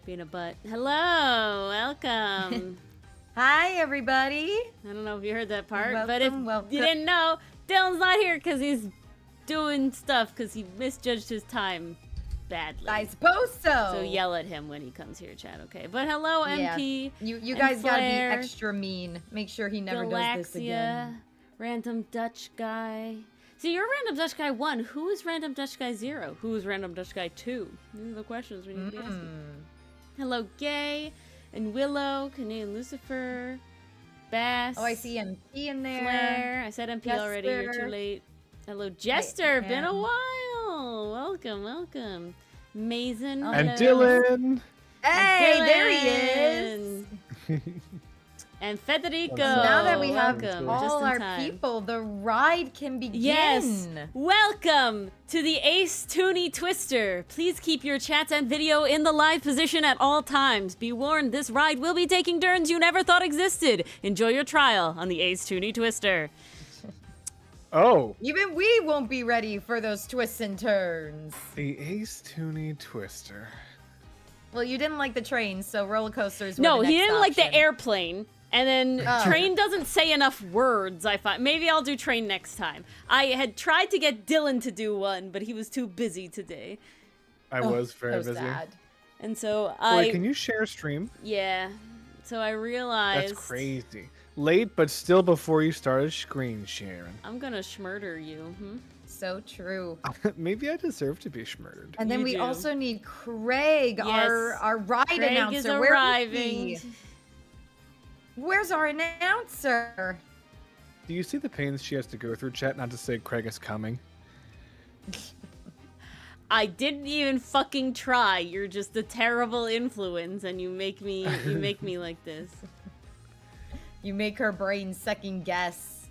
Being a butt. Hello, welcome. Hi, everybody. I don't know if you heard that part, Welcome, but if welcome. you didn't know, Dylan's not here because he's doing stuff because he misjudged his time badly. I suppose so. So yell at him when he comes here, Chad, okay? But hello, Yeah. MP. You guys gotta be Flair, extra mean. Make sure he never does this Galaxia, again. Random Dutch Guy. See, you're Random Dutch Guy 1. Who is Random Dutch Guy 0? Who is Random Dutch Guy 2? These are the questions we need to be asking. Hello, Gay and Willow, Canadian Lucifer, Bass. Oh, I see MP in there. Flair. I said MP already. You're too late. Hello, Jester. Been a while. Welcome, welcome. Mason. And hello. Dylan. Hey, And there he is. And Federico. Now that we have welcome. all Just in our time. people, the ride can begin. Yes. Welcome to the Ace Toonie Twister. Please keep your chats and video in the live position at all times. Be warned, this ride will be taking turns you never thought existed. Enjoy your trial on the Ace Toonie Twister. Oh, Even we won't be ready for those twists and turns. the Ace Toonie Twister. Well, you didn't like the train, so roller coasters were No, the he next didn't like the option. airplane. And then Oh. train doesn't say enough words, I find. Maybe I'll do train next time. I had tried to get Dylan to do one, but he was too busy today. I was very So busy. sad. And so Wait, can you share stream? Yeah. So I realized... That's crazy. Late, but still before you started screen sharing. I'm gonna schmurder you. So true. Maybe I deserve to be schmurdered. And then You we do. also need Craig, Yes. our ride Craig announcer. is Where arriving. he? Where's our announcer? Do you see the pains she has to go through, chat, not to say Craig is coming? I didn't even fucking try. You're just a terrible influence, and you make me like this. You make her brain second guess.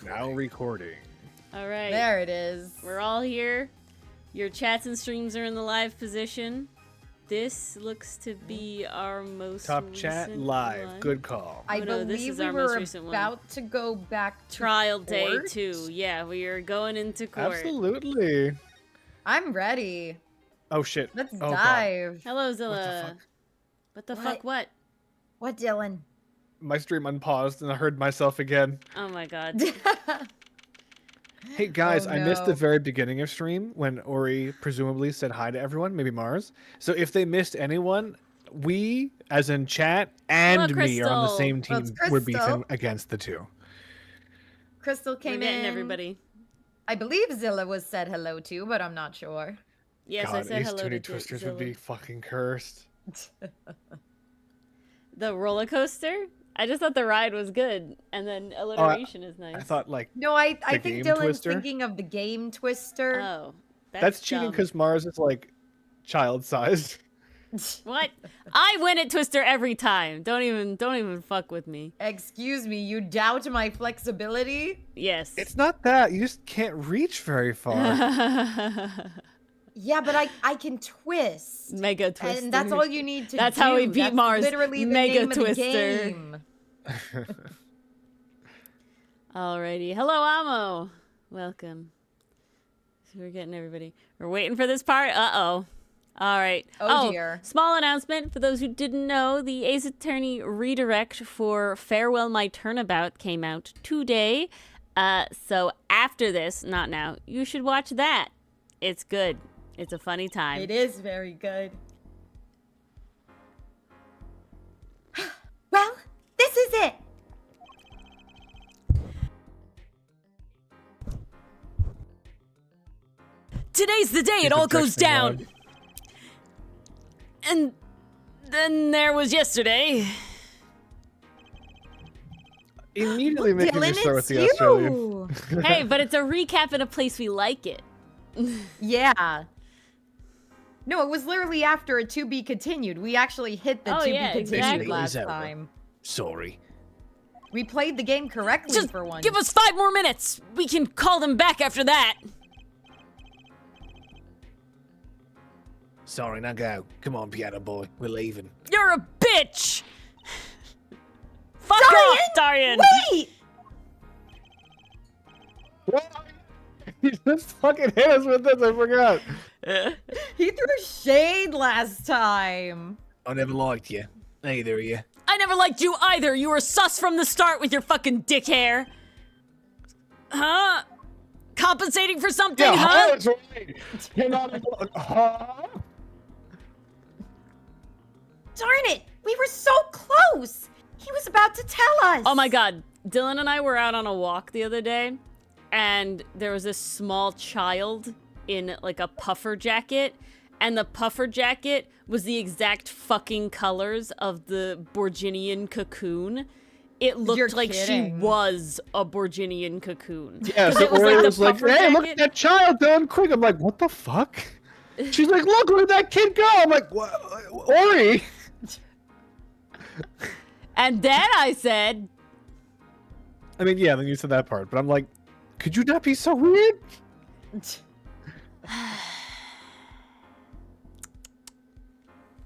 Now recording. All right. There it is. We're all here. Your chats and streams are in the live position. This looks to be our most Top chat recent live. one. Good call. I Oh, no, this believe is we our most were recent one. about to go back to Trial day court. 2. Yeah, we are going into court. Absolutely. I'm ready. Oh shit. Let's Oh, God. dive. Hello, Zilla. fuck? What the What? fuck? What? What, Dylan? My stream unpaused and I heard myself again. Oh my god. Hey guys, Oh, I missed no. the very beginning of stream when Ori presumably said hi to everyone, maybe Mars. So if they missed anyone, we, as in chat, and Hello, me are on the Crystal. same Well, team. it's We're Crystal. beefing against the two. Crystal We're came getting in. everybody. I believe Zilla was said hello to, but I'm not sure. Yes, God, I said Ace hello Toonie to Twisters Zilla. would be fucking cursed. The roller coaster? I just thought the ride was good, and then alliteration is nice. I thought like No, I The think game Dylan's twister? thinking of the game twister. Oh, that's cheating dumb. because Mars is like child-sized. What? I win at Twister every time. Don't even fuck with me. Excuse me, you doubt my flexibility? Yes. It's not that. You just can't reach very far. Yeah, but I can twist. Mega Twister. And that's all you need to That's do. how we beat That's Mars. literally the Mega name Twister. Of the game. Alrighty. Hello, Amo. Welcome. So we're getting everybody. We're waiting for this part. Uh-oh. All right. Oh, dear. Small announcement for those who didn't know. The Ace Attorney redirect for Farewell My Turnabout came out today. So after this, not now, you should watch that. It's good. It's a funny time. It is very good. Well, this is it. Today's the day it Keep all it goes texting down. loud. And then there was yesterday. Immediately making me Dylan, start with it's the Australian. you. Hey, but it's a recap in a place we like it. Yeah. No, it was literally after a to be continued. We actually hit the Oh, to be yeah, continued exactly. last It's over. time. Sorry. We played the game correctly Just for once. give us 5 more minutes. We can call them back after that. Sorry, now go. Come on, piano boy. We're leaving. You're a bitch. Fuck off, Darian. Wait! You just fucking hit us with this. I forgot. He threw shade last time. I never liked you. Neither of you. I never liked you either. You were sus from the start with your fucking dick hair. Huh? Compensating for something, Yeah, huh? that's right. You're not. Huh? Darn it! We were so close! He was about to tell us! Oh my god. Dylan and I were out on a walk the other day, and there was this small child in like a puffer jacket, and the puffer jacket was the exact fucking colors of the Borginian cocoon. It looked You're like kidding. she was a Borginian cocoon. Yeah, so it was Ori like the was like, puffer hey, look at jacket. that child, Dylan, quick. I'm like, what the fuck? She's like, look, where did that kid go? I'm like, what? Ori? And then I said, I mean, yeah, then you said that part, but I'm like, could you not be so weird?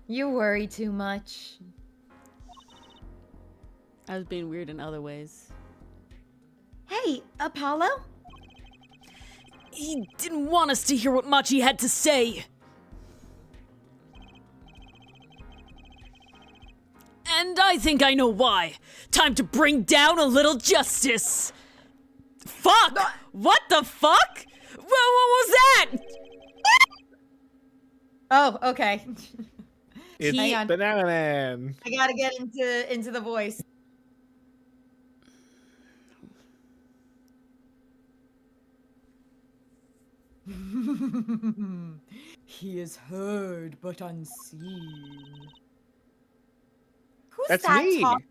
You worry too much. I was being weird in other ways. Hey, Apollo? He didn't want us to hear what Machi had to say. And I think I know why. Time to bring down a little justice. Fuck! What the fuck? What was that? Oh, okay. It's Hang on. Banana Man. I gotta get into the voice. He is heard but unseen. Who's That's that me. talking?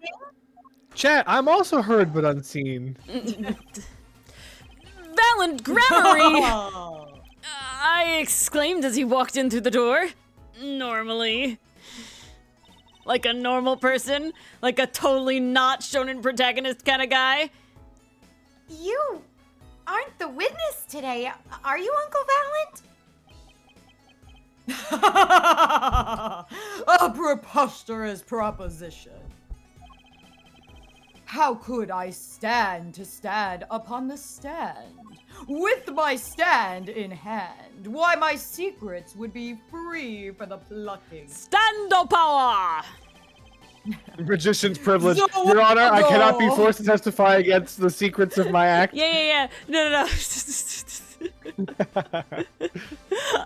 Chat, I'm also heard but unseen. Valiant Gramarye! I exclaimed as he walked in through the door. Normally. Like a normal person? Like a totally not shonen protagonist kind of guy? You aren't the witness today, are you, Uncle Valent? A preposterous proposition. How could I stand to stand upon the stand? With my stand in hand, why my secrets would be free for the plucking. Stando power! Magician's privilege. No, Your Honor, I cannot be no. forced to testify against the secrets of my act. Yeah. No.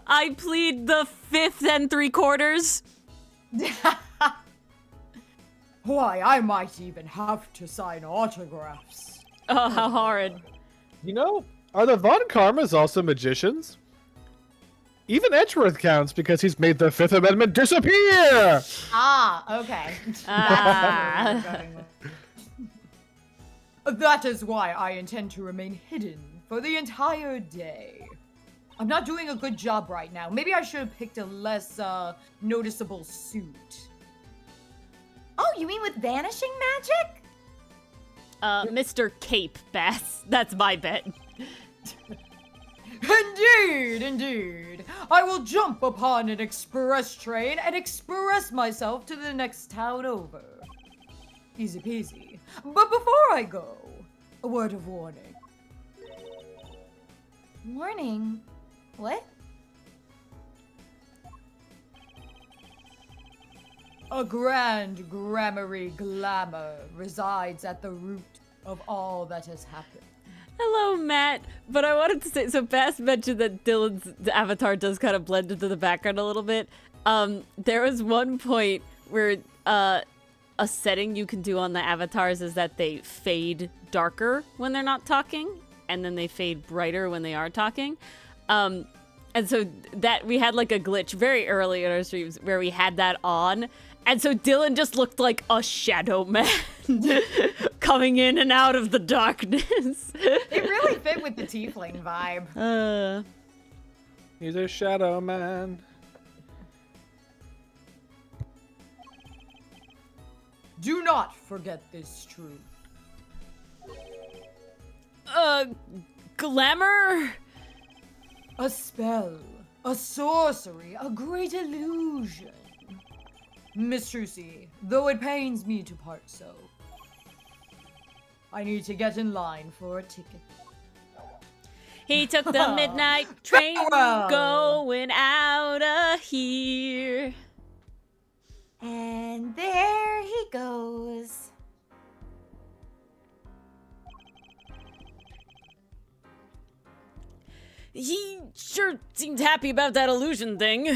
I plead the 5 3/4. Why, I might even have to sign autographs. Oh, how horrid. You know, are the Von Karmas also magicians? Even Edgeworth counts because he's made the Fifth Amendment disappear! Ah, okay. Ah. That is why I intend to remain hidden for the entire day. I'm not doing a good job right now. Maybe I should have picked a less, noticeable suit. Oh, you mean with vanishing magic? Mr. Cape Bass. That's my bet. Indeed. I will jump upon an express train and express myself to the next town over. Easy peasy. But before I go, a word of warning. Warning? What? A grand grammary glamour resides at the root of all that has happened. Hello, Matt. But I wanted to say, so Bass mentioned that Dylan's avatar does kind of blend into the background a little bit. There was one point where a setting you can do on the avatars is that they fade darker when they're not talking, and then they fade brighter when they are talking. And so that we had like a glitch very early in our streams where we had that on. And so Dylan just looked like a shadow man coming in and out of the darkness. It really fit with the tiefling vibe. He's a shadow man. Do not forget this truth. Glamour? A spell, a sorcery, a great illusion. Miss Trucy, though it pains me to part so, I need to get in line for a ticket. He took the midnight train Pharaoh. going out of here. And there he goes. He sure seemed happy about that illusion thing.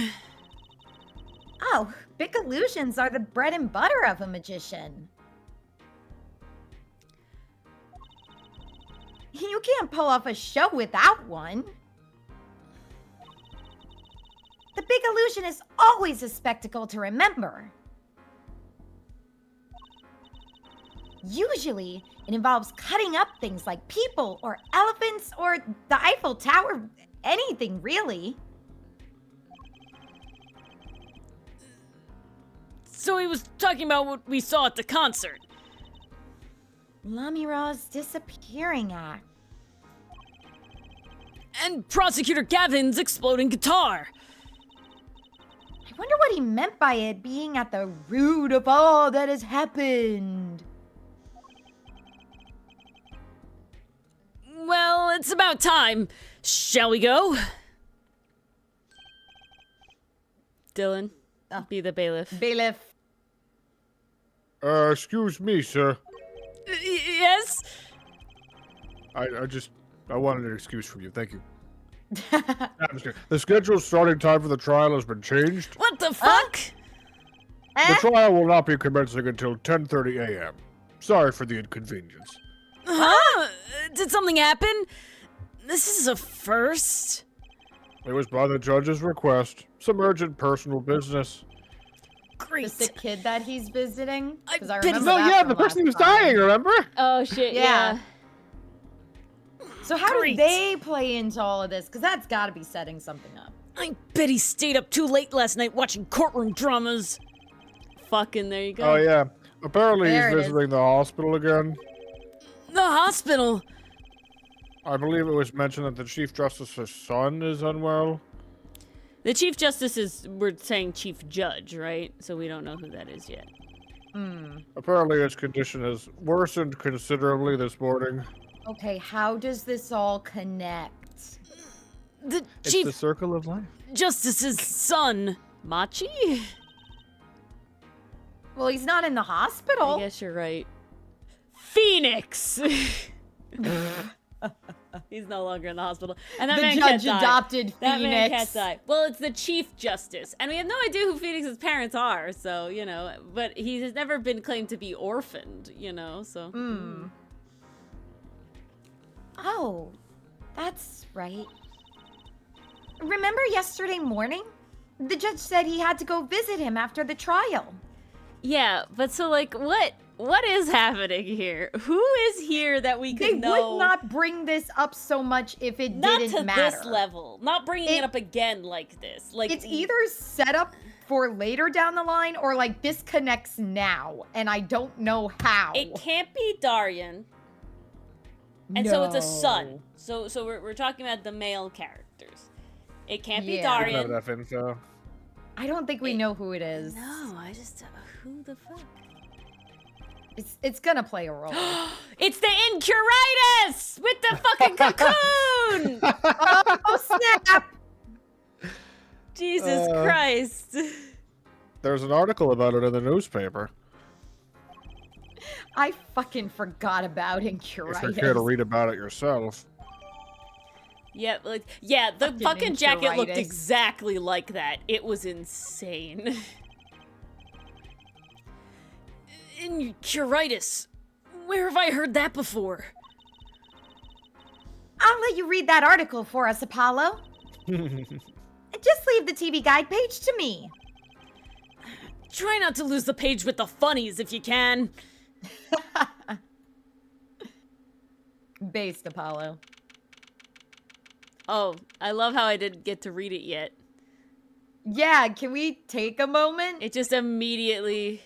Oh, big illusions are the bread and butter of a magician. You can't pull off a show without one. The big illusion is always a spectacle to remember. Usually, it involves cutting up things like people or elephants or the Eiffel Tower, anything really. So he was talking about what we saw at the concert. Lamira's disappearing act. And Prosecutor Gavin's exploding guitar. I wonder what he meant by it being at the root of all that has happened. Well, it's about time. Shall we go? Dylan, be the bailiff. Bailiff. Excuse me, sir. Yes? I wanted an excuse from you. Thank you. The scheduled starting time for the trial has been changed. What the fuck? The trial will not be commencing until 10:30 a.m. Sorry for the inconvenience. Huh? Did something happen? This is a first. It was by the judge's request. Some urgent personal business. The Great. sick kid that he's visiting? Because I bet- remember No, that yeah, from the person last who's time. dying, remember? Oh shit, Yeah. So how Great. did they play into all of this? Because that's got to be setting something up. I bet he stayed up too late last night watching courtroom dramas. Fucking there you go. Oh, yeah. Apparently There he's it is. visiting the hospital again. The hospital. I believe it was mentioned that the Chief Justice's son is unwell. The Chief Justice is, we're saying Chief Judge, right? So we don't know who that is yet. Apparently his condition has worsened considerably this morning. Okay, how does this all connect? The It's Chief the circle of life. Justice's son, Machi? Well, he's not in the I hospital. guess you're right. Phoenix! He's no longer in the hospital. And that The man judge can't die. adopted That man can't Phoenix. die. Well, it's the Chief Justice. And we have no idea who Phoenix's parents are, so, you know. But he has never been claimed to be orphaned, you know, so. Oh, that's right. Remember yesterday morning? The judge said he had to go visit him after the trial. Yeah, but so, like, what is happening here? Who is here that we could They know? would not bring this up so much if it Not didn't to matter. this level. Not bringing it up again like this. Like It's either set up for later down the line or like this connects now, and I don't know how. it can't be Darian. And so it's a son. So we're talking about the male characters. It can't be Yeah. I don't Darian. have enough info. I don't think we know who it is. No, I just who the fuck? It's gonna play a role. It's the Incuritus with the fucking cocoon. Oh snap! Jesus Christ. There's an article about it in the newspaper. I fucking forgot about If you care to Incuritus. read about it yourself. Yeah, like the fucking jacket looked Incuritus. exactly like that. It was insane. Incuritus. Where have I heard that before? I'll let you read that article for us, Apollo. Just leave the TV guide page to me. Try not to lose the page with the funnies if you can. Based Apollo. Oh, I love how I didn't get to read it yet. Yeah, can we take a moment? It just immediately.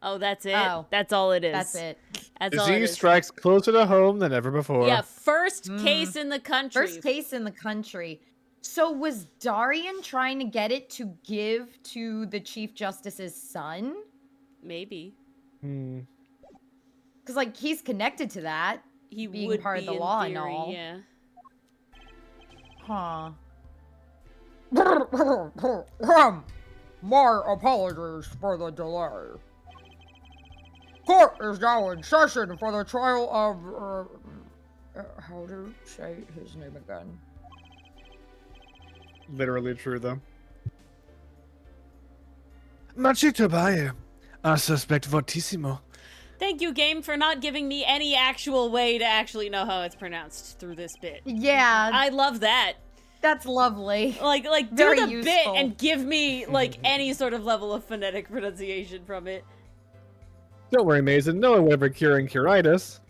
Oh, that's it. Oh. That's all it is. That's it. That's all it Disease is. strikes closer to home than ever before. Yeah, first case in the country. First case in the country. So was Darian trying to get it to give to the Chief Justice's son? Maybe. Hmm. Because, like, he's connected to that. He Being would part be of the in law theory, and all. Yeah. Huh. My apologies for the delay. Court is now in session for the trial of, how do you say his name again? Literally true, though. Machito Baye, a suspect fortissimo. Thank you, game, for not giving me any actual way to actually know how it's pronounced through this bit. Yeah, I love that. that's lovely. Like Very do the bit useful. and give me like any sort of level of phonetic pronunciation from it. Don't worry, Mason. No one will ever curing curitis.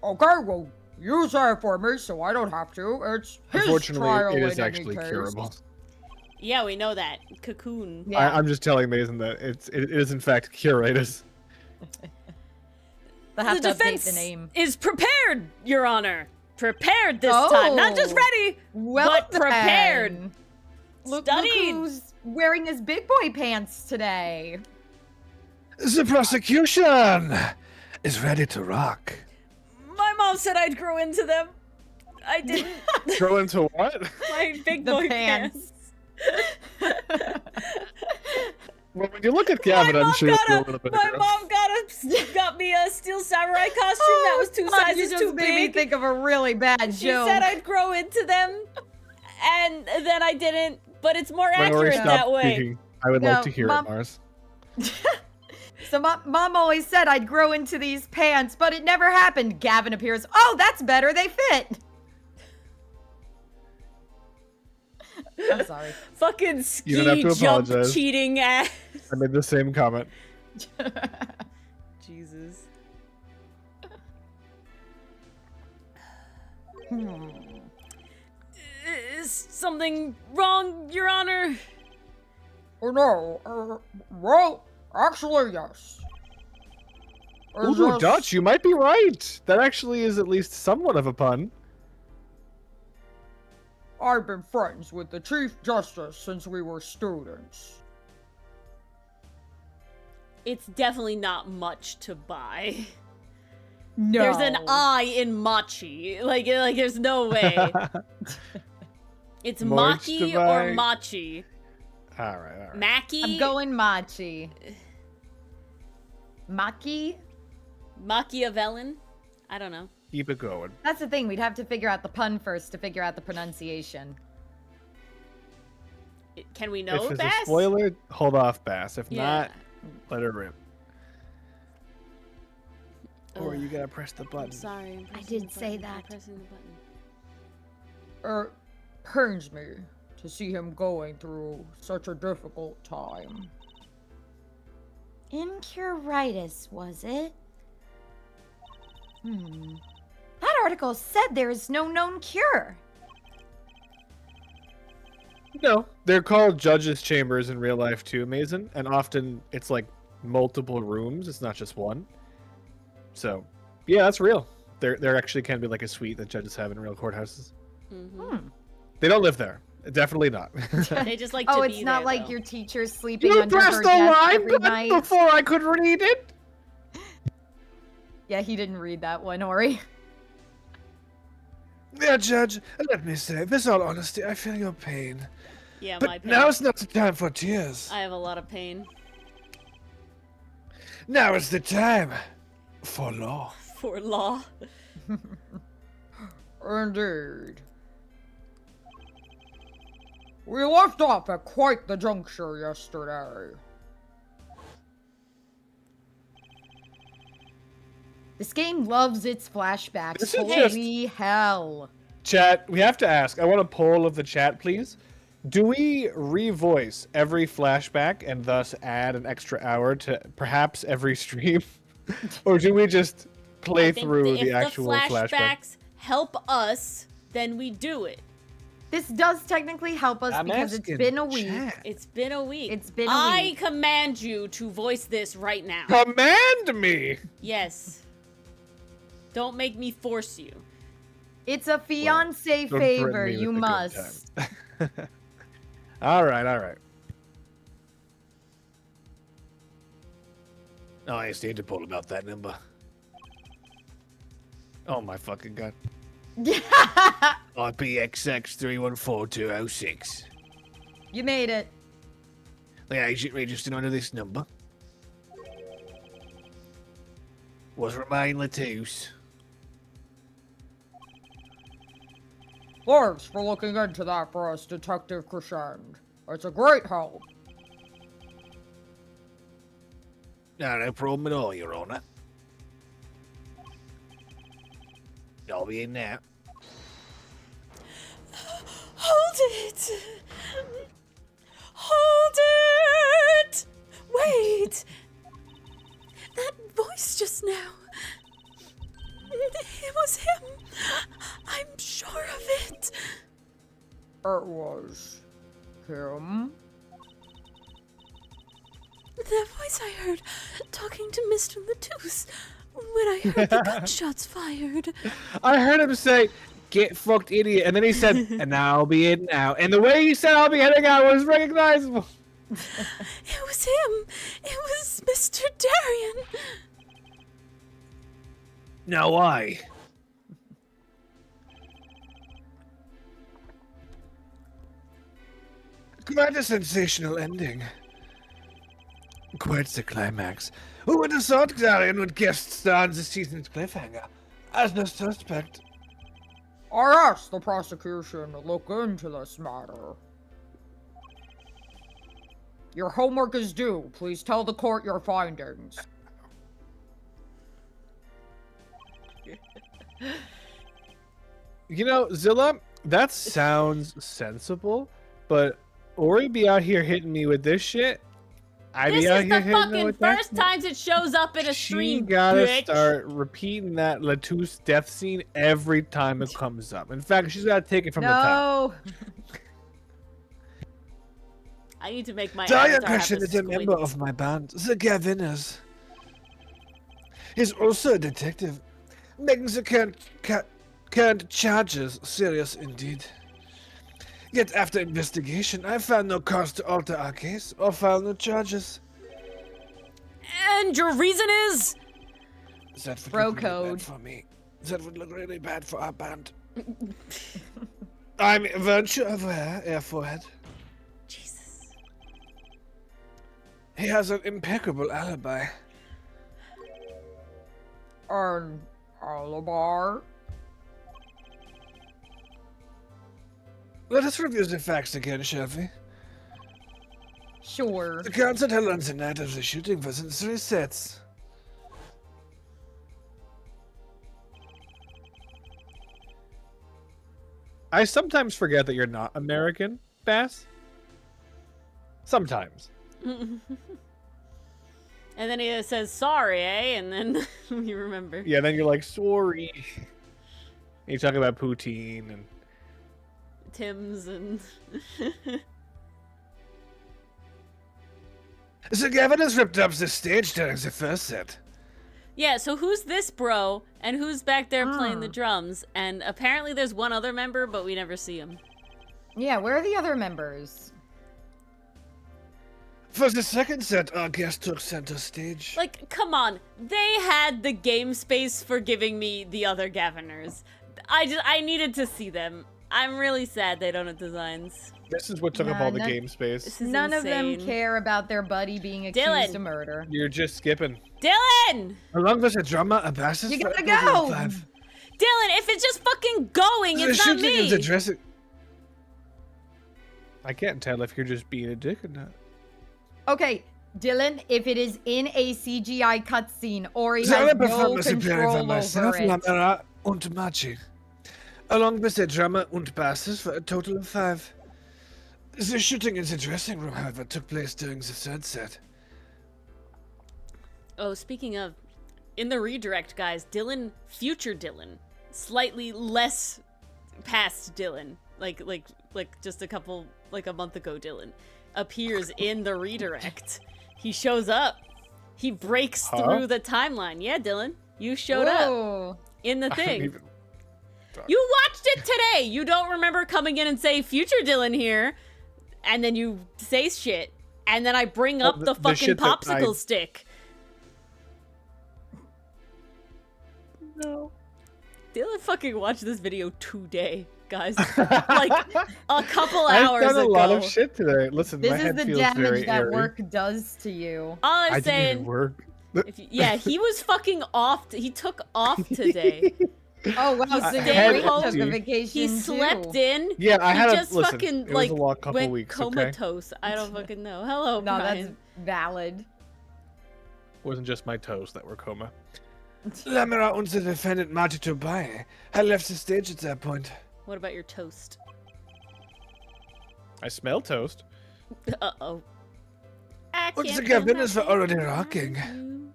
Okay, well, you say it for me so I don't have to. It's his Unfortunately, trial it is in any actually case. curable. Yeah, we know that. Cocoon. Yeah. I'm just telling Mason that it is in fact curitis. They'll have The to update defense the name. is prepared, Your Honor. Prepared this time. Not just Oh. ready, Well but prepared. then. Look Studied. who's wearing his big boy pants today. The prosecution is ready to rock. My mom said I'd grow into them. I didn't. Go into what? My big The boy pants. pants. Well, when you look at Gavin, I'm sure you'll feel a little bit. My mom got me a Steel Samurai costume that was two Mom, sizes you just too made me big. think of a really bad She joke. said I'd grow into them, and then I didn't. But it's more When Ori accurate stopped that way. speaking, I would No, like to hear Mom- it, Mars. So mom always said I'd grow into these pants, but it never happened. Gavin appears. Oh, that's better. They fit. I'm sorry. Fucking You don't have ski to jump apologize. cheating ass. I made the same comment. Jesus. Is something wrong, Your Honor? Oh, no, well, actually, yes. It's Ooh, just- Dutch, you might be right. That actually is at least somewhat of a pun. I've been friends with the Chief Justice since we were students. It's definitely not much to buy. No. There's an I in Machi. Like there's no way. It's Much to Maki buy. or Machi. All right. Maki? I'm going Machi. Maki? Machiavellian? I don't know. Keep it going. That's the thing. We'd have to figure out the pun first to figure out the pronunciation. Can we know if it's Bass? a spoiler, hold off, Bass. If Yeah. not, let her rip. Or Ugh. you gotta press the button. I'm sorry. I'm I pressing did the say button. I'm that. pressing the button. Pains me to see him going through such a difficult time. Incuritis, was it? That article said there is no known cure. No, they're called judges' chambers in real life too, Mason, and often it's like multiple rooms. It's not just one. So, yeah, that's real. There actually can be like a suite that judges have in real courthouses. Mhm. They don't live there. Definitely not. They just like to Oh, be it's not there, like though. your teacher sleeping You under pressed her the desk line every button night. before I could read it. Yeah, he didn't read that one, Ori. Yeah, Judge, let me say, with all honesty, I feel your pain. Yeah, But my pain. now's not the time for tears. I have a lot of pain. Now is the time for law. For law. Indeed. We left off at quite the juncture yesterday. This game loves its flashbacks. This is Holy hell. Chat, we have to ask. I want a poll of the chat, please. Do we revoice every flashback and thus add an extra hour to perhaps every stream? Or do we just play I think through if the actual flashback? flashbacks help us, then we do it. This does technically help us I'm because it's asking been a week. chat. It's been a week. It's been a I week. command you to voice this right now. Command me! Yes. Don't make me force you. It's a fiance Don't favor. threaten me You with a good must. time. All right. Oh, I just need to pull about that number. Oh my fucking god. IPXX314206. You made it. The agent registered under this number was Romain Latouche. Thanks for looking into that for us, Detective Crescend. It's a great help. No problem at all, Your Honor. I'll be in now. Hold it! Hold it! Wait! That voice just now. It was him. I'm sure of it. It was him. The voice I heard talking to Mr. Latouche when I heard the gunshots fired. I heard him say, "Get fucked, idiot," and then he said, "And I'll be in now." And the way he said, "I'll be heading out," was recognizable. It was him. It was Mr. Darien. No way. Quite a sensational ending. Quite the climax. Who would have thought Darien would guest star in this season's cliffhanger as the suspect? I asked the prosecution to look into this matter. Your homework is due. Please tell the court your findings. You know, Zilla, that sounds sensible, but Ori be out here hitting me with this shit. I This be out is here the hitting her fucking with that first shit. times it shows up in a She stream, gotta bitch. start repeating that Latouche death scene every time it comes up. In fact, she's gotta take it from the top. No. I need to make my Darien avatar have Crescent a is a member squint. of my band, the Gaviners. He's also a detective, making the current charges serious indeed. Yet after investigation, I found no cause to alter our case or file no charges. And your reason is? That would Bro look really code. bad for me. That would look really bad for our band. I'm virtue aware, Air Forehead. Jesus. He has an impeccable alibi. An alibi? Let us review the facts again, shall we? Sure. The concert held on the night of the shooting was in 3 sets. I sometimes forget that you're not American, Bass. Sometimes. And then he says, sorry, eh? And then you remember. Yeah, then you're like, sorry. And you talk about poutine and... Tim's and... So Gavin has ripped up the stage during the first set. Yeah, so who's this bro? And who's back there playing the drums? And apparently there's one other member, but we never see him. Yeah, where are the other members? For the second set, our guest took center stage. Like, come on. They had the game space for giving me the other Gaviners. I needed to see them. I'm really sad they don't have designs. This is what took up Nah, all the none- game space. This is None of insane. them care about their buddy being accused Dylan. of murder. You're just skipping. Dylan! Along with a drummer, a bassist, You for gotta a total of go! 5. Dylan, if it's just fucking going, The it's not shooting is me! addressing. I can't tell if you're just being a dick or not. Okay, Dylan, if it is in a CGI cutscene, Ori The has other no performers appearing by control myself, over it. Lamera und Machi. Along with a drummer and bassist for a total of 5. The shooting in the dressing room, however, took place during the third set. Oh, speaking of, in the redirect, guys, Dylan, future Dylan, slightly less past Dylan, like just a month ago Dylan, appears in the redirect. He shows up. He breaks through the timeline. Yeah, Dylan, you showed up Whoa. in the I don't thing. even- You watched it today. You don't remember coming in and say future Dylan here, and then you say shit, and then I bring Well, up the the fucking shit that Dylan fucking watched this video today, guys. Like a couple hours I've done a ago. lot of shit today. Listen, my This is head the feels damage very that airy. work does to you. All I'm I didn't even saying, work. yeah, he was fucking off. He took off today. Oh wow, He so stayed Gray home. took a vacation He slept too. in. Yeah, I he had just a listen. fucking It was like a long couple went weeks. Okay, comatose. I don't fucking know. Hello, No, Brian. that's valid. it wasn't just my toes that were coma. Lamera unser defendant Marty Tobias had left the stage at that point. What about your toast? I smell toast. Uh-oh. I What's can't the feel Kevin is nothing already without rocking. you.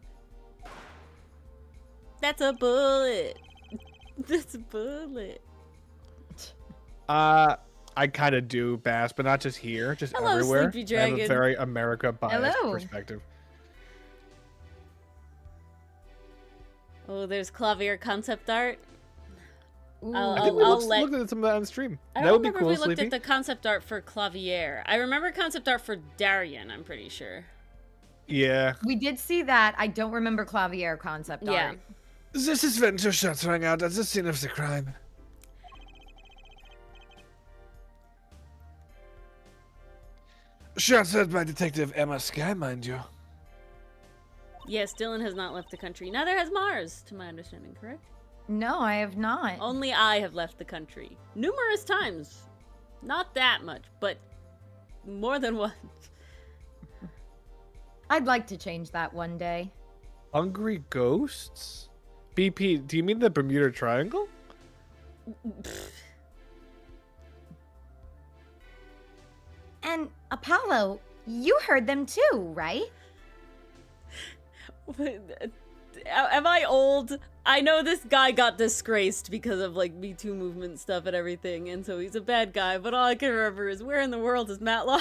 That's a bullet. That's a bullet. I kind of do bass, but not just here, just Hello, everywhere. Sleepy I have a Dragon. very America biased Hello. perspective. Oh, there's Clavier concept art. Ooh. I think we I'll looked at some of that on stream. I That don't would be remember cool, if we looked Sleepy. at the concept art for Clavier. I remember concept art for Darien, I'm pretty sure. Yeah. We did see that. I don't remember Clavier concept Yeah. art. This is when two shots rang out at the scene of the crime. Shots heard by Detective Emma Sky, mind you. Yes, Dylan has not left the country. Neither has Mars, to my understanding, correct? No, I have not. Only I have left the country. Numerous times. Not that much, but more than once. I'd like to change that one day. Hungry ghosts? BP, do you mean the Bermuda Triangle? And Apollo, you heard them too, right? Am I old? I know this guy got disgraced because of like Me Too movement stuff and everything, and so he's a bad guy, but all I can remember is where in the world is Matt Law?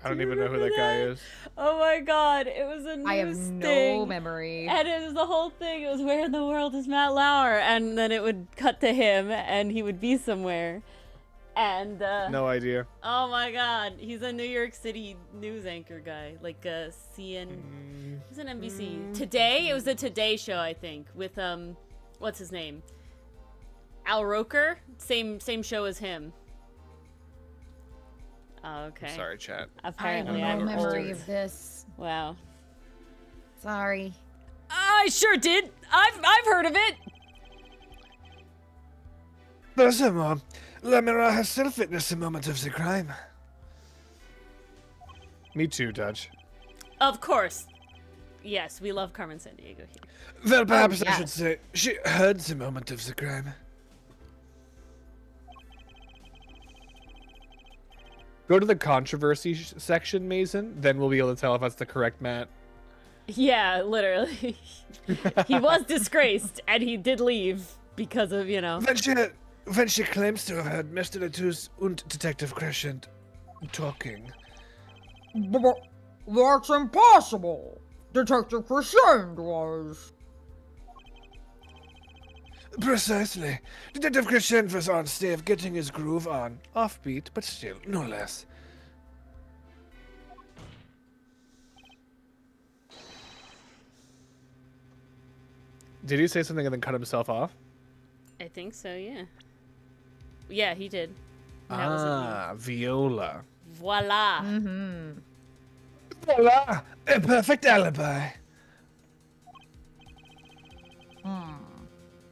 I don't even know who that guy is. Oh my god, it was a news I have thing. no memory. And it was the whole thing. It was where in the world is Matt Lauer? And then it would cut to him, and he would be somewhere. And No idea. oh my god, he's a New York City news anchor guy, like CN. He's an NBC. Today, it was the Today Show, I think, with what's his name? Al Roker. Same show as him. Oh, okay. Sorry, chat. I have Apparently, no I'm memory old. of this. Wow. Sorry. I sure did. I've heard of it. Furthermore, Lamera herself witnessed the moment of the crime. Me too, Dutch. Of course. Yes, we love Carmen Sandiego here. Well, perhaps I yes. should say she heard the moment of the crime. Go to the controversy section, Mason. Then we'll be able to tell if that's the correct Matt. Yeah, literally. He was disgraced, and he did leave because of, you know. When she claims to have heard Mr. Latus and Detective Crescent talking. But that's impossible. Detective Crescent was. Precisely. Detective Crescent was on stage getting his groove on. Offbeat, but still, no less. Did he say something and then cut himself off? I think so, yeah. Yeah, he did. That was it. Viola. Voila. Mm-hmm. Voila! A perfect alibi.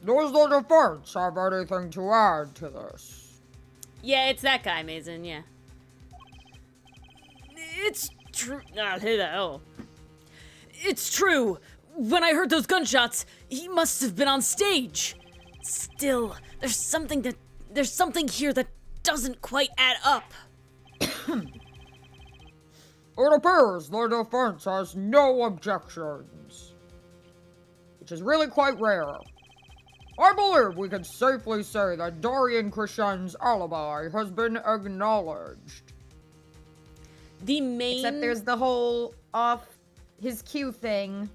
Does the defense have anything to add to this? Yeah, it's that guy, Mason, yeah. It's true. Oh. It's true. When I heard those gunshots, he must have been on stage. Still, there's something here that doesn't quite add up. It appears the defense has no objections, which is really quite rare. I believe we can safely say that Dorian Crescent's alibi has been acknowledged. The main Except there's the whole off his cue thing.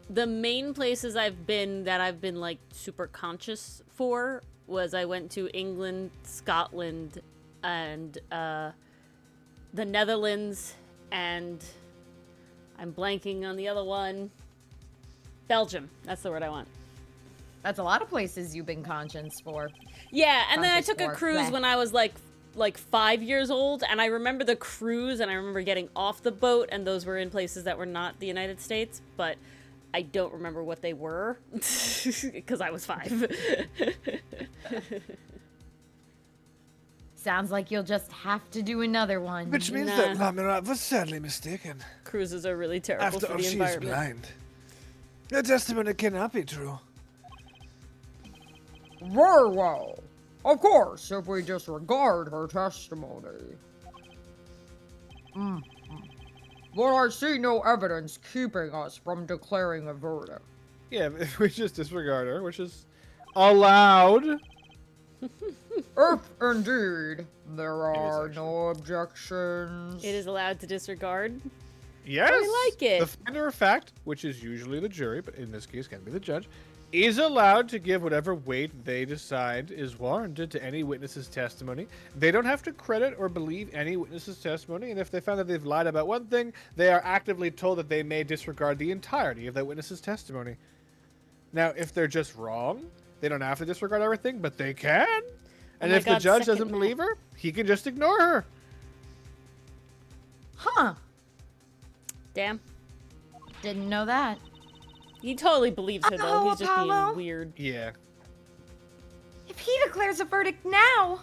The main places I've been that I've been like super conscious for was I went to England, Scotland, and the Netherlands, and I'm blanking on the other one. Belgium. That's the word I want. That's a lot of places you've been conscious for. Yeah, and then I Conscious took a for. cruise Bleh. when I was like 5 years old, and I remember the cruise, and I remember getting off the boat, and those were in places that were not the United States, but I don't remember what they were because I was 5. Sounds like you'll just have to do another one. Which means Nah. that Lamirab was sadly mistaken. Cruises are really terrible After for all, the she is environment. blind. The testimony cannot be true. Very well. Of course, if we disregard her testimony. But I see no evidence keeping us from declaring a verdict. Yeah, if we just disregard her, which is allowed. If indeed there are actually. no objections. It is allowed to disregard. Yes. I like it. The finder of fact, which is usually the jury, but in this case can be the judge, is allowed to give whatever weight they decide is warranted to any witness's testimony. They don't have to credit or believe any witness's testimony, and if they find that they've lied about one thing, they are actively told that they may disregard the entirety of that witness's testimony. Now, if they're just wrong, they don't have to disregard everything, but they can. And my if the God, judge second doesn't that. believe her, he can just ignore her. Huh. Damn. Didn't know that. He totally believes her, though. Uh-oh, He's just Apollo. being weird. Yeah. If he declares a verdict now,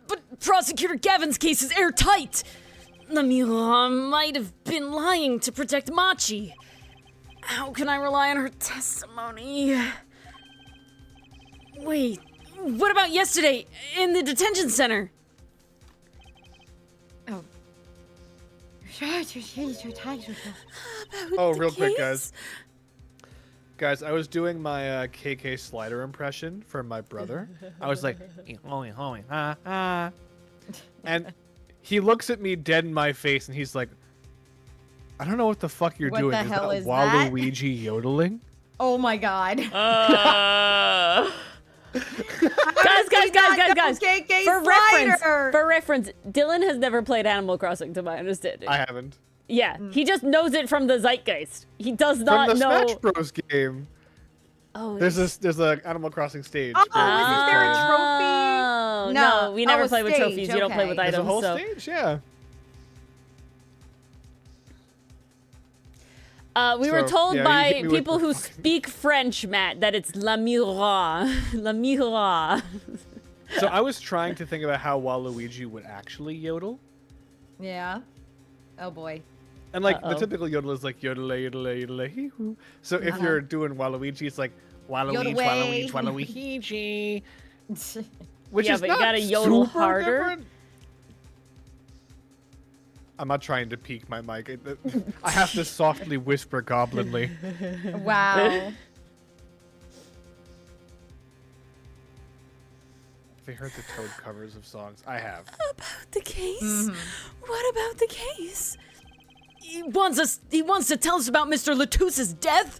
But Prosecutor Gavin's case is airtight. Lamila might have been lying to protect Machi. How can I rely on her testimony? Wait, what about yesterday in the detention center? Oh, The real quick, case? guys. Guys, I was doing my KK Slider impression for my brother. I was like, and he looks at me dead in my face, and he's like, I don't know what the fuck you're What doing. the Is hell that is that?" Waluigi yodeling? oh my god. Guys. KK For reference, Dylan has never played Animal Crossing, to my understanding. I haven't. Yeah, he just knows it from the zeitgeist. He does From not the know. Smash Bros game, Oh, there's a Animal Crossing stage. Oh, where you isn't there a play. Oh, No. no, we never Oh, a play with stage, trophies. You don't play okay. with There's items. a whole so. stage, yeah. We were So, told yeah, you by hit me with people the who fucking- speak French, Matt, that it's la mira. La mira. So I was trying to think about how Waluigi would actually yodel. Yeah. Oh boy. And like Uh-oh. the typical yodel is like yodel yodel yodel hee hoo. So if you're doing Waluigi, it's like Waluigi, Yodel-way. Waluigi, Waluigi, which Yeah, is but you not gotta yodel super harder. different. I'm not trying to peek my mic. I have to softly whisper goblinly. Wow. Have you heard the Toad covers of songs? I have. About the case? What about the case? He wants to tell us about Mr. Latusse's death?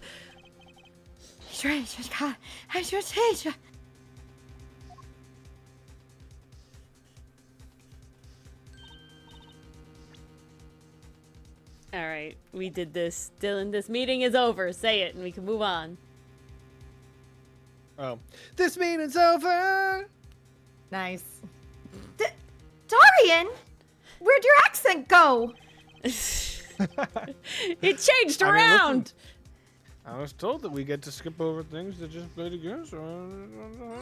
All right, we did this. Dylan, this meeting is over. Say it and we can move on. Oh, this meeting's over. Nice. Darian, where'd your accent go? It changed I mean, around. listen, I was told that we get to skip over things that just play together. So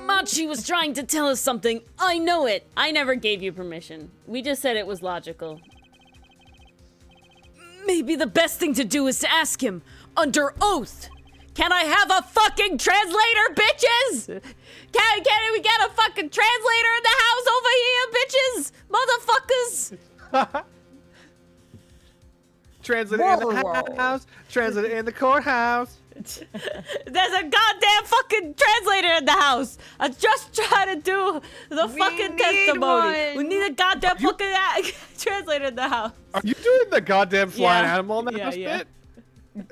Machi was trying to tell us something. I know it. I never gave you permission. We just said it was logical. Maybe the best thing to do is to ask him under oath. Can I have a fucking translator, bitches? Can we get a fucking translator in the house over here, bitches? Motherfuckers. translate it in the house. Translate it in the courthouse. There's a goddamn fucking translator in the house. I'm just trying to do the fucking need testimony. one. We need a goddamn fucking translator in the house. Are you doing the goddamn flying Yeah. animal in the Yeah, house yeah. bit?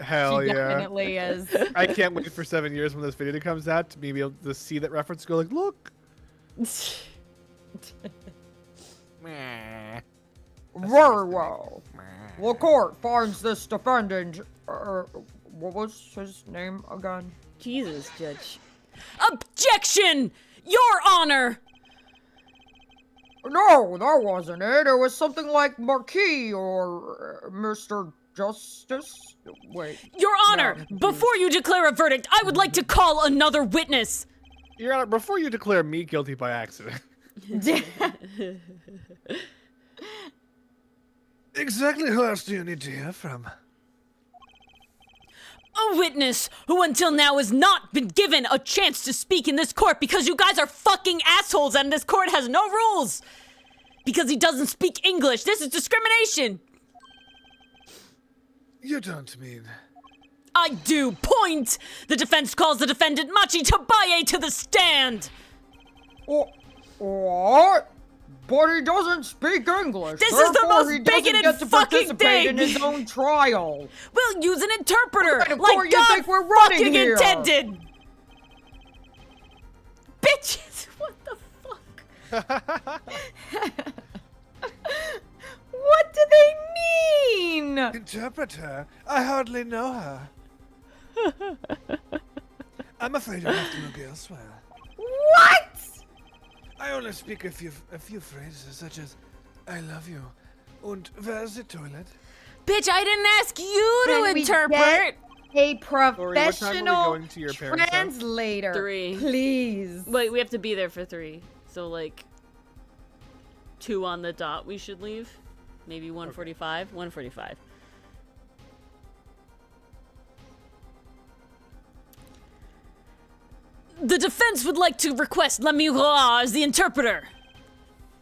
Hell She yeah. definitely is. I can't wait for 7 years when this video comes out to be able to see that reference and go like, look. Meh. Very well. The court finds this defendant, what was his name again? Jesus, Judge. Objection! Your Honor! No, that wasn't it. It was something like Marquis or Mr. Justice. Wait. Your Honor, I'm confused. before you declare a verdict, I would like to call another witness. Your Honor, before you declare me guilty by accident. Exactly who else do you need to hear from? A witness who until now has not been given a chance to speak in this court because you guys are fucking assholes and this court has no rules. Because he doesn't speak English. This is discrimination. You don't mean... I do. Point! The defense calls the defendant Machi Tabaye to the stand. What? But he doesn't speak English. This is the Therefore, most he doesn't bigoted get to fucking participate thing. in his own trial. We'll use an interpreter, What kind of like court you God think we're running fucking here? intended. Bitches, what the fuck? What do they mean? Interpreter? I hardly know her. I'm afraid I'll have to look elsewhere. What? I only speak a few phrases such as "I love you" and "Where's the toilet?" Bitch, I didn't ask you to Can we interpret. get a Lori, what time are we professional going to your parents' house? translator? 3. Please. Wait, we have to be there for 3. So like 2 on the dot we should leave. Maybe 1:45. 1:45. The defense would like to request Lemura as the interpreter.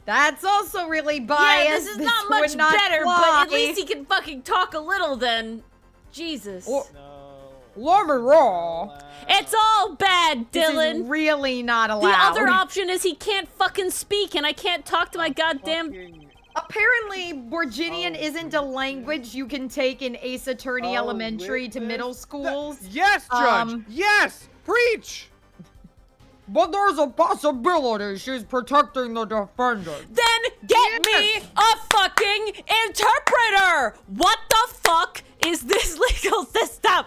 That's also really biased. Yeah, this is not much would not better, but fly. at least he can fucking talk a little then. Jesus. Oh, let me raw. It's all bad, This is Dylan. really not The allowed. other option is he can't fucking speak and I can't talk to my goddamn... Apparently, Borginian isn't a language you can take in Ace Attorney Oh, Elementary to middle witness. schools. Yes, Judge! Yes! Preach! But there's a possibility she's protecting the defendant. Then get me a fucking interpreter! What the fuck is this legal system?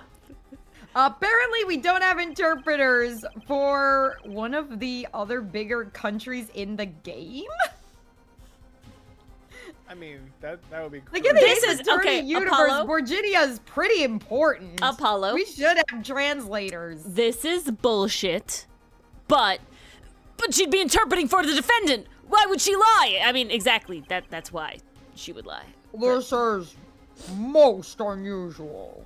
Apparently, we don't have interpreters for one of the other bigger countries in the game. I mean, that would be Like cool. in the This Ace is- Attorney okay, universe, Apollo. Borginia is pretty important. Apollo. We should have translators. This is bullshit. But she'd be interpreting for the defendant. Why would she lie? I mean, exactly. That's why she would lie. This is most unusual.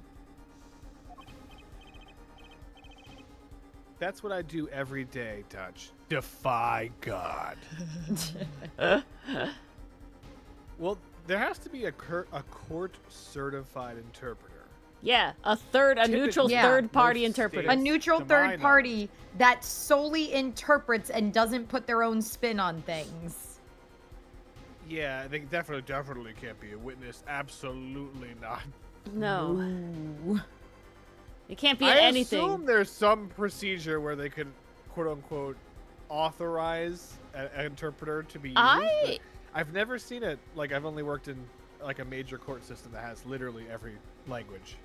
That's what I do every day, Dutch. Defy God. Well, there has to be a court-certified interpreter. Yeah, a neutral Yeah. third-party Most interpreter. A states- neutral to my third party that solely interprets and doesn't put their own spin on things. Yeah, they definitely can't be a witness. Absolutely not. No. It can't be I anything. assume there's some procedure where they could, quote-unquote, authorize an interpreter to be used. but I've never seen it. Like, I've only worked in, like, a major court system that has literally every language.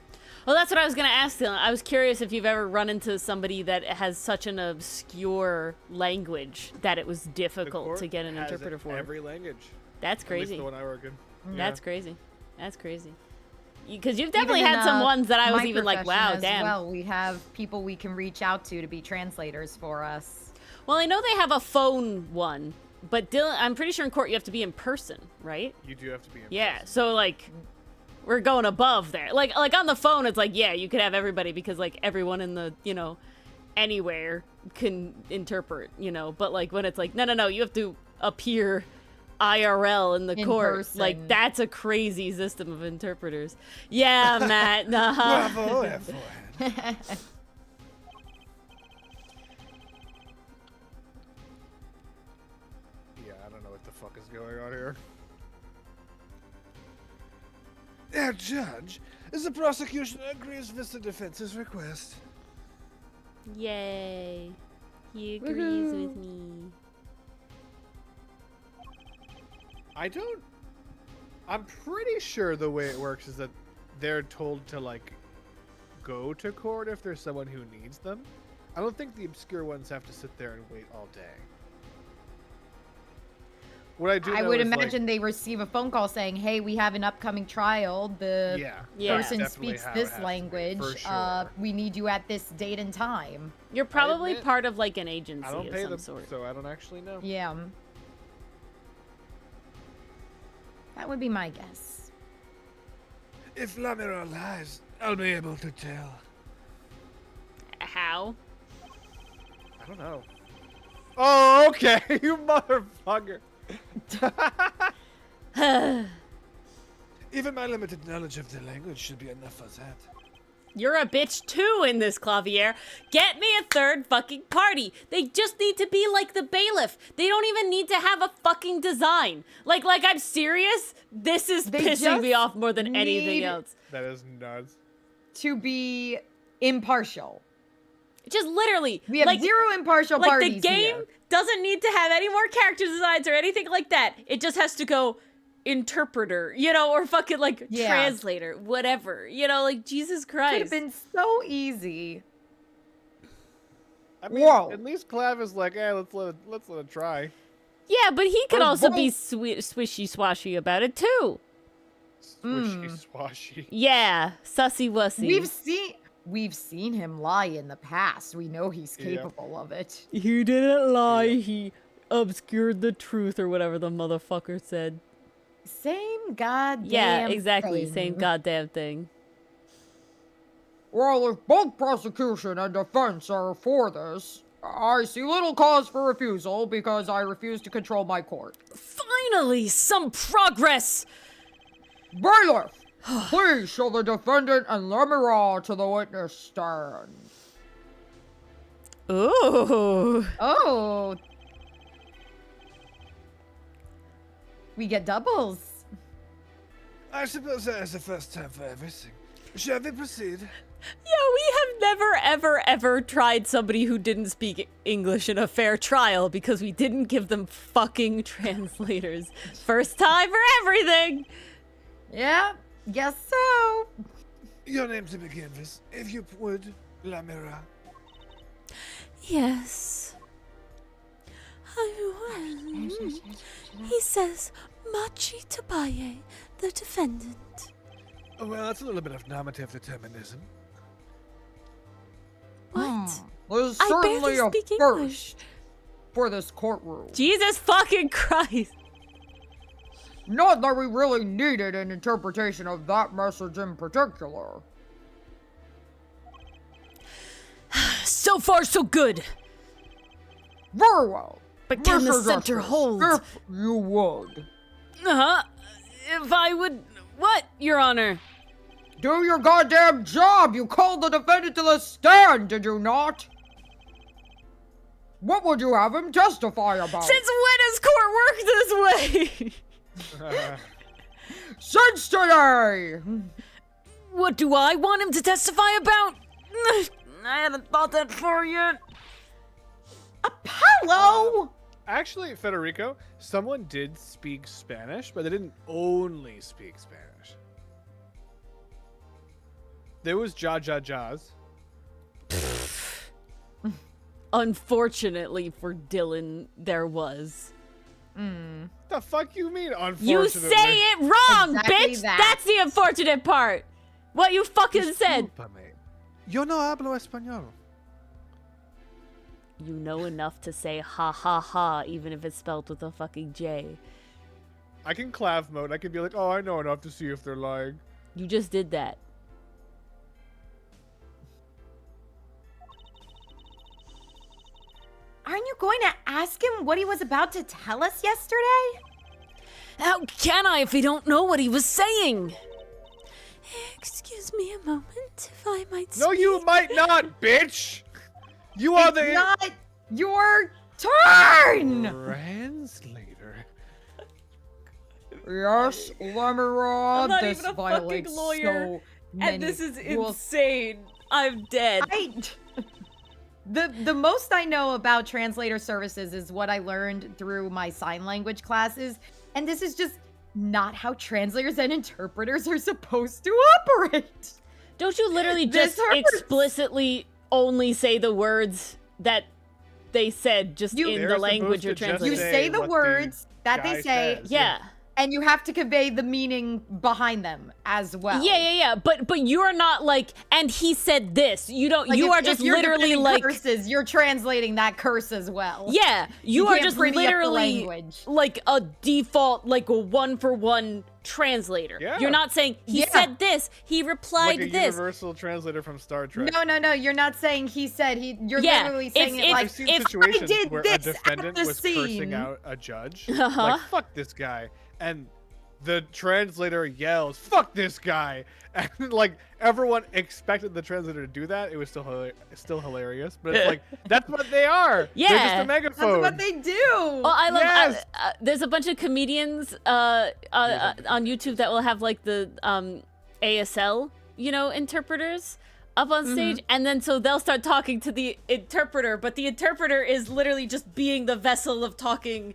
Well, that's what I was going to ask, Dylan. I was curious if you've ever run into somebody that has such an obscure language that it was The difficult court to get an has interpreter for. every language. That's At crazy. least the one I work in. That's Yeah. crazy. That's crazy. Because you've definitely Even in, had some ones that I was my even like, profession wow, as damn. Well, we have people we can reach out to be translators for us. Well, I know they have a phone one, but Dylan, I'm pretty sure in court you have to be in person, right? You do have to be in Yeah. person. So like, we're going above there. Like on the phone, it's like, yeah, you could have everybody because like everyone in the anywhere can interpret, But like when it's like, no, you have to appear IRL in the In court. person. Like that's a crazy system of interpreters. Yeah, Matt. Nah. Bravo, everyone. Yeah, I don't know what the fuck is going on here. Judge, the prosecution agrees with the defense's request. Yay. He agrees with me. I don't I'm pretty sure the way it works is that they're told to, like, go to court if there's someone who needs them. I don't think the obscure ones have to sit there and wait all day. What I do I know would is, imagine they receive a phone call saying, "Hey, we have an upcoming trial. The Yeah. person definitely speaks how it this has to be, language. for sure. We need you at this date and time." You're probably admit, part of like an agency I don't of pay some them, sort. so I don't actually know. Yeah. That would be my guess. If Lamira lies, I'll be able to tell. How? I don't know. Oh, okay, you motherfucker. Even my limited knowledge of the language should be enough for that. You're a bitch too in this, Clavier. Get me a third fucking party. They just need to be like the bailiff. They don't even need to have a fucking design. Like I'm serious? This is They pissing me just off more than anything need- else. That is nuts. To be impartial. Just literally. We have like, 0 impartial like parties the game here. doesn't need to have any more character designs or anything like that. It just has to go interpreter, or fucking like Yeah. translator, whatever. Like Jesus Could have Christ. been so easy. I mean, Whoa. at least Clav is like, let's let it try. Yeah, but he could Or also be both. swishy swashy about it too. Swishy swashy. Yeah, sussy wussy. We've seen him lie in the past. We know he's Yeah. capable of it. He didn't lie. He obscured the truth or whatever the motherfucker said. Same goddamn Yeah, exactly. thing. Same goddamn thing. Well, if both prosecution and defense are for this, I see little cause for refusal because I refuse to control my court. Finally, some progress! Bailiff, please show the defendant and Lemira to the witness stand. Ooh. Oh. We get doubles. I suppose that is the first time for everything. Shall we proceed? Yeah, we have never, ever, ever tried somebody who didn't speak English in a fair trial because we didn't give them fucking translators. First time for everything! Yeah, guess so. Your name to begin with, if you would, Lamira. Yes. He says Machi Tabaye, the defendant. Oh, well, that's a little bit of normative determinism. What? There's I barely certainly a speak first English. for this courtroom. Jesus fucking Christ! Not that we really needed an interpretation of that message in particular. So far, so good! Very well. But can the Mr. center Justice, hold? If you would. Uh-huh. If I would... What, Your Honor? Do your goddamn job! You called the defendant to the stand, did you not? What would you have him testify about? Since when does court work this way? Since today! What do I want him to testify about? I haven't thought that far yet. Apollo! Actually, Federico, someone did speak Spanish, but they didn't only speak Spanish. There was jaws. Unfortunately for Dylan, there was. The fuck you mean, unfortunately? You say it wrong, Exactly bitch! that. That's the unfortunate part! What you fucking said! Discúlpame. Yo no hablo español. You know enough to say ha ha ha, even if it's spelled with a fucking J. I can clav mode. I can be like, oh, I know enough to see if they're lying. You just did that. Aren't you going to ask him what he was about to tell us yesterday? How can I if I don't know what he was saying? Excuse me a moment, if I might No, speak. you might not, bitch! You are It's the not your turn! translator. Yes, Lemira, I'm not this even a fucking violates lawyer, so many And this is rules. insane. I'm dead. The most I know about translator services is what I learned through my sign language classes, and this is just not how translators and interpreters are supposed to operate. Don't you literally This just hurts. explicitly only say the words that they said just You- in They're the language you're supposed to just You translating? say the what the words that they guy say, says. Yeah. and you have to convey the meaning behind them as well. Yeah. But you're not like, and he said this. You don't. Like, you if- are if just you're literally defending like, curses. You're translating that curse as well. yeah. You are can't just pretty up the literally language. like a default, like a 1-for-1 translator. Yeah. You're not saying he Yeah. said this. He replied Like a this. universal translator from Star Trek. No. You're not saying he said he. You're Yeah, literally saying if- it like I've seen if I situations did where a this at defendant the was scene. cursing out a judge. Uh-huh. Like, fuck this guy. And the translator yells, fuck this guy. And, like, everyone expected the translator to do that. It was still hilarious. But it's like, that's what they are. They're just Yeah. a megaphone. that's what they do. Well, I love. Yes! There's a bunch of comedians on YouTube that will have like the ASL, interpreters up on stage, and then so they'll start talking to the interpreter, but the interpreter is literally just being the vessel of talking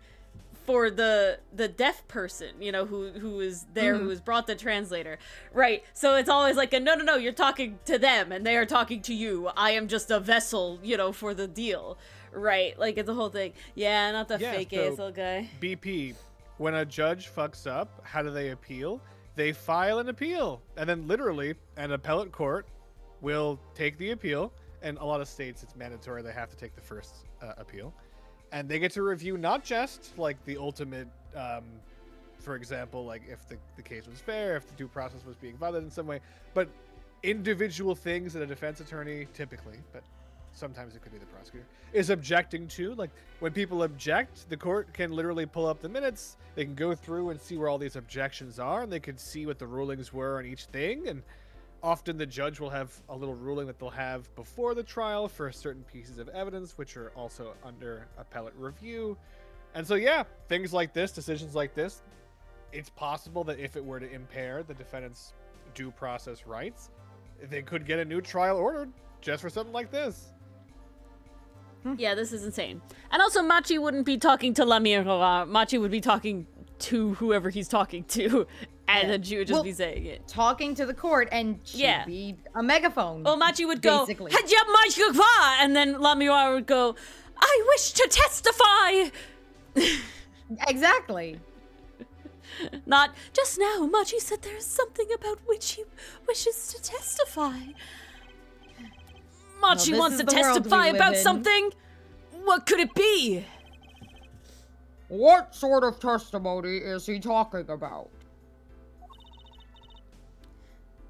for the deaf person, who is there, who has brought the translator, right? So it's always like no, you're talking to them, and they are talking to you. I am just a vessel, for the deal, right? Like it's a whole thing. Yeah, not the Yeah, fake so- ASL guy. BP, when a judge fucks up, how do they appeal? They file an appeal. And then literally, an appellate court will take the appeal. And a lot of states, it's mandatory. They have to take the first appeal. And they get to review not just like the ultimate, for example, like if the case was fair, if the due process was being violated in some way, but individual things that a defense attorney typically, but sometimes it could be the prosecutor, is objecting to. Like when people object, the court can literally pull up the minutes. They can go through and see where all these objections are, and they can see what the rulings were on each thing. And often the judge will have a little ruling that they'll have before the trial for certain pieces of evidence, which are also under appellate review. And so, yeah, things like this, decisions like this, it's possible that if it were to impair the defendant's due process rights, they could get a new trial ordered just for something like this. Yeah, this is insane. And also, Machi wouldn't be talking to Lamira. Machi would be talking to whoever he's talking to, and then she would just be saying it. Talking to the court, and she'd Yeah. be a megaphone. Well, Machi would go, basically. "Hajab Mashkakwa," and then Lamira would go, "I wish to testify." Exactly. Not just now. Machi said there is something about which he wishes to testify. Machi this wants is to the world we testify live about in. something. What could it be? What sort of testimony is he talking about?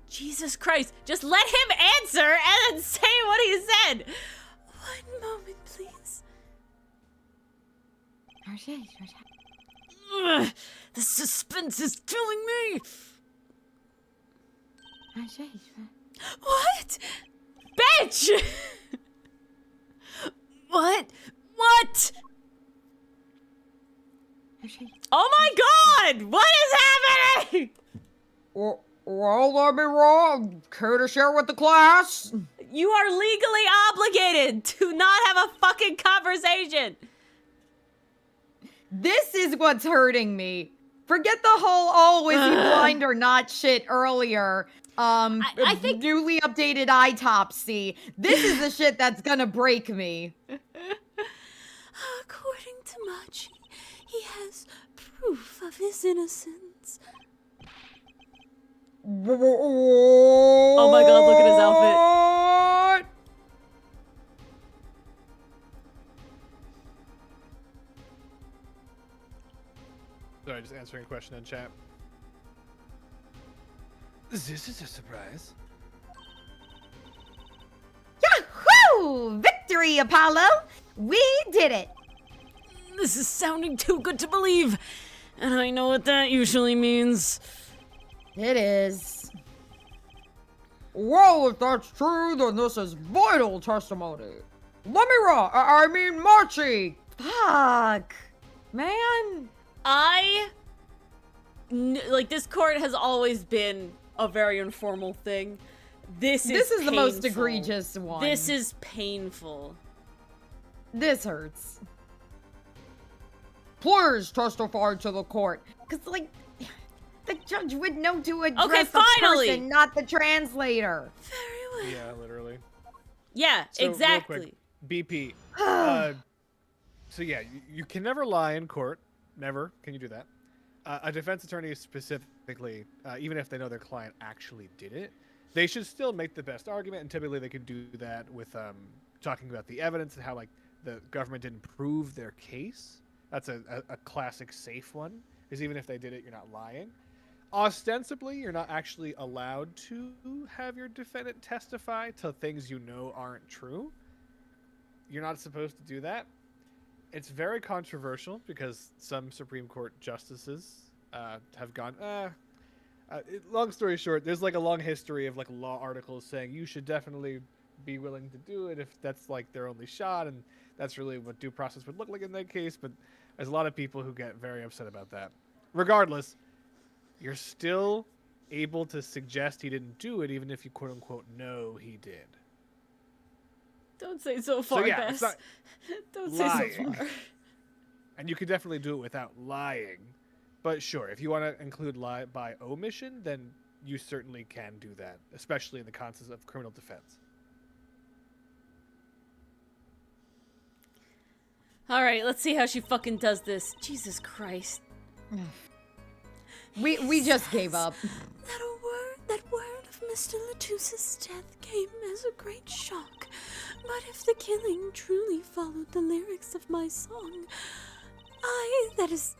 Jesus Christ, just let him answer and then say what he said. One moment, please. Ugh, the suspense is killing me. What? Bitch! What? What? Oh my god! What is happening? Well, let me wrong. Care to share with the class? You are legally obligated to not have a fucking conversation. This is what's hurting me. Forget the whole, is he blind or not shit earlier. I think- newly updated autopsy. This is the shit that's gonna break me. According to Machi, he has proof of his innocence. Oh my God, look at his outfit. Sorry, just answering a question in chat. This is a surprise. Yahoo! Victory, Apollo! We did it! This is sounding too good to believe. And I know what that usually means. It is. Well, if that's true, then this is vital testimony. Lemira, I mean Machi. Fuck. Man. This court has always been a very informal thing. This is the most painful. egregious one. This is painful. This hurts. please testify to the court. Because, like, the judge would know to address Okay, the finally! person, not the translator. Very well. Yeah, literally. Yeah, So, real exactly. quick, BP. So yeah, you can never lie in court. Never can you do that. A defense attorney specifically, even if they know their client actually did it, they should still make the best argument, and typically they can do that with talking about the evidence and how like the government didn't prove their case. That's a classic safe one, because even if they did it, you're not lying. Ostensibly, you're not actually allowed to have your defendant testify to things you know aren't true. You're not supposed to do that. It's very controversial because some Supreme Court justices have gone, long story short, there's like a long history of like law articles saying you should definitely be willing to do it if that's like their only shot, and that's really what due process would look like in that case, but there's a lot of people who get very upset about that. Regardless, you're still able to suggest he didn't do it even if you quote-unquote know he did. Don't say so far, yeah, Bess. it's not Don't say so lying. far. And you could definitely do it without lying. But sure, if you want to include lie by omission, then you certainly can do that, especially in the context of criminal defense. All right, let's see how she fucking does this. Jesus Christ. We just gave up. That word of Mr. Latus's death came as a great shock. But if the killing truly followed the lyrics of my song, that is,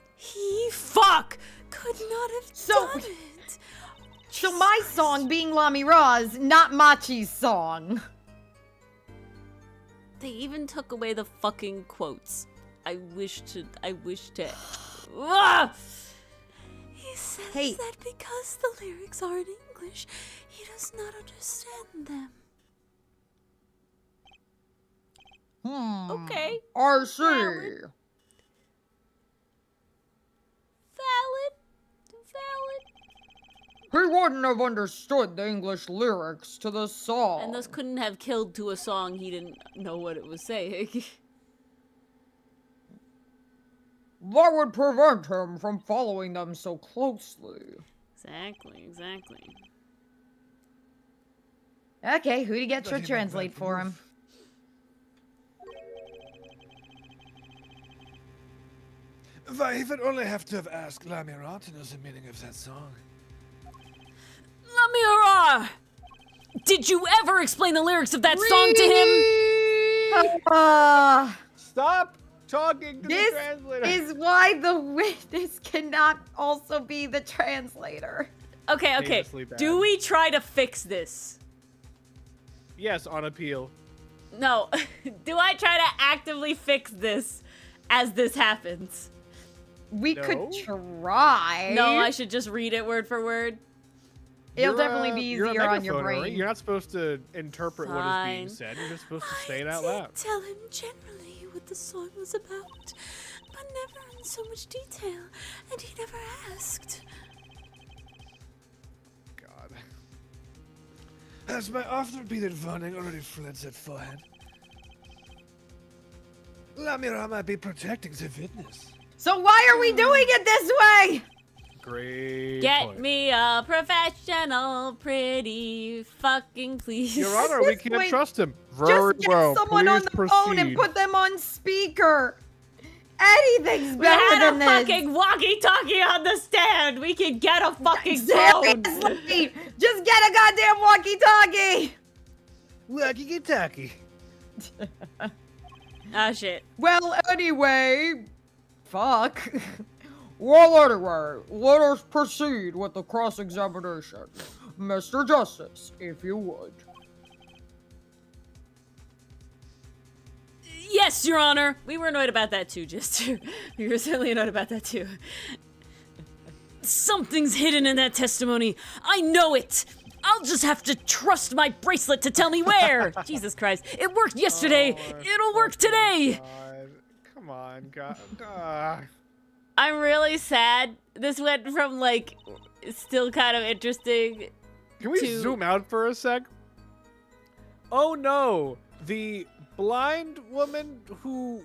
Fuck! could not have So- done it. So my song being Lami Ra's, not Machi's song. They even took away the fucking quotes. I wish to. Ah! He says Hey. that because the lyrics are in English, he does not understand them. Okay. I see. Valid. He wouldn't have understood the English lyrics to the song. And thus couldn't have killed to a song he didn't know what it was saying. That would prevent him from following them so closely. Exactly. Okay, who to get Let to him translate invent the for him? move. Why, he would only have to have asked Lamira to know the meaning of that song. Lamira! Did you ever explain the lyrics of that song to him? Stop talking to This the translator. is why the witness cannot also be the translator. Okay. Famously bad. Do we try to fix this? Yes, on appeal. No. Do I try to actively fix this as this happens? We No? could try. No, I should just read it word for word. It'll You're definitely a- be you're a easier on your megaphone, right? brain. You're not supposed to interpret what is Fine. being said. You're just supposed to say it I out did loud. tell him generally what the song was about, but never in so much detail, and he never asked. God. Has my oft-repeated warning already fled that forehead? Lamira might be protecting the witness. So why are we doing it this way? Great Get point. me a professional, pretty fucking please. Your Honor, we can't Wait, trust him. Very Just get well. someone on Please the phone and proceed. put them on speaker. Anything's We better had than a this. fucking walkie-talkie on the stand. We can get a fucking phone. Seriously, just get a goddamn walkie-talkie. Walkie-talkie. Ah, shit. Well, anyway, Fuck. well, anyway, let us proceed with the cross-examination. Mr. Justice, if you would. Yes, Your Honor. We were annoyed about that too, just we were certainly annoyed about that too. Something's hidden in that testimony. I know it. I'll just have to trust my bracelet to tell me where. Jesus Christ. It worked yesterday. Oh, It'll work today. God. Come on, God. Ah. I'm really sad. This went from like still kind of interesting. Can we to- zoom out for a sec? Oh no, the blind woman who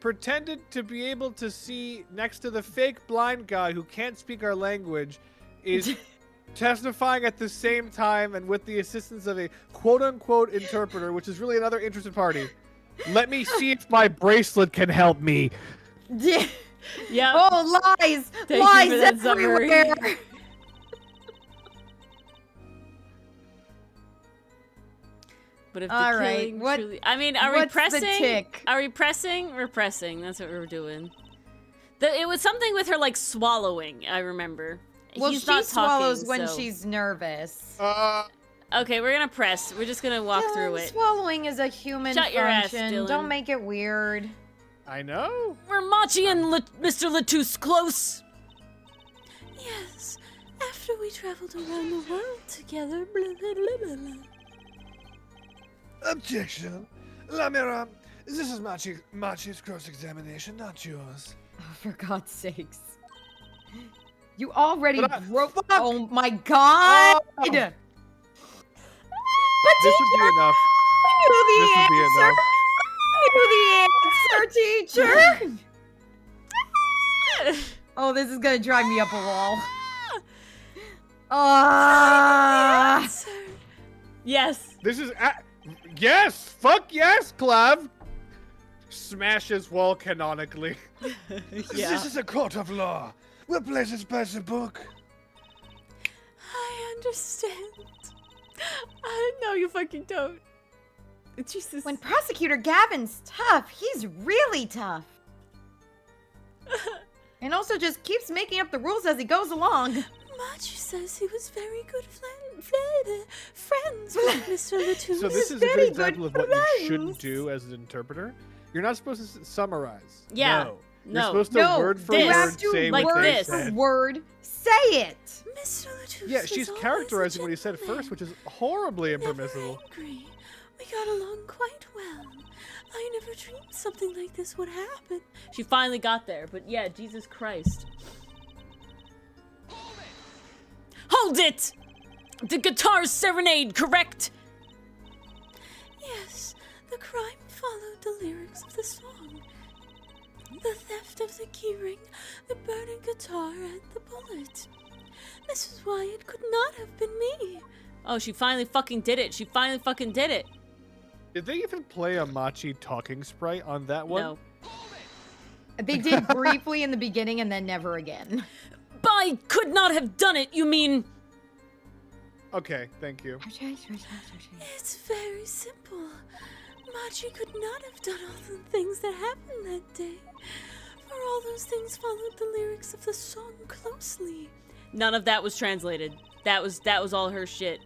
pretended to be able to see next to the fake blind guy who can't speak our language, is testifying at the same time and with the assistance of a quote-unquote interpreter, which is really another interested party. Let me see if my bracelet can help me. Yeah. Yep. Oh, lies! Thank you Lies for that summary. everywhere! But if All the right, killing what- truly... I mean, are we what's the pressing? tick? Are we pressing? We're pressing. That's what we're doing. It was something with her, like, swallowing, I remember. Well, He's she not swallows talking, when so- she's nervous. Okay, we're gonna press. We're just gonna walk through Dylan, it. swallowing is a human Shut your ass, function. Dylan. Don't make it weird. I know. Were Machi and Mr. Latouche close? Yes, after we traveled around the world together, blah, blah, blah, blah, blah. Objection. Lamira, this is Machi's cross-examination, not yours. Oh, for God's sakes. You already But broke. fuck! Oh my God! Oh. But This would be enough. knew the This would be answer. enough. I knew the answer, teacher. Oh, this is gonna drive me up a wall. Ah! Answer. Yes. This is yes. Fuck yes, Clav. Smashes wall canonically. This is a court of law. We'll place it by the book. I understand. No, you fucking don't. Jesus. When Prosecutor Gavin's tough, he's really tough. And also just keeps making up the rules as he goes along. Machi says he was very good friends with Mr. Latouche. So this is a very good example of what you shouldn't friends. do as an interpreter. You're not supposed to Yeah. summarize. No. You're No. supposed to No, word for this. You word have to say like what word they this. for said. word say it. Mr. Latouche Yeah, was she's always a characterizing what he said gentleman, first, which is horribly never impermissible. angry. We got along quite well. I never dreamed something like this would happen. She finally got there, but yeah, Jesus Christ. Hold it! The guitar's Serenade, correct? Yes, the crime followed the lyrics of the song. The theft of the keyring, the burning guitar, and the bullet. This is why it could not have been me. Oh, she finally fucking did it. She finally fucking did it. Did they even play a Machi talking sprite on that one? No. They did briefly in the beginning and then never again. I could not have done it, you mean... Okay, thank you. It's very simple. Machi could not have done all the things that happened that day. For all those things followed the lyrics of the song closely. None of that was translated. That was all her shit.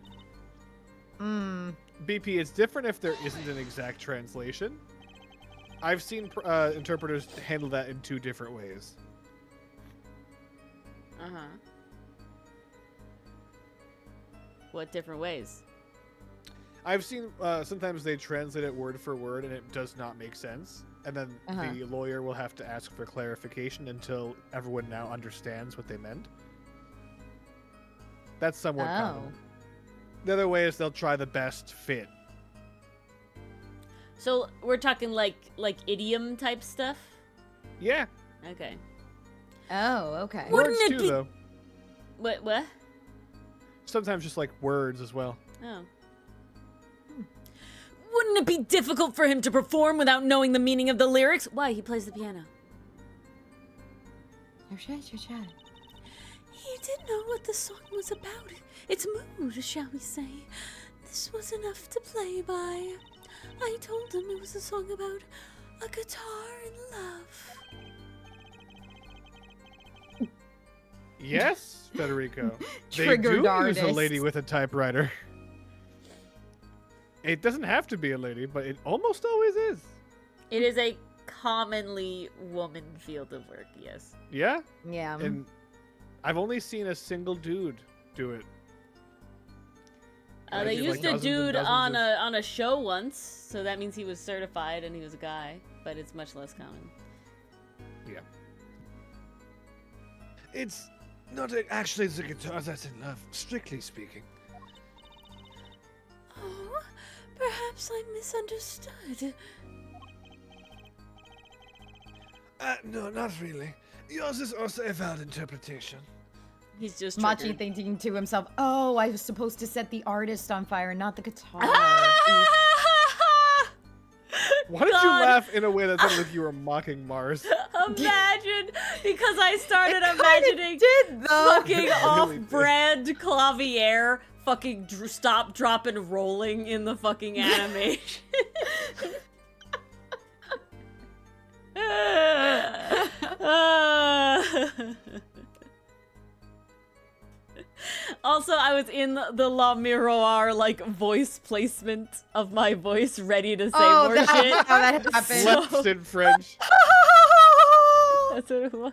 BP, it's different if there isn't an exact translation. I've seen interpreters handle that in two different ways. Uh-huh. What different ways? I've seen sometimes they translate it word for word and it does not make sense. And then the lawyer will have to ask for clarification until everyone now understands what they meant. That's somewhat common. The other way is they'll try the best fit. So we're talking like idiom type stuff? Yeah. Okay. Oh, okay. Wouldn't Words it too, be- though. What? Sometimes just like words as well. Oh. Wouldn't it be difficult for him to perform without knowing the meaning of the lyrics? Why? He plays the piano. He did know what the song was about. Its mood, shall we say. This was enough to play by. I told him it was a song about a guitar and love. Yes, Federico. They Triggered do artist. use a lady with a typewriter. It doesn't have to be a lady, but it almost always is. It is a commonly woman field of work, yes. Yeah? Yeah. And I've only seen a single dude do it. I They did, used like, a dozens and dude dozens on of- on a show once, so that means he was certified and he was a guy, but it's much less common. Yeah. It's not actually the guitar that's in love, strictly speaking. Oh, perhaps I misunderstood. No, not really. Yours is also a valid interpretation. He's just Machi triggered. thinking to himself, oh, I was supposed to set the artist on fire, not the guitar. Why did you God. laugh in a way that sounded like you were mocking Mars? Imagine, because I started It kinda imagining did, though. fucking Really did. off-brand Clavier fucking stop, drop, and rolling in the fucking animation. Also, I was in the La Miroir, like, voice placement of my voice, ready to say more shit. How that happened. Slept in French. That's what it was.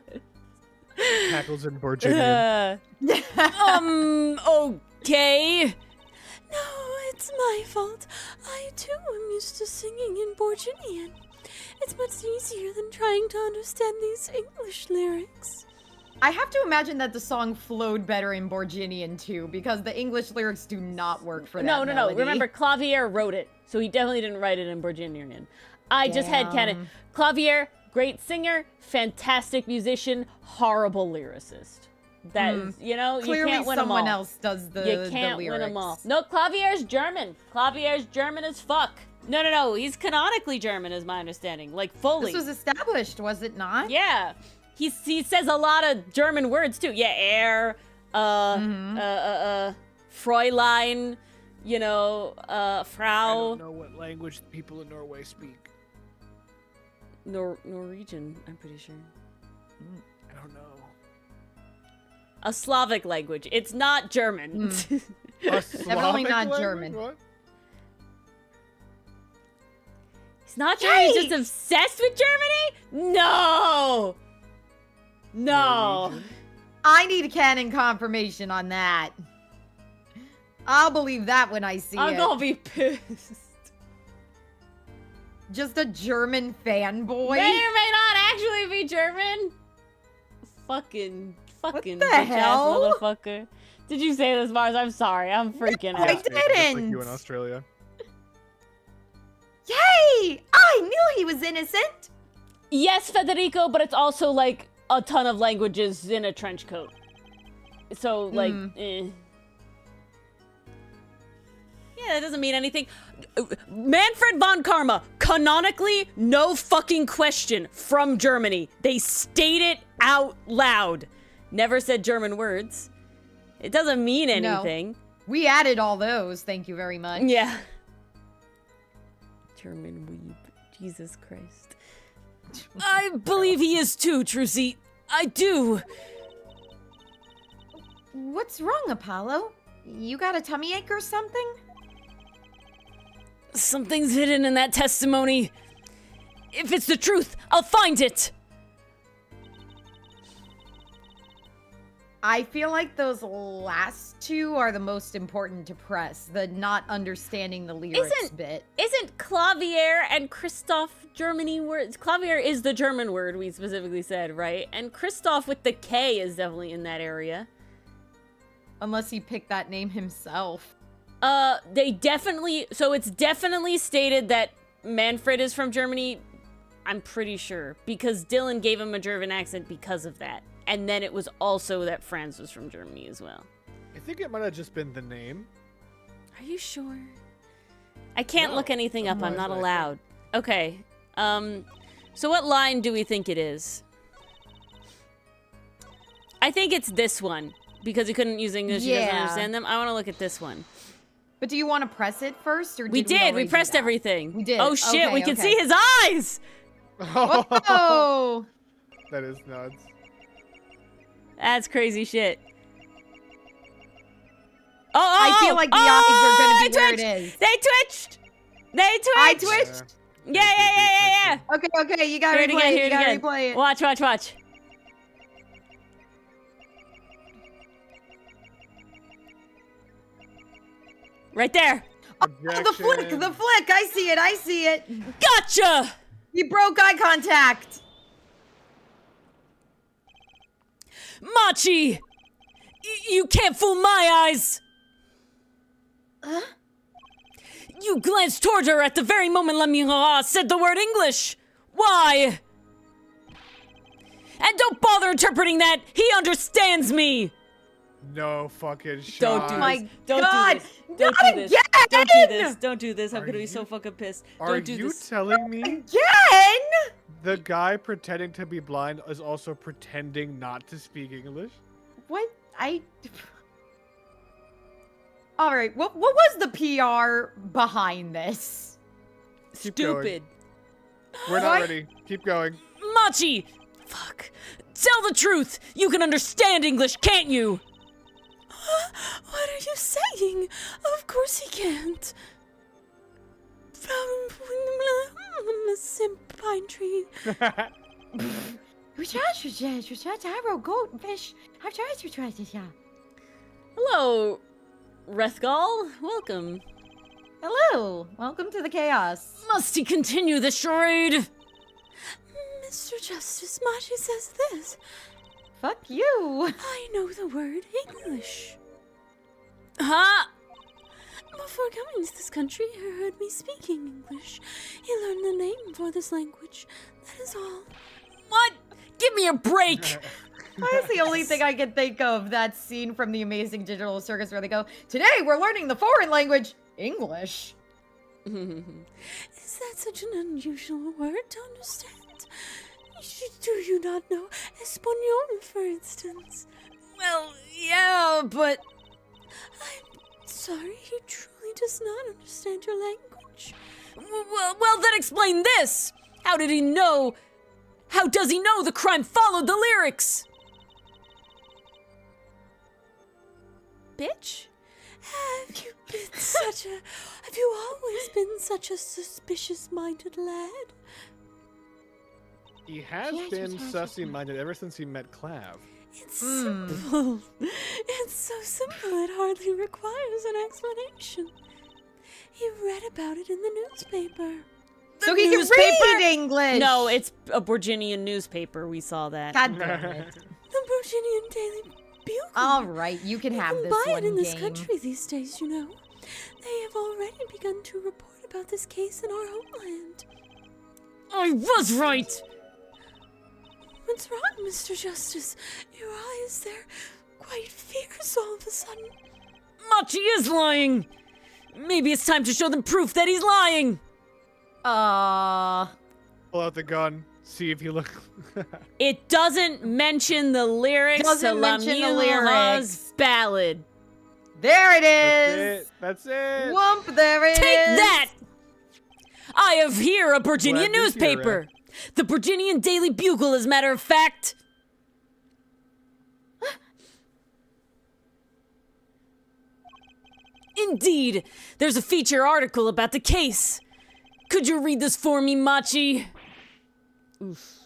Cackles in Virginia. Okay. No, it's my fault. I too am used to singing in Borginean. It's much easier than trying to understand these English lyrics. I have to imagine that the song flowed better in Borginian too, because the English lyrics do not work for that No. melody. Remember, Clavier wrote it, so he definitely didn't write it in Borginian. I just had canon. Clavier, great singer, fantastic musician, horrible lyricist. That is, you know, Clearly you can't win them all. someone else does the You can't the win them all. lyrics. No, Clavier's German. Clavier's German as fuck. No. He's canonically German, is my understanding. Like, fully. This was established, was it not? Yeah. He says a lot of German words, too. Yeah, Herr, Fräulein, you know, I Frau. don't know what language the people in Norway speak. Norwegian, I'm pretty sure. I don't know. A Slavic language. It's not German. A Definitely Slavic not language? German. What? He's not German, he's just Yikes! obsessed with Germany? No! Norwegian? I need a canon confirmation on that. I'll believe that when I see I'm it. gonna be pissed. Just a German fanboy. May or may not actually be German. Fucking the bitch-ass hell? motherfucker. Did you say this, Mars? I'm sorry. I'm freaking I out. did. Just like didn't. you in Australia. Yay! I knew he was innocent. Yes, Federico, but it's also like a ton of languages in a trench coat. So, like, Yeah, that doesn't mean anything. Manfred von Karma, canonically, no fucking question, from Germany. They state it out loud. Never said German words. It doesn't mean anything. We added all those. Thank you very much. Yeah. German weeb. Jesus Christ. I believe he is too, Trucy. I do. What's wrong, Apollo? You got a tummy ache or something? Something's hidden in that testimony. If it's the truth, I'll find it. I feel like those last two are the most important to press. The not understanding the lyrics bit. Isn't Clavier and Christoph Germany words? Clavier is the German word we specifically said, right? And Christoph with the K is definitely in that area. Unless he picked that name himself. They definitely, so it's definitely stated that Manfred is from Germany. I'm pretty sure, because Dylan gave him a German accent because of that. And then it was also that Franz was from Germany as well. I think it might have just been the name. Are you sure? I can't No, look anything up. I'm otherwise not I think- allowed. Okay. So what line do we think it is? I think it's this one. Because he couldn't use English, he doesn't Yeah. understand them. I want to look at this one. But do you want to press it first, or We did we did. We already do pressed that? everything. We did. Oh shit, Okay, we can okay. see his eyes! Oh! That is nuts. That's crazy shit. Oh, I feel like the eyes are gonna be where it is. They twitched! They twitched! I twitched. Yeah. Okay, you gotta Hear it replay again, it. hear You it gotta again. replay it. Watch. Right there. Oh, the flick! I see it! Gotcha! You broke eye contact! Machi! You can't fool my eyes! Huh? You glanced toward her at the very moment La Miroir said the word English! Why? And don't bother interpreting that! He understands me! No fucking shot. Don't do Oh my this. Don't God, do this. Don't not do this. again! Don't do this. Don't do this. I'm Are gonna be you- so fucking pissed. Are Don't do you this. telling me Again? the guy pretending to be blind is also pretending not to speak English? What? All right. What was the PR behind this? Keep going. Stupid. We're not What? ready. Keep going. Machi! Fuck. Tell the truth! You can understand English, can't you? What are you saying? Of course he can't. From a simp pine tree. Arrow, goat, fish. Hello, Rethgal. Welcome. Hello. Welcome to the chaos. Must he continue the charade? Mr. Justice, Machi says this. Fuck you. I know the word English. Huh? Before coming to this country, he heard me speaking English. He learned the name for this language. That is all. What? Give me a break! That's the only thing I can think of. That scene from The Amazing Digital Circus where they go, "Today we're learning the foreign language, English." Is that such an unusual word to understand? Do you not know Espanol, for instance? Well, yeah, but... I'm sorry, he truly does not understand your language. Well, then explain this! How did he know? How does he know the crime followed the lyrics? Bitch? Have you always been such a suspicious-minded lad? He has been sussy-minded ever since he met Clav. It's simple. It's so simple it hardly requires an explanation. He read about it in the newspaper. So he can read English. No, it's a Virginian newspaper. We saw that. God damn it. The Virginian Daily Bugle. All right, you can You have can this buy one it in this game. country these days, you know. They have already begun to report about this case in our homeland. I was right! What's wrong, Mr. Justice? Your eyes, they're quite fierce all of a sudden. Machi is lying! Maybe it's time to show them proof that he's lying! Pull out the gun. See if you look. It doesn't mention the lyrics Doesn't to mention the Lamina's lyrics. ballad. There it That's is. it. That's it. Whoomp, there it is. Take that! I have here a Virginian Glad to hear newspaper. The Virginian Daily Bugle, as a matter of fact. Indeed, there's a feature article about the case. Could you read this for me, Machi? Oof.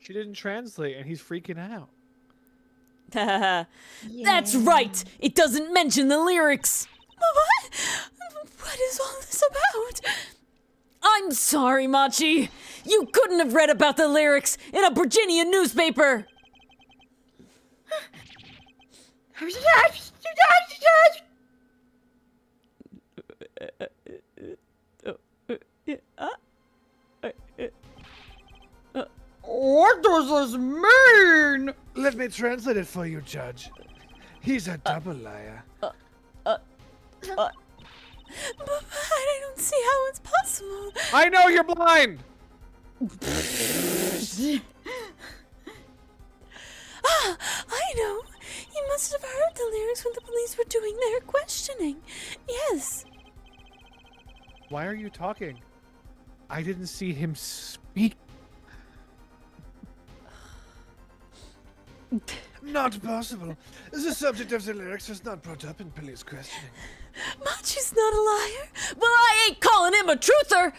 She didn't translate, and he's freaking out. That's right! It doesn't mention the lyrics! What? What is all this about? I'm sorry, Machi! You couldn't have read about the lyrics in a Virginian newspaper! What does this mean? Let me translate it for you, Judge. He's a double liar. But I don't see how it's possible. I know you're blind! I know. He must have heard the lyrics when the police were doing their questioning. Yes. Why are you talking? I didn't see him speak. Not possible. The subject of the lyrics was not brought up in police questioning. Machi's not a liar. Well, I ain't calling him a truther!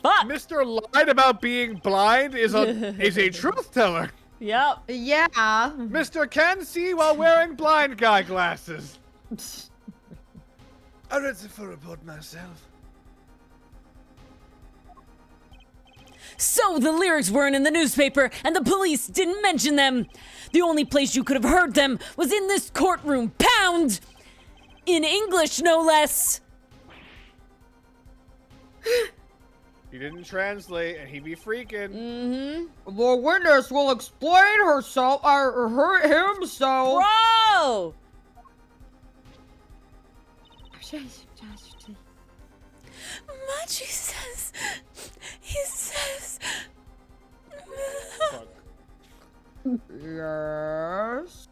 Fuck! Mr. lied about being blind is a truth teller. Yep. Yeah. Mr. can see while wearing blind guy glasses. I read the full report myself. So the lyrics weren't in the newspaper, and the police didn't mention them. The only place you could have heard them was in this courtroom. Pound! In English, no less. He didn't translate, and he be freaking. Mm-hmm. The witness will explain herself, or himself. Bro! Machi says... He says... Fuck. Yes.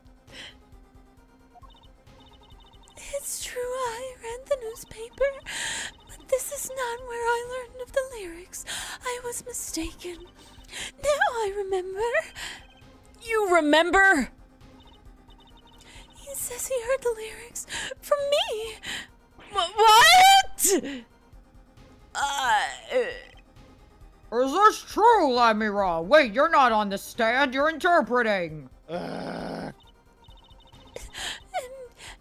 It's true, I read the newspaper, but this is not where I learned of the lyrics. I was mistaken. Now I remember. You remember? He says he heard the lyrics from me. What? Is this true, Lamira? Wait, you're not on the stand, you're interpreting. And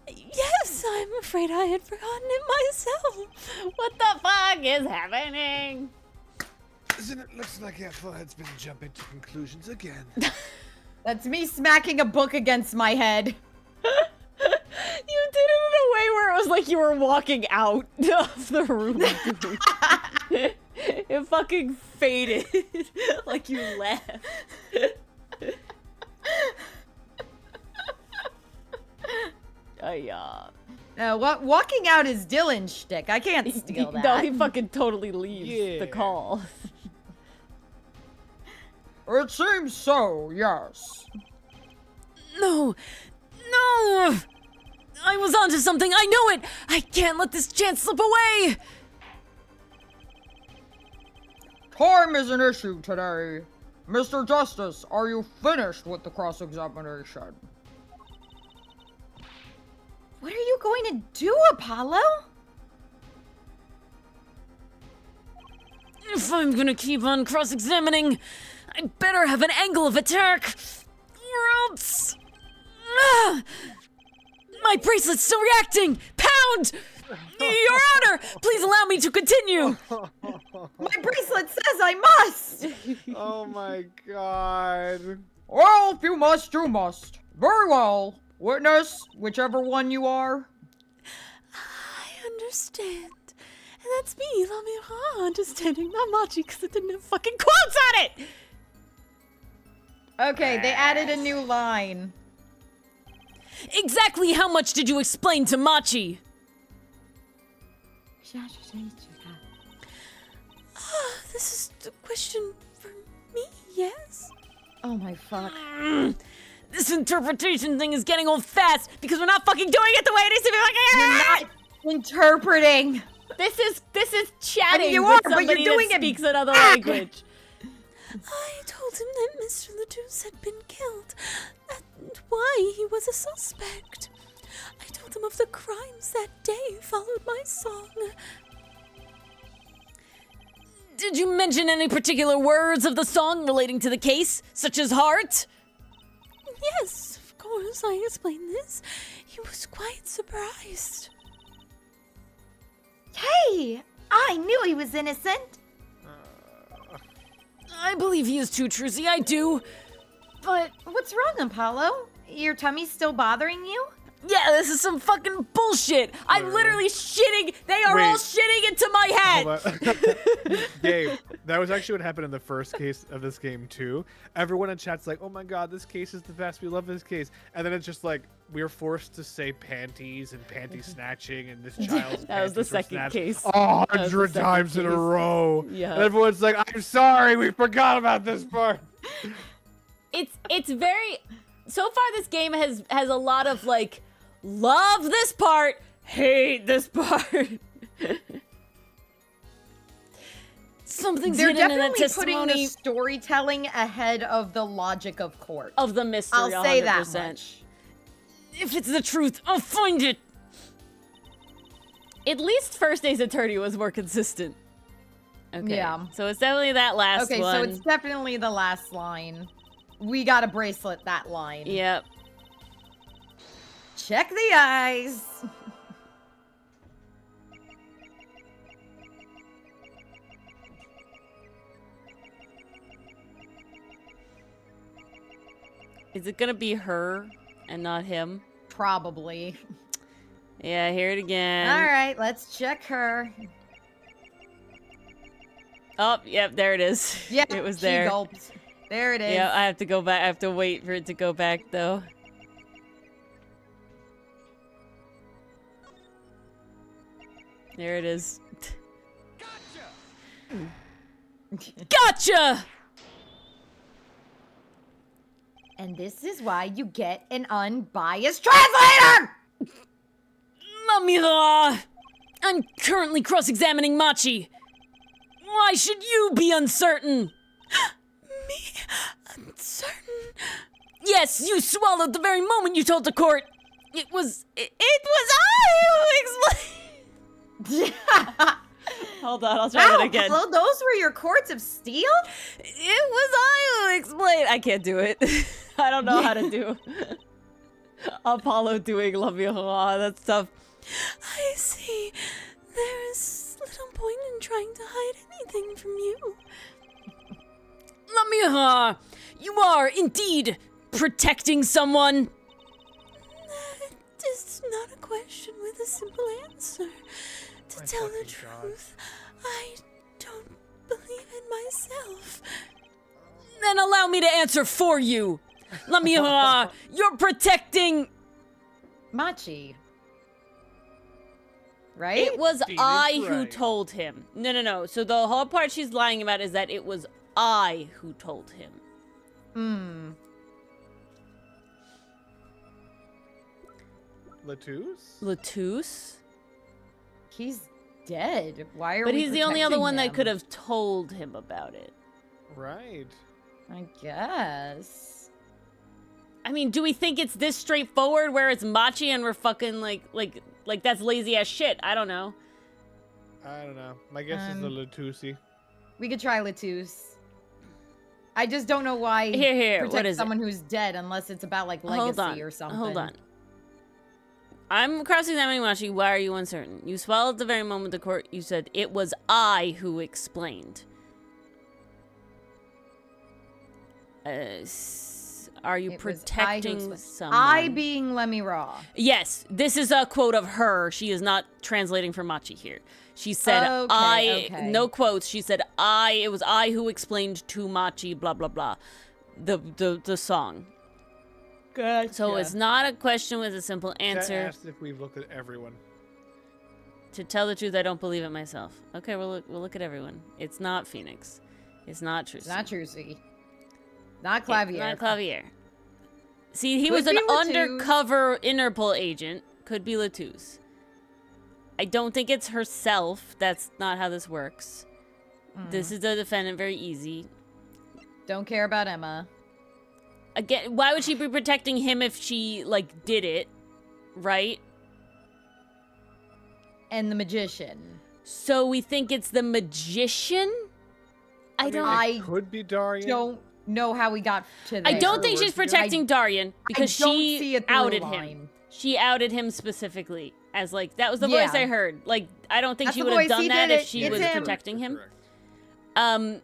yes, I'm afraid I had forgotten it myself. What the fuck is happening? Isn't it looks like our forehead's been jumping to conclusions again? That's me smacking a book against my head. You did it in a way where it was like you were walking out of the room. It fucking faded. Like you left. No, walking out is Dylan's shtick. I can't steal that. No, he fucking totally leaves the call. It seems so, yes. No! No! I was onto something, I know it! I can't let this chance slip away! Time is an issue today. Mr. Justice, are you finished with the cross-examination? What are you going to do, Apollo? If I'm gonna keep on cross-examining, I better have an angle of attack! Or else... Ah! My bracelet's still reacting! Pound! Your Honor, please allow me to continue! My bracelet says I must! Oh my god. Well, if you must, you must. Very well. Witness, whichever one you are. I understand. And that's me, Lamira, understanding, not Machi, because it didn't have fucking quotes on it! Okay, they added a new line. Exactly how much did you explain to Machi? This is the question for me, yes? Oh my fuck. This interpretation thing is getting old fast because we're not fucking doing it the way it needs to be You're fucking. not interpreting. This is chatting you with are, but you're somebody doing that it speaks another language. I told him that Mr. Latouche had been killed, and why he was a suspect. I told him of the crimes that day followed my song. Did you mention any particular words of the song relating to the case, such as heart? Yes, of course, I explained this. He was quite surprised. Hey, I knew he was innocent. I believe he is too, Trucy, I do. But what's wrong, Apollo? Your tummy's still bothering you? Yeah, this is some fucking bullshit. I'm literally shitting. They are all Wait. shitting into my head. Hold on. Gabe, that was actually what happened in the first case of this game too. Everyone in chat's like, "Oh my god, this case is the best. We love this case." And then it's just like we're forced to say panties and panty snatching, and this child's That was the panties were second snatched case. That 100 was the second times in a case. row. Yeah. And everyone's like, "I'm sorry, we forgot about this part." It's very so far this game has a lot of like love this part, hate this part. Something's They're hidden in that definitely putting testimony the storytelling ahead of the logic of court. Of the mystery, I'll say 100%. that much. If it's the truth, I'll find it. At least First Day's Attorney was more consistent. Okay. Yeah. So it's definitely that last Okay, one. so it's definitely the last line. We got a bracelet that line. Yep. Check the eyes. Is it gonna be her and not him? Probably. Yeah, hear it again. All right, let's check her. Oh, yep, there it is. Yeah, it was she there. gulped. There it is. Yeah, I have to go back. I have to wait for it to go back, though. There it is. Gotcha! And this is why you get an unbiased translator! Mamira! I'm currently cross-examining Machi. Why should you be uncertain? Me? Uncertain? Yes, you swallowed the very moment you told the court. It was I who explained. Hold on, I'll try that again. Hello, those were your cords of steel? It was I who explained. I can't do it. I don't know how to do Apollo doing La Miroir. That's tough. I see. There is little point in trying to hide anything from you. La Miroir, you are indeed protecting someone. That is not a question with a simple answer. To tell the truth, I don't believe it myself. Then allow me to answer for you. La Miroir, you're protecting... Machi. Right? It was Phoenix I who Wright. told him. No. So the whole part she's lying about is that it was I who told him. Latouche? Latouche? He's dead. Why are But we he's the only other protecting one that him? could have told him about it. Right. I guess. I mean, do we think it's this straightforward where it's Machi and we're fucking like that's lazy ass shit? I don't know. I don't know. My guess is the Latouche. We could try Latouche. I just don't know why Here, protect what is it? someone who's dead unless it's about like legacy or something. Hold on. I'm cross-examining Machi. Why are you uncertain? You swallowed the very moment the court. You said it was I who explained. Are you It was protecting someone? I being Lemmy Raw. Yes, this is a quote of her. She is not translating for Machi here. She said, Okay. no quotes. She said, it was I who explained to Machi, blah, blah, blah. The song. Gotcha. So it's not a question with a simple Chat answer. asked if we've looked at everyone. To tell the truth, I don't believe it myself. Okay, we'll look at everyone. It's not Phoenix. It's not Trucy. It's not Trucy. Not Clavier. Not Clavier. See, he Could was an be Latouche. undercover Interpol agent. Could be Latouche. I don't think it's herself. That's not how this works. This is the defendant. Very easy. Don't care about Emma. Again, why would she be protecting him if she, like, did it? Right? And the magician. So we think it's the magician? I don't... I Could be Darian. don't know how we got to there. I don't think she's Words protecting Darian because I don't she see a through outed line. him. She outed him specifically as like that was the voice Yeah. I heard. Like I don't think That's she the would have voice. done He that did if it. she It's was him. protecting him. Correct.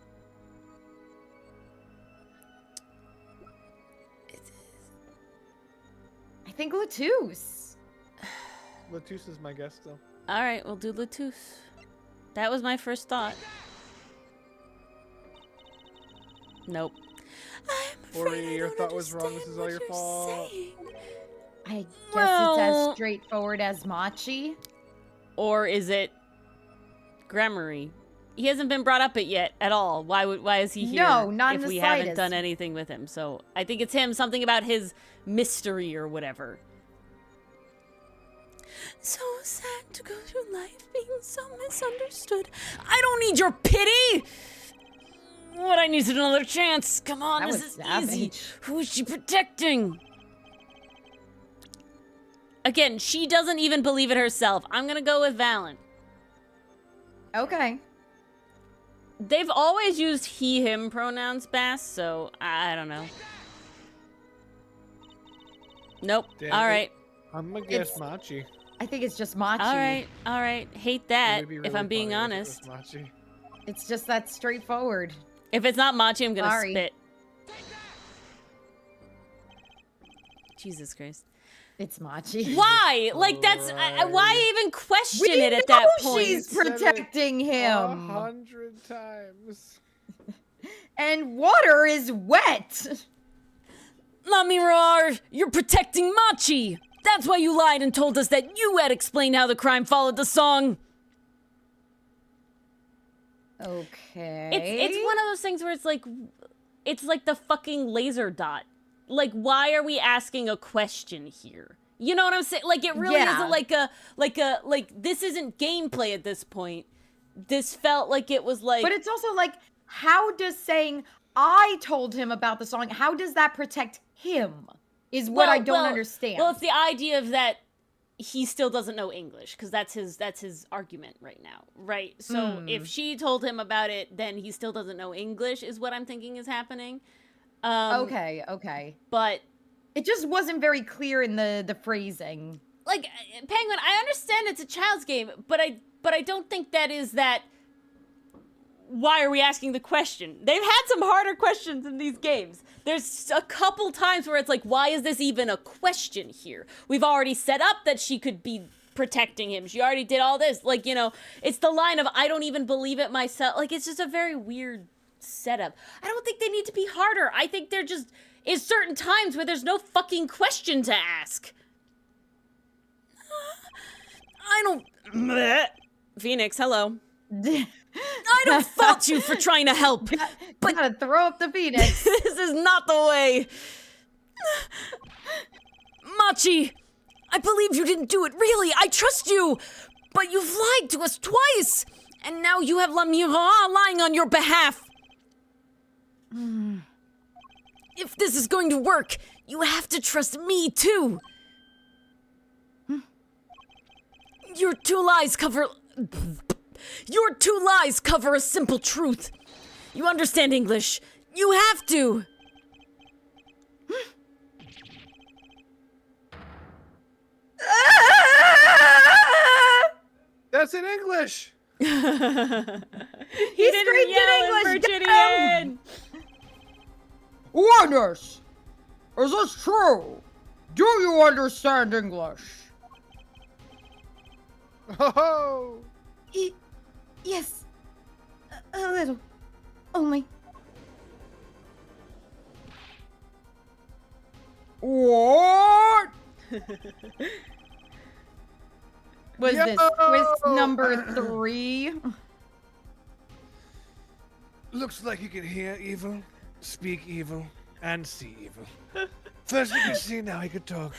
I think Latouche. Latouche is my guess still. All right, we'll do Latouche. That was my first thought. Nope. I'm Ori, afraid I your don't thought was wrong. This understand is all what your you're fault. saying. I guess it's Well- as straightforward as Machi. Or is it Gramarye? He hasn't been brought up it yet at all. Why is he here? No, not in if the we haven't slightest. done anything with him. So I think it's him. Something about his mystery or whatever. So sad to go through life being so misunderstood. I don't need your pity. What I need is another chance. Come on, That this was is easy. savage. Who is she protecting? Again, she doesn't even believe it herself. I'm gonna go with Valen. Okay. They've always used he/him pronouns, Bass. So I don't know. Nope. Damn All it. right. I'm gonna guess It's- Machi. I think it's just Machi. All right. All right. Hate that. It'd be if really I'm being funny if it was honest. Machi. It's just that straightforward. If it's not Machi, I'm gonna Sorry. spit. Jesus Christ. It's Machi. Why? Like, that's why even question We it at know that point? she's protecting him. 100 times. And water is wet. Lamirar, you're protecting Machi. That's why you lied and told us that you had explained how the crime followed the song. Okay. It's one of those things where it's like the fucking laser dot. Like, why are we asking a question here? You know what I'm saying? Like, it really isn't like this isn't gameplay at this point. This felt like it was like. But it's also like, how does saying I told him about the song, how does that protect him? Is what I don't understand. Well, it's the idea of that he still doesn't know English, because that's his argument right now, right? So if she told him about it, then he still doesn't know English, is what I'm thinking is happening. Okay. But it just wasn't very clear in the phrasing. like, Penguin, I understand it's a child's game, but I don't think that is that. Why are we asking the question? They've had some harder questions in these games. There's a couple times where it's like, why is this even a question here? We've already set up that she could be protecting him. She already did all this. Like, you know, it's the line of, I don't even believe it myself. Like, it's just a very weird setup. I don't think they need to be harder. I think there just is certain times where there's no fucking question to ask. I don't... Phoenix, hello. I don't fault you for trying to help, But gotta throw up the Phoenix. this is not the way. Machi, I believe you didn't do it, really. I trust you. But you've lied to us twice. And now you have Lamira lying on your behalf. If this is going to work, you have to trust me, too. Your two lies cover a simple truth. You understand English. You have to. That's in English. He screamed didn't in yell in English, get Virginian. Witness! Is this true? Do you understand English? Oh. Yes. A little. Only. What? Was this twist number 3? Looks like you can hear evil, speak evil, and see evil. First you can see, now you can talk.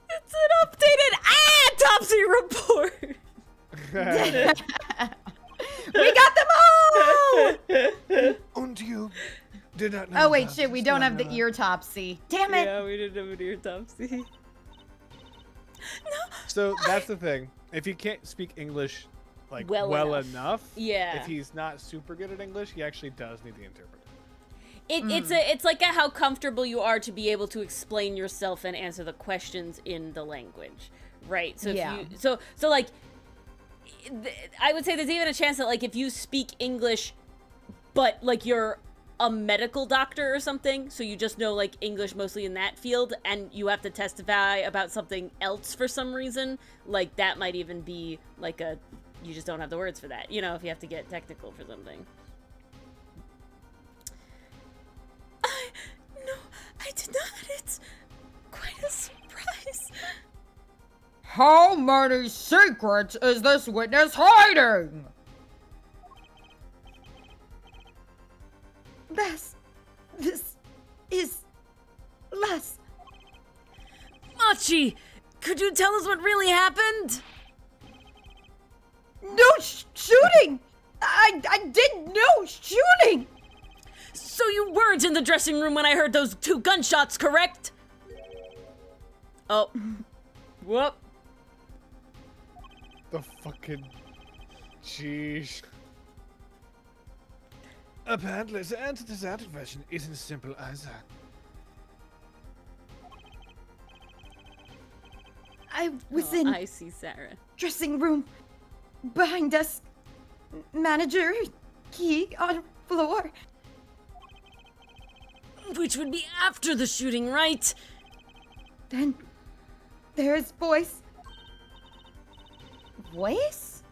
It's an updated autopsy report. We got them all! And you did not know Oh wait, about shit, we this, don't have the Lamira. ear topsy. Damn it! Yeah, we didn't have an autopsy. So that's the thing. If he can't speak English like Well well enough. enough, Yeah. if he's not super good at English, he actually does need the interpreter. It's like how comfortable you are to be able to explain yourself and answer the questions in the language, right? So Yeah. if you so like I would say there's even a chance that like if you speak English but like you're a medical doctor or something, so you just know like English mostly in that field and you have to testify about something else for some reason, like that might even be like you just don't have the words for that, you know, if you have to get technical for something. No, I did not. It's quite a surprise. How many secrets is this witness hiding? Less. This is less. Machi, could you tell us what really happened? No shooting! I did no shooting! So you weren't in the dressing room when I heard those 2 gunshots, correct? Oh. Whoop. The fucking jeez. Apparently, the answer to that question isn't simple either. I was in I see Sarah. dressing room, behind desk, manager, key on floor. Which would be after the shooting, right? Then There's voice. Voice?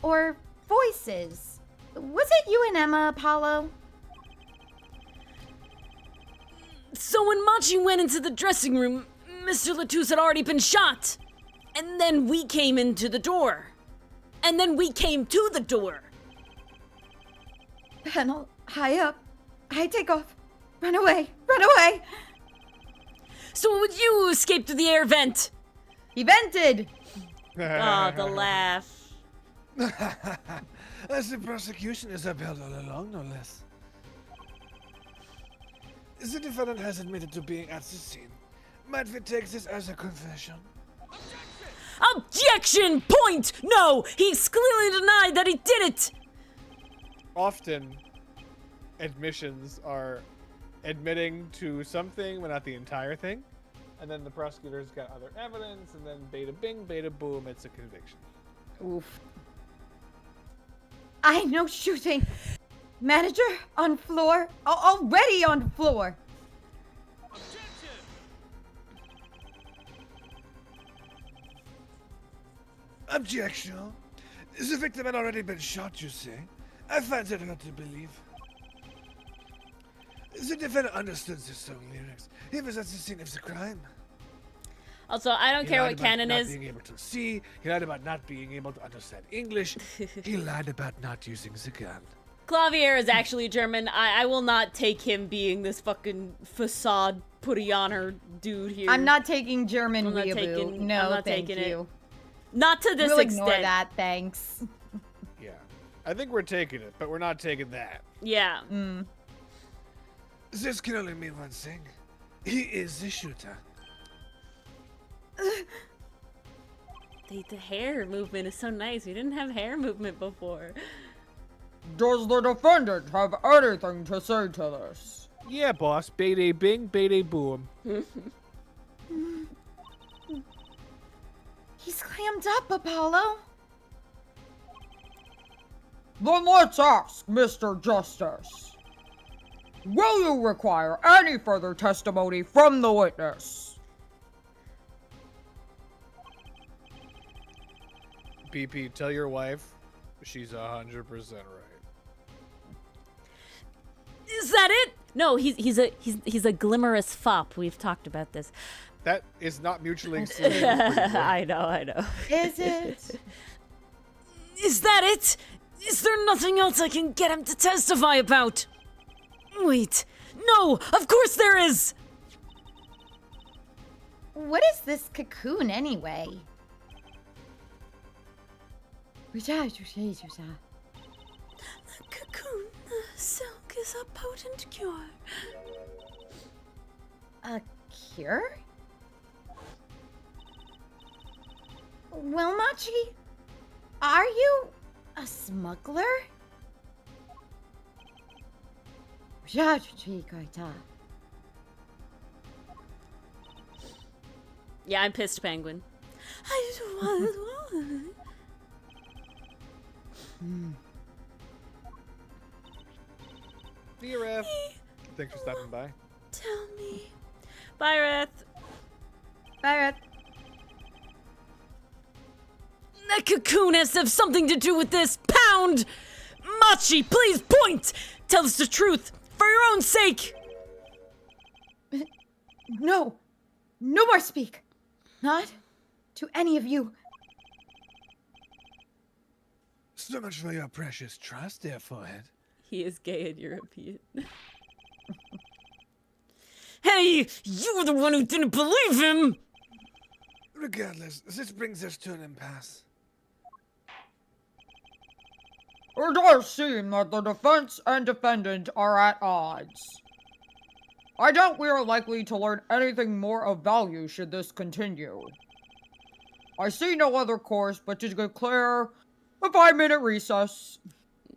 Or voices? Was it you and Emma, Apollo? So when Machi went into the dressing room, Mr. Latouche had already been shot. And then we came into the door. And then we came to the door. Panel, high up. I take off. Run away. Run away. So would you escape through the air vent? He vented. Oh, the laugh. As the prosecution is upheld all along, no less. The defendant has admitted to being at the scene. Might we take this as a confession? Objection! Point! No! He's clearly denied that he did it! Often, admissions are admitting to something, but not the entire thing. And then the prosecutor's got other evidence, and then beta bing, beta boom, it's a conviction. Oof. I know shooting. Manager on floor. Already on floor. Objection. The victim had already been shot, you say? I find that hard to believe. The defendant understood the song lyrics. He was at the scene of the crime. Also, I don't He care lied what about canon not is. being able to see. He lied about not being able to understand English. He lied about not using the gun. Clavier is actually German. I will not take him being this fucking facade putty on her dude here. I'm not taking German I'm not weeaboo. taking- No, I'm not thank taking it. you. Not to this We'll extent. ignore that, thanks. Yeah. I think we're taking it, but we're not taking that. Yeah. This can only mean one thing. He is the shooter. The hair movement is so nice. We didn't have hair movement before. Does the defendant have anything to say to this? Yeah, boss. Beta bing, beta boom. He's clammed up, Apollo. Then let's ask, Mr. Justice. Will you require any further testimony from the witness? BP, tell your wife she's 100% right. Is that it? No, he's a glimmerous fop. We've talked about this. That is not mutually exclusive. pretty boy. I know. Is it? Is that it? Is there nothing else I can get him to testify about? Wait. No, of course there is! What is this cocoon anyway? The cocoon, the silk is a potent cure. A cure? Well, Machi, are you a smuggler? Yeah, I'm pissed, Penguin. I don't See you, Ref. Thanks for stopping by. tell me. Bye, Reth. Barrett. That cocoon has to have something to do with this. Pound! Machi, please point! Tell us the truth, for your own sake! No. No more speak. Not to any of you. So much for your precious trust, dear forehead. He is gay and European. Hey, you were the one who didn't believe him! Regardless, this brings us to an impasse. It does seem that the defense and defendant are at odds. I doubt we are likely to learn anything more of value should this continue. I see no other course but to declare a 5-minute recess.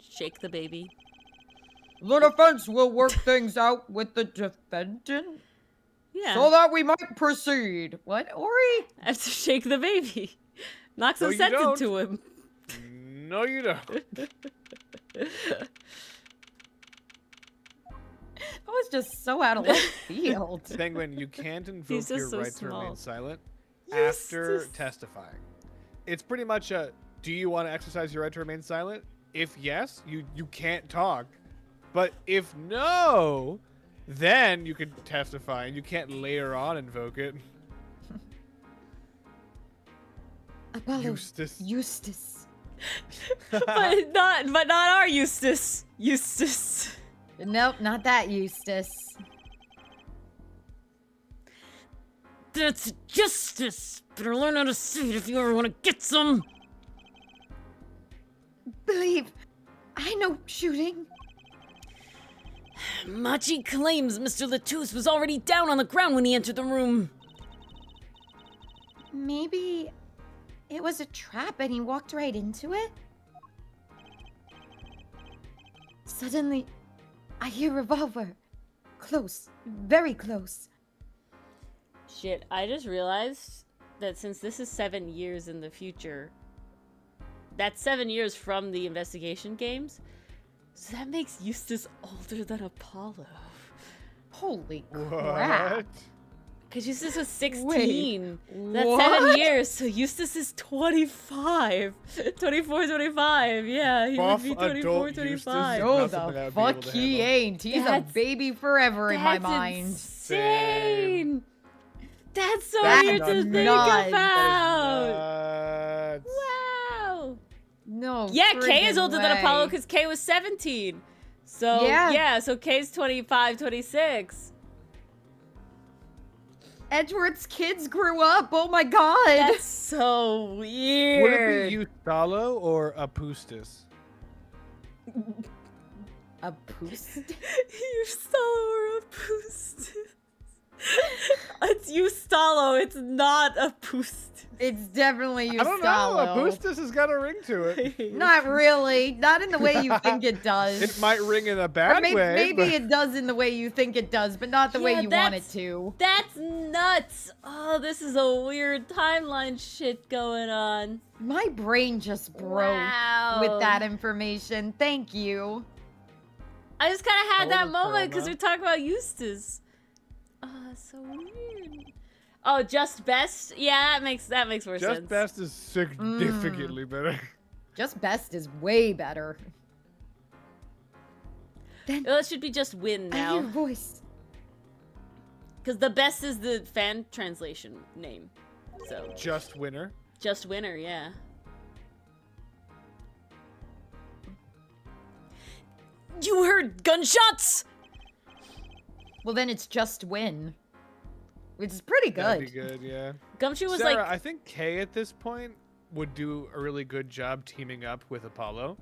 Shake the baby. The defense will work things out with the defendant Yeah. so that we might proceed. What, Ori? I have to shake the baby. Knock some No, you sense don't. into him. No, you don't. That was just so out of left field. Penguin, you can't invoke He's just your so right to small. remain silent after Eustace. testifying. It's pretty much a, do you want to exercise your right to remain silent? If yes, you can't talk. But if no, then you can testify and you can't later on invoke it. Apollo. Eustace. Eustace. but not our Eustace. Eustace. Nope, not that Eustace. That's justice. Better learn how to say it if you ever want to get some. Believe. I know shooting. Machi claims Mr. Latouche was already down on the ground when he entered the room. Maybe it was a trap and he walked right into it? Suddenly, I hear revolver. Close. Very close. Shit, I just realized that since this is 7 years in the future, that's 7 years from the investigation games. So that makes Eustace older than Apollo. Holy crap. What? Because Eustace was 16. That's what? 7 years, so Eustace is 25. 24, 25. Yeah, he Buff would be 24, adult 25. Eustace. No, Not something I the would be able fuck to he handle. ain't. He's a That's- baby forever in my That's mind. insane. That's so That's weird to think nuts. about. Nuts. Wow. No. Yeah, Kay is friggin' older than Apollo way. because Kay was 17. So, Yeah. yeah, so Kay's 25, 26. Edward's kids grew up. Oh my god. That's so Would weird. it be Eustalo or Apustus? A poos. Eustalo or Apustus. It's Eustalo, it's not Apustus. It's definitely I don't know. Eustalo. Apustus has got a ring to it. Not really. Not in the way you think it does. It might ring in a Or bad maybe, way. maybe but... it does in the way you think it does, but not the way Yeah, you want it that's- to. That's nuts. Oh, this is a weird timeline shit going on. My brain just broke Wow. with that information. Thank you. I just kind of had that Hold the moment because promo. we're talking about Eustace. Oh, so weird. Oh, just best? Yeah, that makes more sense. Just Best is significantly better. Just best is way better. Well, it should be just win I hear a now. voice. Because the best is the fan translation name. So, Just winner. just winner, yeah. You heard gunshots! Well, then it's just win. Which is pretty That'd good. be good, yeah. Gumshoe was Sarah, like, I think Kay at this point would do a really good job teaming up with Apollo.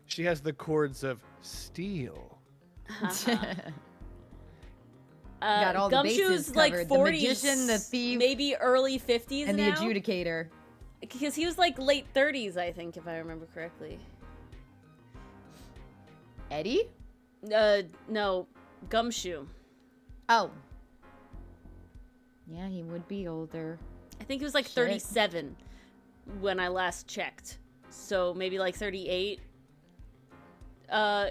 She has the chords of steel. Got all the bases Gumshoe's like covered. 40s, The magician, the thief, maybe early 50s and the now. adjudicator. Because he was like late 30s, I think, if I remember correctly. Eddie? No, Gumshoe. Oh. Yeah, he would be older. I think he was like Shit. 37 when I last checked. So maybe like 38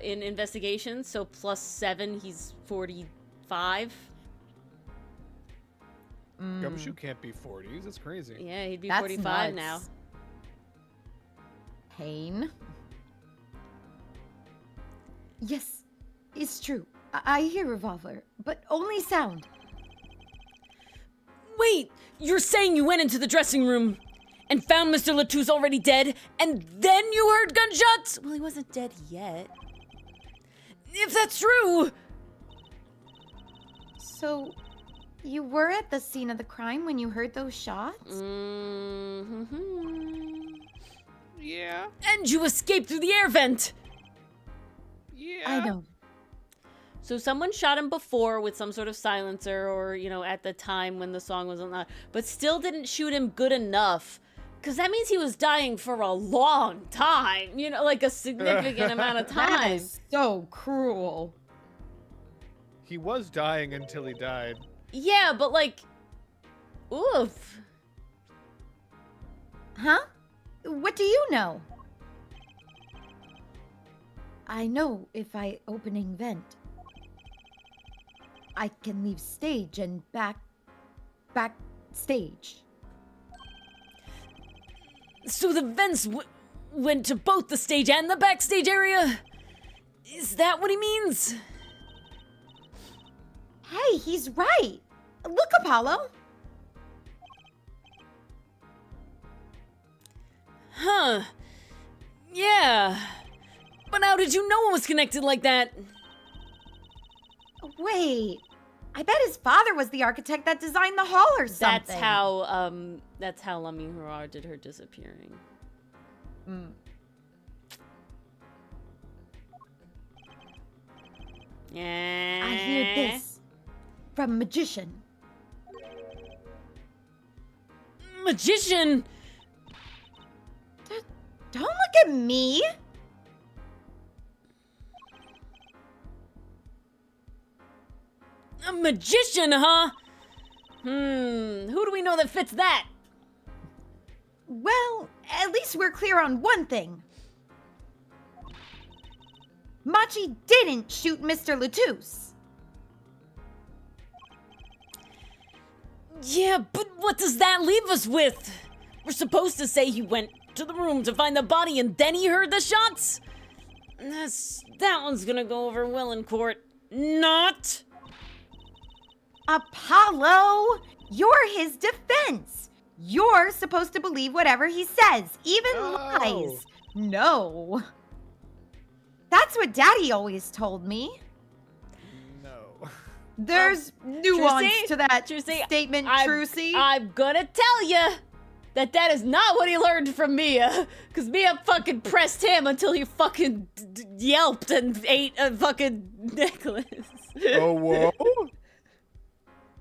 in investigation. So plus 7, he's 45. Gumshoe can't be 40s. That's crazy. Yeah, he'd be That's 45 now. nuts. Pain? Yes, it's true. I hear revolver, but only sound. Wait, you're saying you went into the dressing room and found Mr. Latouche already dead, and then you heard gunshots? Well, he wasn't dead yet. If that's true! So, you were at the scene of the crime when you heard those shots? Mm-hmm. Yeah. And you escaped through the air vent! Yeah. I know. So someone shot him before with some sort of silencer or, at the time when the song was on, but still didn't shoot him good enough. Because that means he was dying for a long time, like a significant amount of That time. is so cruel. He was dying until he died. Yeah, but oof. Huh? What do you know? I know if I opening vent, I can leave stage and backstage. So the vents went to both the stage and the backstage area? Is that what he means? Hey, he's right. Look, Apollo. Huh. Yeah. But how did you know it was connected like that? Wait. I bet his father was the architect that designed the hall or something. That's how Lami Harar did her disappearing. Yeah. I hear this from magician. Magician? Don't look at me. A magician, huh? Who do we know that fits that? Well, at least we're clear on one thing. Machi didn't shoot Mr. Latouche. Yeah, but what does that leave us with? We're supposed to say he went to the room to find the body and then he heard the shots? That one's gonna go over well in court. Not. Apollo, you're his defense. You're supposed to believe whatever he says, even lies. No. That's what Daddy always told me. No. There's nuance Trusy? to that Trusy, statement, Trucy. I'm gonna tell you that is not what he learned from Mia. Because Mia fucking pressed him until he fucking yelped and ate a fucking necklace. Oh, whoa.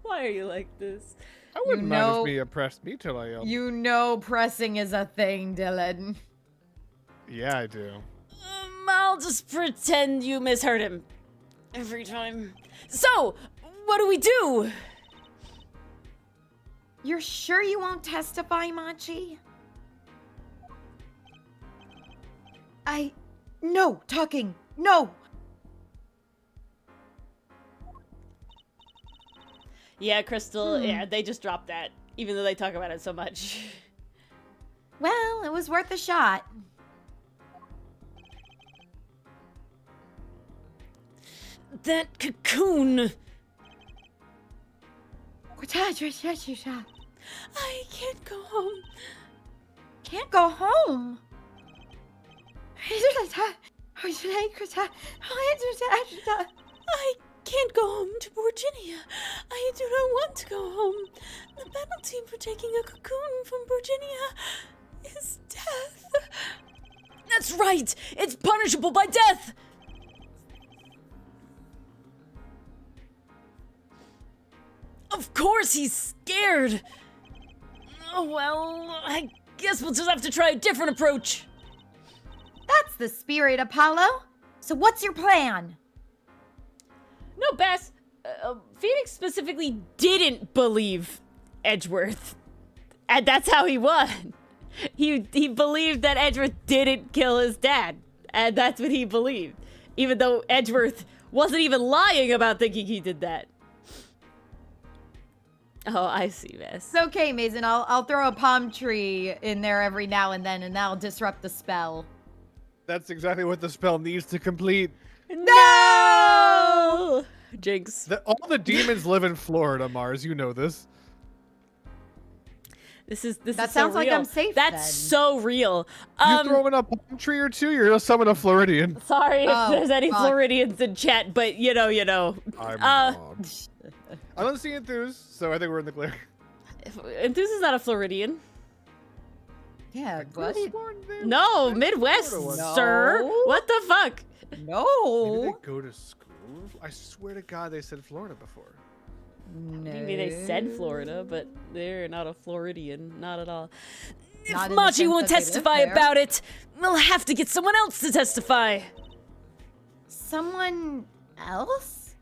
Why are you like this? I wouldn't mind know- if Mia pressed me till I yelled. You know pressing is a thing, Dylan. Yeah, I do. I'll just pretend you misheard him. Every time. So, what do we do? You're sure you won't testify, Machi? No, talking. No. Yeah, Crystal, yeah, they just dropped that. Even though they talk about it so much. Well, it was worth a shot. That cocoon. I can't go home. Can't go home. I can't go home to Virginia. I do not want to go home. The penalty for taking a cocoon from Virginia is death. That's right! It's punishable by death! Of course he's scared! Oh, well, I guess we'll just have to try a different approach. That's the spirit, Apollo. So what's your plan? No, Bess. Phoenix specifically didn't believe Edgeworth. And that's how he won. He believed that Edgeworth didn't kill his dad. And that's what he believed. Even though Edgeworth wasn't even lying about thinking he did that. Oh, I see, Bess. It's okay, Mason. I'll throw a palm tree in there every now and then, and that'll disrupt the spell. That's exactly what the spell needs to complete. No! Jinx. All the demons live in Florida, Mars. You know this. This is That so sounds like real. I'm safe, That's then. so real. You throwing a palm tree or two? You're gonna summon a Floridian. Sorry if Oh, there's any fuck. Floridians in chat, but you know. I'm wrong. I don't see Enthuse, so I think we're in the clear. Enthuse is not a Floridian. Yeah, what? No, Midwest, Florida sir. No. What the fuck? Maybe No. they go to school? I swear to God they said Florida before. Maybe they said Florida, but they're not a Floridian. Not at all. Not If in the Machi sense won't that they live testify there. about it, we'll have to get someone else to testify. Someone else?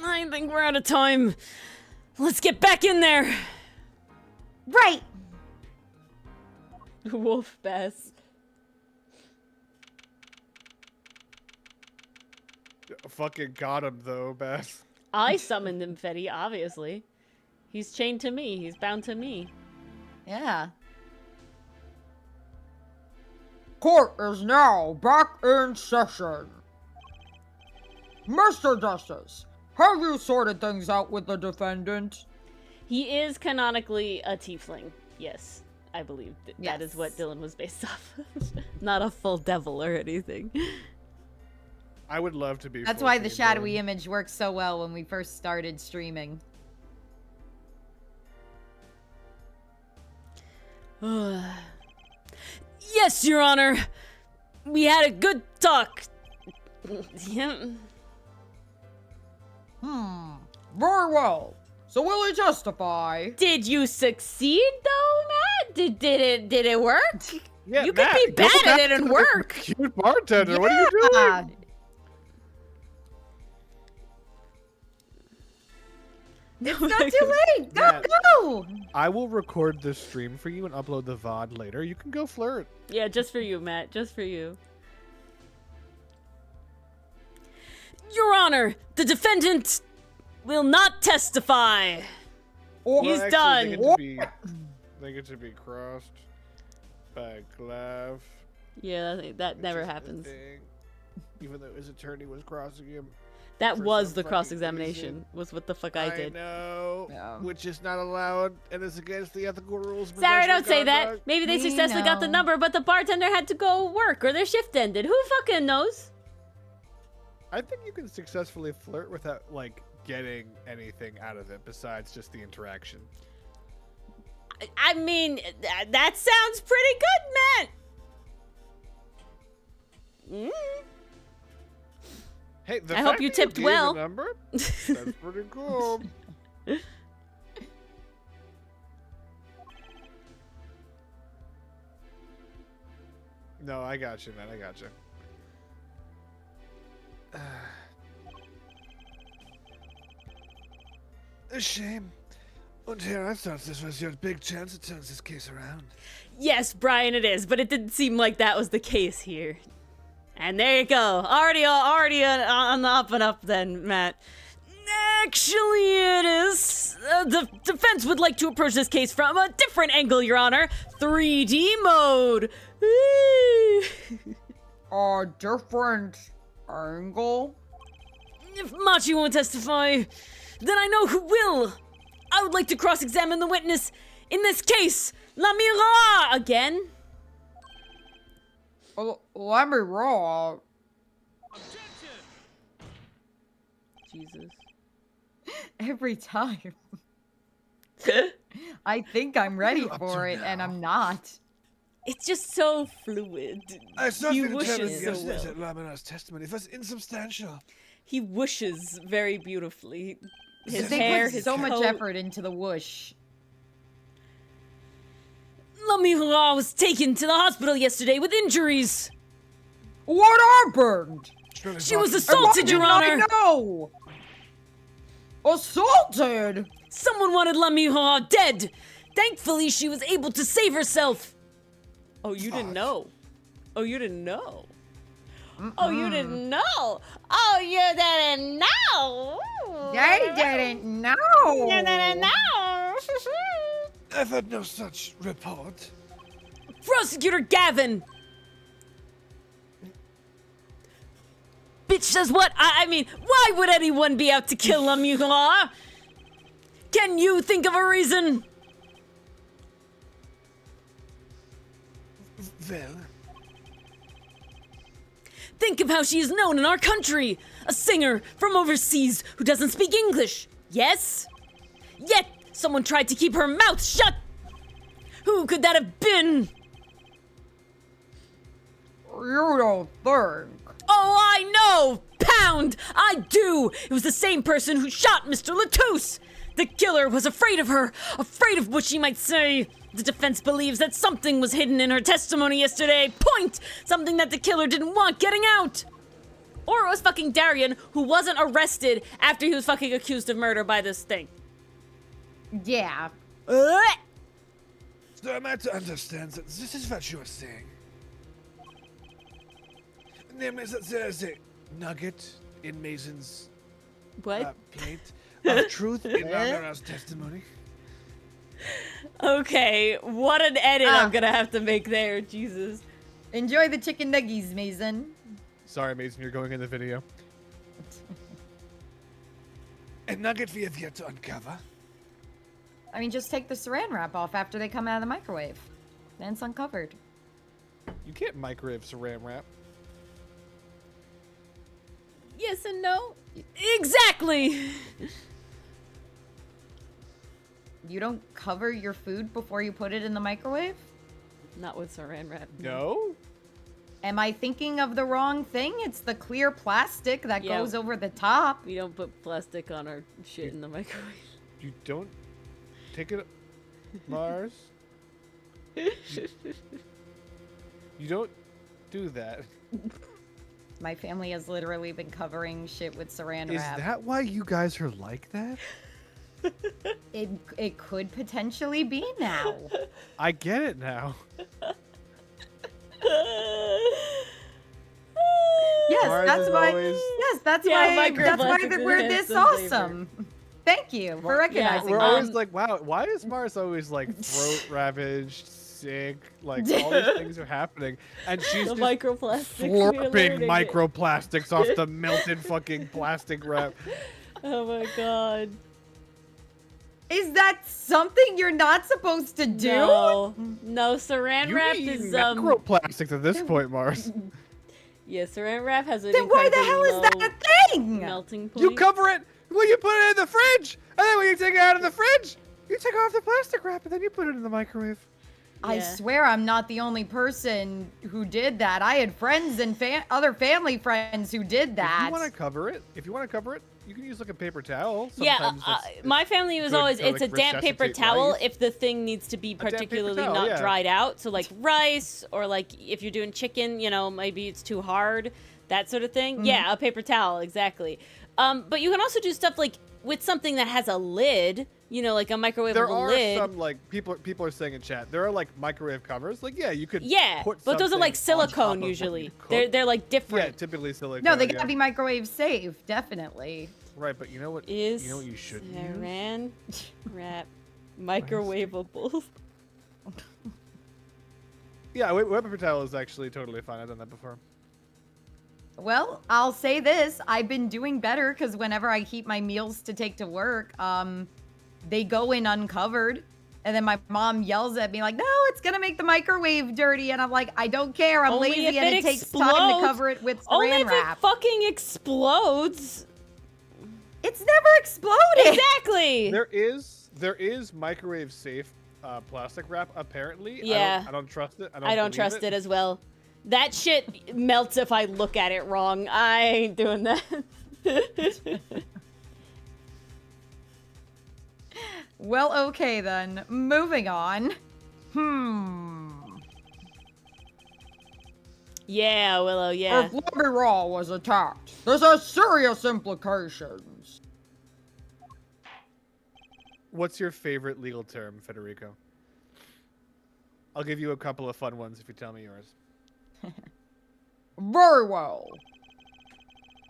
I think we're out of time. Let's get back in there. Right. Wolf Bass. Fucking got him though, Beth. I summoned him, Fetty, obviously. He's chained to me. He's bound to me. Yeah. Court is now back in session. Mr. Justice, have you sorted things out with the defendant? He is canonically a tiefling. Yes, I believe that is what Yes. Dylan was based off of. Not a full devil or anything. I would love to be. That's full why the team shadowy Dylan. image worked so well when we first started streaming. Yes, Your Honor. We had a good talk. Yeah. Very well. So will he testify? Did you succeed though, Matt? Did it work? Yeah, You Matt, could be go bad at back it and to the work. Cute bartender. What are you Yeah. doing? It's not too late. Go, Matt. go. I will record this stream for you and upload the VOD later. You can go flirt. Yeah, just for you, Matt. Just for you. Your Honor, the defendant will not testify. Or He's Well, done. actually, they get to be crossed by Clav. Yeah, that which never is the happens. thing, even though his attorney was crossing him. That for was some the fucking cross-examination. reason. Was what the fuck I did. know, Yeah. which is not allowed and is against the ethical rules. of Sarah, don't say professional that. conduct. Maybe they We successfully got the know. number, but the bartender had to go work or their shift ended. Who fucking knows? I think you can successfully flirt without like getting anything out of it besides just the interaction. I mean, that sounds pretty good, man. Hey, the I hope fact you that tipped gave well. a number, that's pretty cool. No, I got you, man. I got you. A shame. And here I thought this was your big chance to turn this case around. Yes, Brian, it is, but it didn't seem like that was the case here. And there you go. Already on the up and up then, Matt. Actually, it is. The defense would like to approach this case from a different angle, Your Honor. 3D mode. Woo. a different angle? If Machi won't testify, then I know who will. I would like to cross-examine the witness in this case, La Mira, again. Let me roll. Jesus. Every time. I think I'm ready you up for to it, and now? I'm not. It's just so fluid. I thought He the determined wishes so yesterday well. that Lamina's testimony was insubstantial. He whooshes very beautifully. His They hair, put his so much coat. effort into the whoosh. La Mira was taken to the hospital yesterday with injuries. What happened? Really She was thought- assaulted, Your Why Honor. didn't I know? Assaulted? Someone wanted La Mira dead. Thankfully, she was able to save herself. Oh, you didn't Fuck. know. Oh, you didn't know. Oh, you didn't know. Oh, you didn't know. They didn't know. You didn't know. I've had no such report. Prosecutor Gavin. Bitch says what? I mean, why would anyone be out to kill La Mira? Can you think of a reason? Well, Think of how she is known in our country. A singer from overseas who doesn't speak English. Yes? Yet, someone tried to keep her mouth shut. Who could that have been? You don't think? Oh, I know! Pound! I do! It was the same person who shot Mr. Latouche! The killer was afraid of her, afraid of what she might say. The defense believes that something was hidden in her testimony yesterday. Point! Something that the killer didn't want getting out! Or it was fucking Darian, who wasn't arrested after he was fucking accused of murder by this thing. Yeah. Ugh. so am I to understand that this is what you are saying? Namely, that there is a nugget in Mason's What? plate of truth in Lamira's testimony. Okay, what an edit I'm gonna have to make there, Jesus. Enjoy the chicken nuggies, Mason. Sorry, Mason, you're going in the video. A nugget we have yet to uncover. I mean, just take the saran wrap off after they come out of the microwave. Then it's uncovered. You can't microwave saran wrap. Yes and no. Exactly. You don't cover your food before you put it in the microwave? Not with saran wrap. No? Am I thinking of the wrong thing? It's the clear plastic that Yeah. goes over the top. We don't put plastic on our shit in the microwave. You don't take it, Mars? You don't do that. My family has literally been covering shit with saran Is wrap. that why you guys are like that? It could potentially be now. I get it now. Yes, Mars that's is why. always- Yes, that's Yeah, why. That's why microplastics we're enhance this the flavor. awesome. Thank you for recognizing We're that. always like, wow, why is Mars always like throat ravaged, sick, like all these things are happening, and she's The just microplastics. we are slurping learning it. microplastics off the melted fucking plastic wrap. Oh my god. Is that something you're not supposed to do? No, saran You wrap eat is microplastics at this point, Mars. Yeah, saran wrap has an Then why the hell is that incredibly a thing? low melting point. You cover it when you put it in the fridge, and then when you take it out of the fridge, you take off the plastic wrap, and then you put it in the microwave. I Yeah. swear I'm not the only person who did that. I had friends and other family friends who did that. If you want to cover it, you can use like a paper towel. Yeah, Sometimes it's my family was good always, to, it's a like, damp paper resuscitate towel life. if the thing needs to be damp paper particularly towel, not yeah. dried out. So like rice, or like if you're doing chicken, you know, maybe it's too hard, that sort of thing. Yeah, a paper towel, exactly. But you can also do stuff like with something that has a lid, you know, like a microwavable There are lid. some like people are saying in chat. There are like microwave covers. Like yeah, you could. Yeah, put but those are like something on top silicone of what usually. you cook. They're like Yeah, different. typically silicone. No, they yeah. gotta be microwave safe, definitely. Right, but you know what? Is you know what you should use? saran wrap microwavable? Yeah, wet paper towel is actually totally fine. I've done that before. Well, I'll say this. I've been doing better because whenever I keep my meals to take to work, they go in uncovered. And then my mom yells at me like, no, it's going to make the microwave dirty. And I'm like, I don't care. I'm Only lazy if and it it takes time explodes. to cover it with Only saran if wrap. it fucking explodes. It's never exploded. Exactly. There is microwave safe plastic wrap apparently. Yeah. I don't trust it. I don't trust it as well. That shit melts if I look at it wrong. I ain't doing that. Well, okay then. Moving on. Yeah, Willow, yeah. If Libby Raw was attacked, this has serious implications. What's your favorite legal term, Federico? I'll give you a couple of fun ones if you tell me yours. Very well.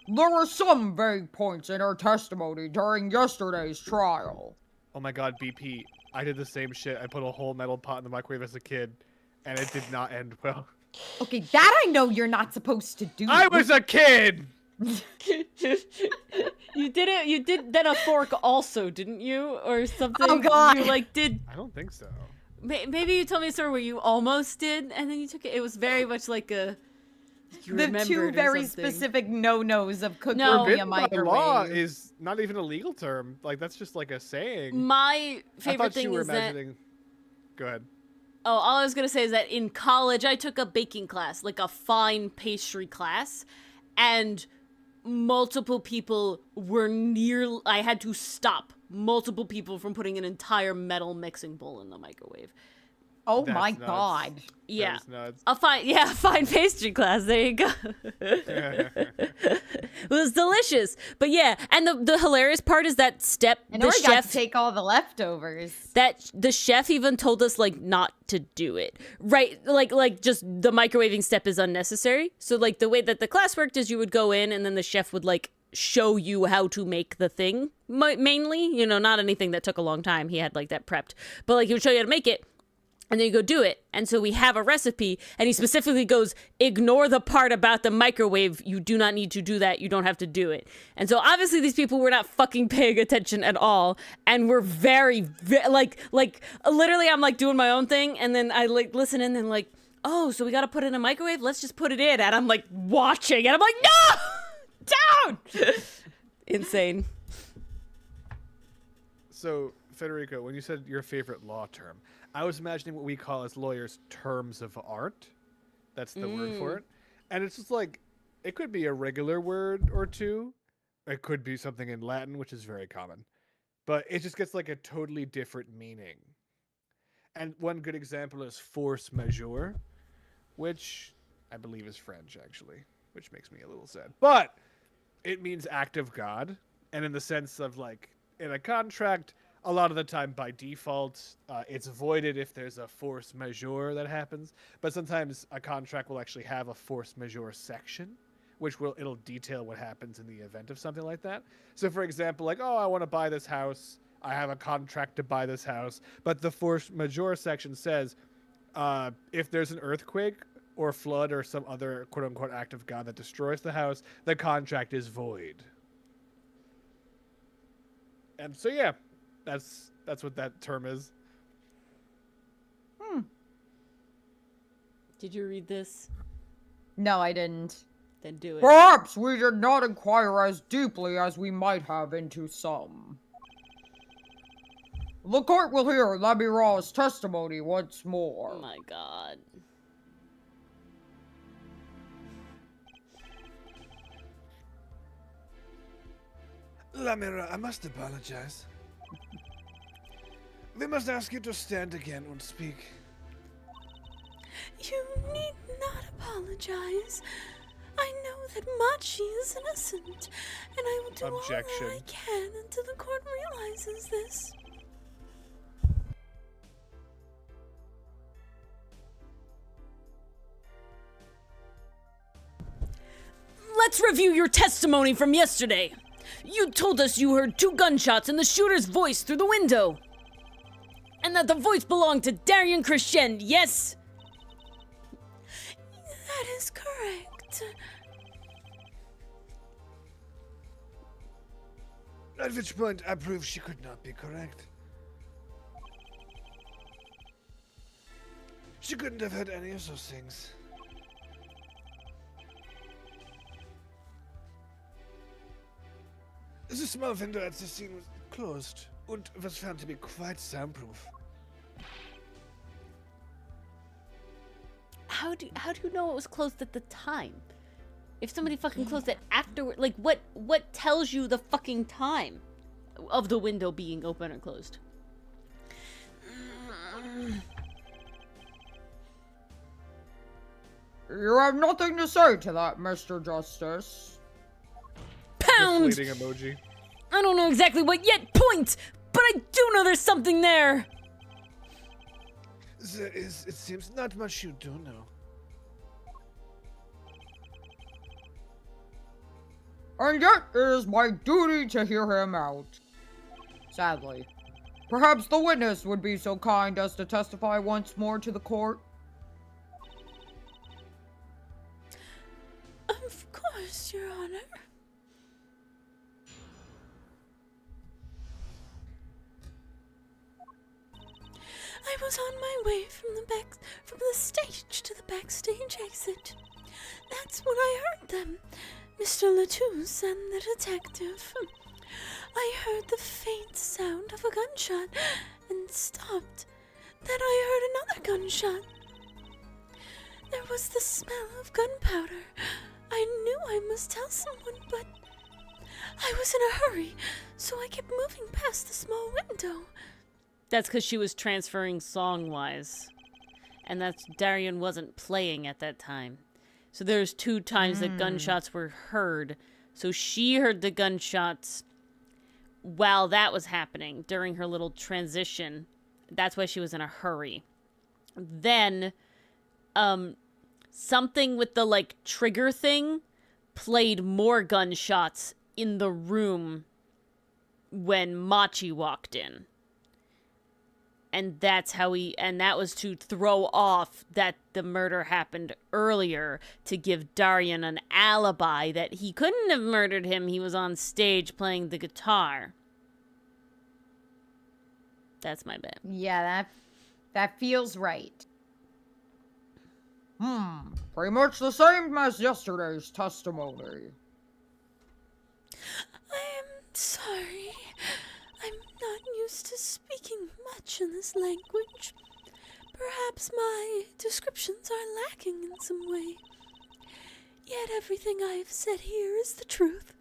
There were some vague points in her testimony during yesterday's trial. Oh my god, BP. I did the same shit. I put a whole metal pot in the microwave as a kid, and it did not end well. Okay, that I know you're not supposed to do. I was a kid! You did it. You did then a fork also, didn't you, or something? Oh, God. You like did. I don't think so. Maybe you told me a story where you almost did, and then you took it. It was very much like a. You The two remembered or very something. specific no-nos of cooking No. via Forbidden by microwave. law is not even a legal term. Like, that's just like a saying. My I favorite thought thing you were is that. imagining... Go ahead. Oh, all I was gonna say is that in college I took a baking class, like a fine pastry class, and multiple people were near. I had to stop multiple people from putting an entire metal mixing bowl in the microwave. Oh That's my nuts. god. Yeah, That is nuts. a fine pastry class. There you go. It was delicious, but yeah, and the hilarious part is that And the I got chef to take all the leftovers. that the chef even told us like not to do it, right? Like just the microwaving step is unnecessary. So like the way that the class worked is you would go in and then the chef would like show you how to make the thing mainly, you know, not anything that took a long time. He had like that prepped, but like he would show you how to make it. And then you go do it. And so we have a recipe, and he specifically goes, ignore the part about the microwave. You do not need to do that. You don't have to do it. And so obviously these people were not fucking paying attention at all. And we're very like, literally I'm like doing my own thing. And then I like listen in and like, oh, so we got to put it in a microwave? Let's just put it in. And I'm like watching, and I'm like, no! Down! Insane. So, Federico, when you said your favorite law term, I was imagining what we call as lawyers terms of art. That's the word for it. And it's just like, it could be a regular word or two. It could be something in Latin, which is very common. But it just gets like a totally different meaning. And one good example is force majeure, which I believe is French, actually, which makes me a little sad. But it means act of God. And in the sense of like, in a contract, a lot of the time by default, it's voided if there's a force majeure that happens. But sometimes a contract will actually have a force majeure section, which it'll detail what happens in the event of something like that. So for example, like, oh, I want to buy this house. I have a contract to buy this house. But the force majeure section says, if there's an earthquake or flood or some other quote unquote act of God that destroys the house, the contract is void. And so, yeah. That's what that term is. Did you read this? No, I didn't. Then do it. Perhaps we did not inquire as deeply as we might have into some. The court will hear Labiraw's testimony once more. Oh my god. Lamira, I must apologize. We must ask you to stand again and speak. You need not apologize. I know that Machi is innocent, and I will do all that I can until the court realizes this. Let's review your testimony from yesterday. You told us you heard 2 gunshots and the shooter's voice through the window. And that the voice belonged to Darian Christian, yes? That is correct. At which point I proved she could not be correct. She couldn't have heard any of those things. The small window at the scene was closed and was found to be quite soundproof. How do you know it was closed at the time? If somebody fucking closed it afterward, like what tells you the fucking time of the window being open or closed? You have nothing to say to that, Mr. Justice. Pound! Deflating emoji. I don't know exactly what yet point, but I do know there's something there. There is, it seems, not much you do know. And yet it is my duty to hear him out. Sadly. Perhaps the witness would be so kind as to testify once more to the court. Of course, Your Honor. I was on my way from the stage to the backstage exit. That's when I heard them, Mr. Latouche and the detective. I heard the faint sound of a gunshot and stopped. Then I heard another gunshot. There was the smell of gunpowder. I knew I must tell someone, but I was in a hurry, so I kept moving past the small window. That's because she was transferring song-wise. And that's Darian wasn't playing at that time. So there's 2 times that gunshots were heard. So she heard the gunshots while that was happening during her little transition. That's why she was in a hurry. Then, something with the, like, trigger thing played more gunshots in the room when Machi walked in. And that's how and that was to throw off that the murder happened earlier, to give Darian an alibi that he couldn't have murdered him. He was on stage playing the guitar. That's my bet. Yeah, that feels right. Pretty much the same as yesterday's testimony. I am sorry. I'm not used to speaking much in this language. Perhaps my descriptions are lacking in some way. Yet everything I have said here is the truth.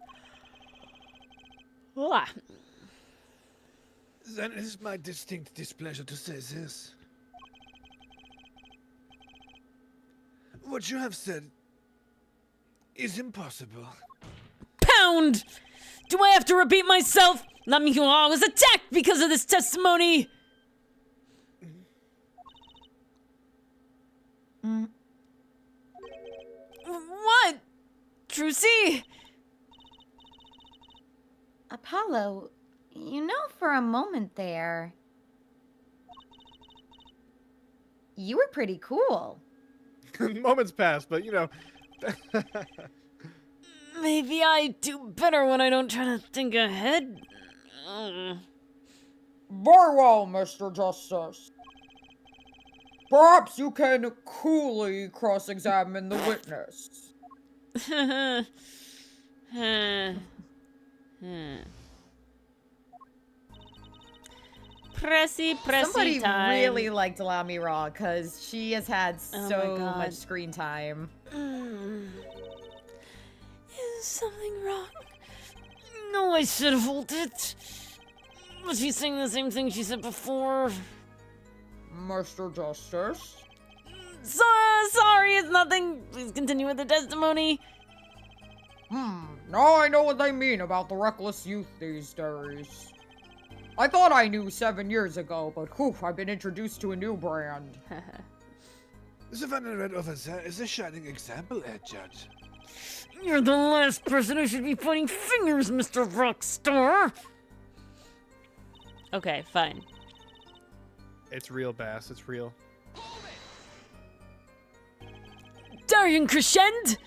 Ah. Then it is my distinct displeasure to say this. What you have said is impossible. Pound! Do I have to repeat myself? Lamihua was attacked because of this testimony! What? Trucy? Apollo, you know, for a moment there, you were pretty cool. Moments pass, but you know. Maybe I do better when I don't try to think ahead. Very well, Mr. Justice. Perhaps you can coolly cross-examine the witness. Pressy Somebody time. really liked Lamy Raw because she has had Oh my so God. much screen time. Is something wrong? No, I should have hold it. Was she saying the same thing she said before? Mr. Justice? Sorry, it's nothing. Please continue with the testimony. Now I know what they mean about the reckless youth these days. I thought I knew 7 years ago, but whew, I've been introduced to a new brand. The one I read over there is a shining example, Judge. You're the last person who should be pointing fingers, Mr. Rockstar. Okay, fine. It's real, Bass. It's real. Darian Crescend?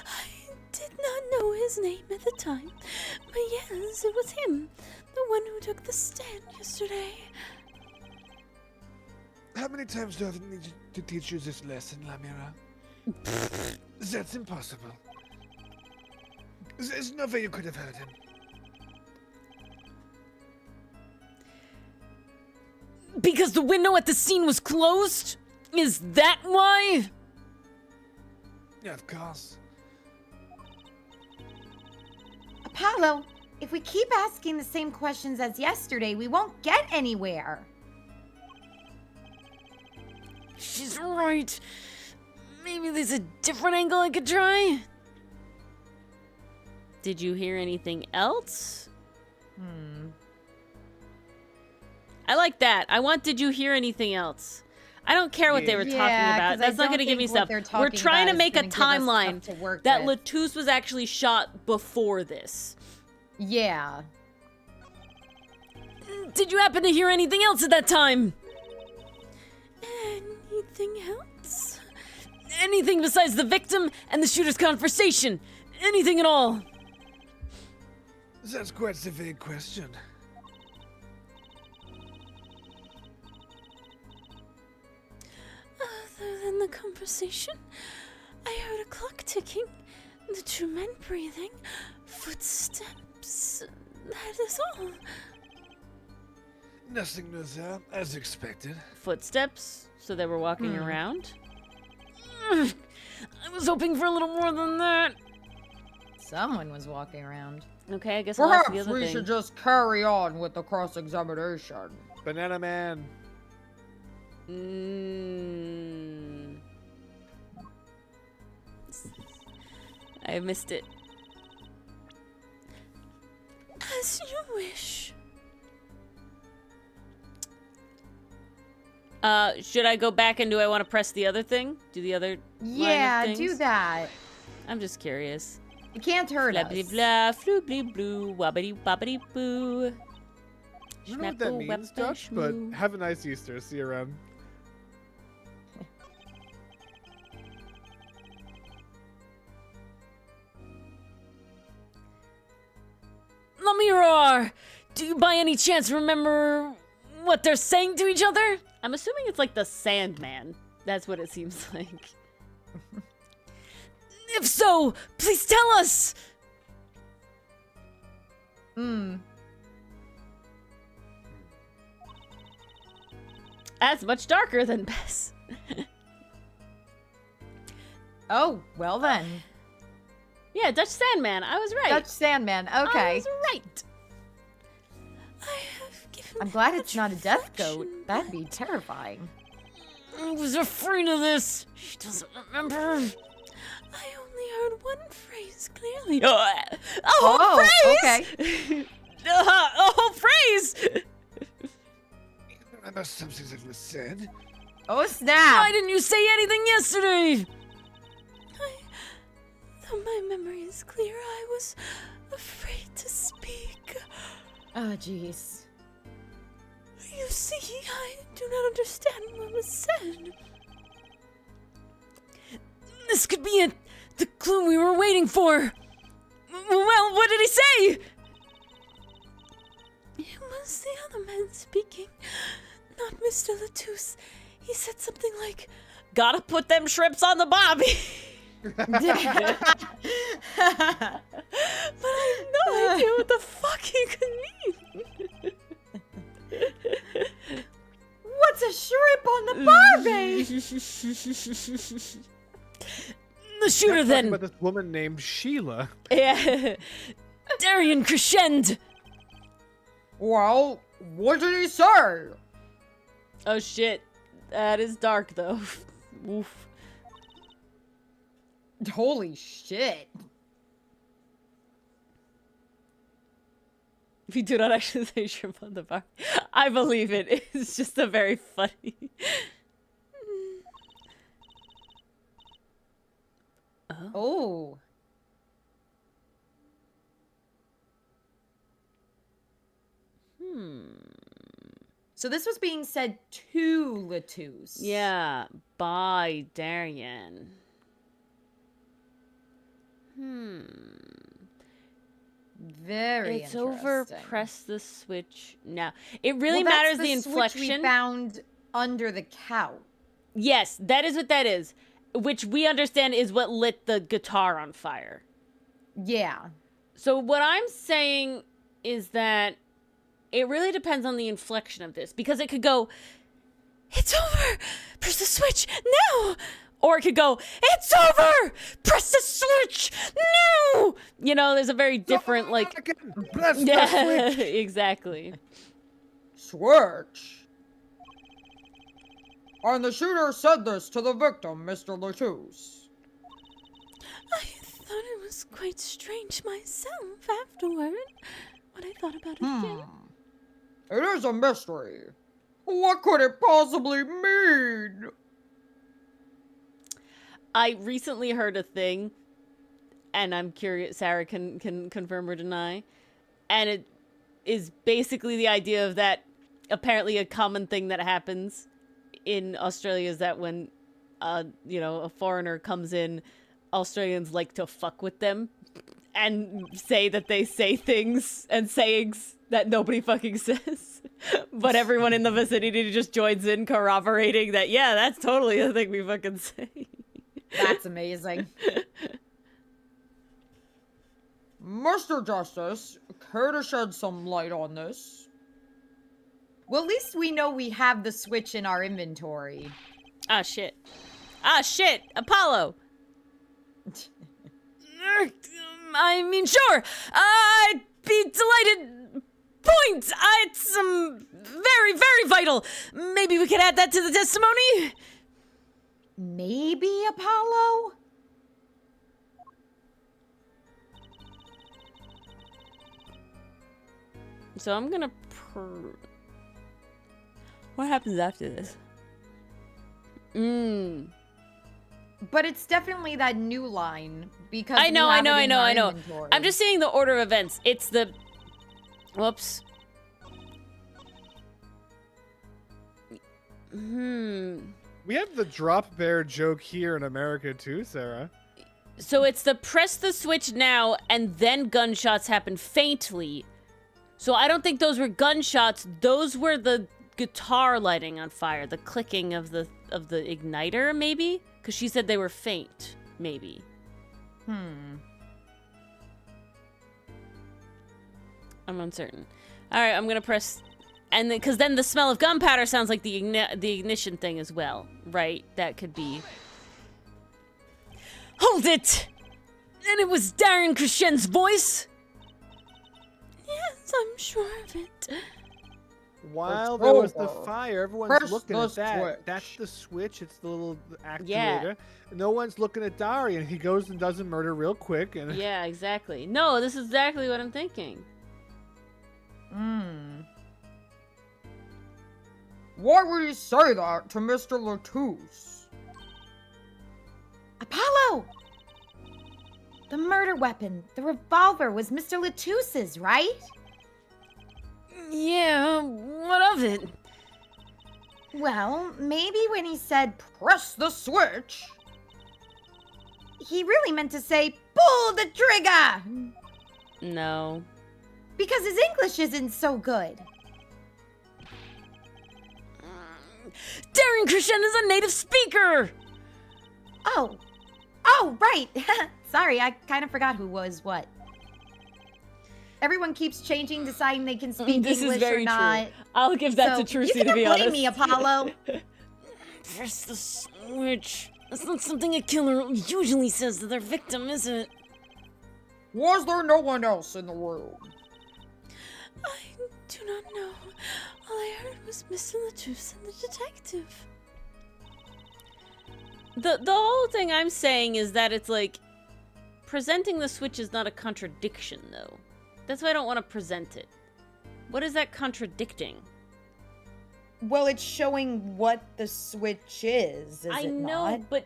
I did not know his name at the time, but yes, it was him, the one who took the stand yesterday. How many times do I need to teach you this lesson, Lamira? That's impossible. There's no way you could have heard him. Because the window at the scene was closed? Is that why? Yeah, of course. Apollo, if we keep asking the same questions as yesterday, we won't get anywhere. She's right. Maybe there's a different angle I could try? Did you hear anything else? I like that. I want did you hear anything else? I don't care what they were talking about. 'cause I That's not don't going to give me think what stuff. they're We're talking trying to about is make a gonna give us stuff timeline to work that with. Latouche was actually shot before this. Yeah. Did you happen to hear anything else at that time? Anything else? Anything besides the victim and the shooter's conversation? Anything at all? That's quite a vague question. Other than the conversation, I heard a clock ticking, the two men breathing, footsteps. That is all. Nothing new there, as expected. Footsteps? So they were walking around? I was hoping for a little more than that. Someone was walking around. Okay, I guess I'll ask the Perhaps other we thing. should just carry on with the cross-examination. Banana Man. I missed it. As you wish. Should I go back and do I want to press the other thing? Do the other Yeah, line of do things? that. I'm just curious. It can't hurt Blah us. blah blah, floo blee blue, wobbity bobbity boo. I don't know what that Schmapple, means, weppa, Dutch, but schmoo. have a nice Easter. See you around. Let me roar! Do you by any chance remember what they're saying to each other? I'm assuming it's like the Sandman. That's what it seems like. If so, please tell us! That's much darker than Bess. Oh, well then. Yeah, Dutch Sandman. I was right. Dutch Sandman. I Okay. was right. I have given I'm glad it's much not a death goat. reflection That'd be terrifying. I was afraid of this. She doesn't remember. I only heard one phrase clearly. A whole Oh, phrase! okay. A whole phrase! Remember something that was said? Oh, snap. Why didn't you say anything yesterday? Though my memory is clear, I was afraid to speak. Oh, jeez. You see, I do not understand what was said. This could be it. The clue we were waiting for. Well, what did he say? It was the other man speaking, not Mr. Latouche. He said something like, Gotta put them shrimps on the bobby. but I have no idea what the fuck he could mean. What's a shrimp on the barbie? The shooter Talking then. about this woman named Sheila. Yeah. Darian Crescend. Well, what did he say? Oh shit. That is dark though. Oof. Holy shit. If you do not actually say shrimp on the bar, I believe it. It's just a very funny. Oh. So this was being said to Latouche. Yeah, by Darian. Very It's over. interesting. Press the switch now. It really Well, matters that's the switch inflection. we found under the couch. Yes, that is what that is. Which we understand is what lit the guitar on fire. Yeah. So what I'm saying is that it really depends on the inflection of this. Because it could go, It's over! Press the switch now! or it could go, it's over! Press the switch! No! You know, there's a very different, like... Press the Yeah, switch. exactly. Switch. And the shooter said this to the victim, Mr. Latouche. I thought it was quite strange myself afterward, when I thought about it again. It is a mystery. What could it possibly mean? I recently heard a thing, and I'm curious, Sarah can confirm or deny, and it is basically the idea of that apparently a common thing that happens in Australia is that when, a foreigner comes in, Australians like to fuck with them and say that they say things and sayings that nobody fucking says. But everyone in the vicinity just joins in corroborating that, yeah, that's totally the thing we fucking say. That's amazing. Mr. Justice, care to shed some light on this? Well, at least we know we have the switch in our inventory. Ah, shit. Ah, shit! Apollo! I mean, sure. I'd be delighted. Point. It's very, very vital. Maybe we could add that to the testimony. Maybe Apollo? So I'm gonna What happens after this? But it's definitely that new line because I know. we have it in our inventory. I'm just seeing the order of events. It's the... Whoops. We have the drop bear joke here in America too, Sarah. So it's the press the switch now and then gunshots happen faintly. So I don't think those were gunshots. Those were the guitar lighting on fire, the clicking of the igniter, maybe? Because she said they were faint, maybe. I'm uncertain. All right, I'm gonna press, and because then the smell of gunpowder sounds like the ignition thing as well, right? That could be. Hold it! And it was Darren Crescen's voice? Yes, I'm sure of it. While there was the over. fire, everyone's Press looking the at that. switch. That's the switch. It's the little actuator. Yeah. No one's looking at Darian. He goes and does a murder real quick. And Yeah, exactly. No, this is exactly what I'm thinking. Why would he say that to Mr. Latouche? Apollo! The murder weapon, the revolver, was Mr. Latouche's, right? Yeah, what of it? Well, maybe when he said Press the switch! he really meant to say pull the trigger No. because his English isn't so good. Darren Crescen is a native speaker! Oh, right. Sorry, I kind of forgot who was what. Everyone keeps changing, deciding they can speak This English is very or not. true. I'll give that So, to Trucy, you to be can't blame honest. me, Apollo. Press the switch. That's not something a killer usually says to their victim, is it? Was there no one else in the room? I do not know. All I heard was Mr. Latouche and the detective. The whole thing I'm saying is that it's like presenting the switch is not a contradiction, though. That's why I don't want to present it. What is that contradicting? Well, it's showing what the switch is I know, but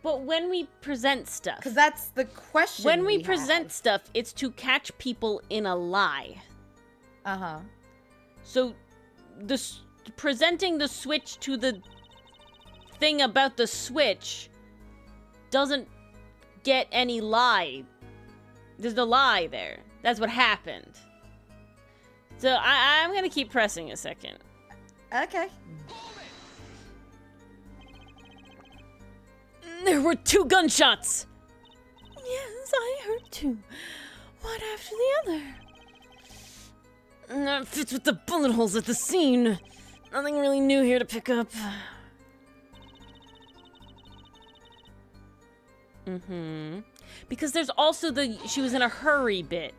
when we present stuff, Because that's the question. when we present stuff, it's to catch people in a lie. Uh-huh. So, presenting the switch to the thing about the switch doesn't get any lie. There's no lie there. That's what happened. So I'm gonna keep pressing a second. Okay. There were 2 gunshots! Yes, I heard two. One after the other. That fits with the bullet holes at the scene. Nothing really new here to pick up. Because there's also she was in a hurry bit.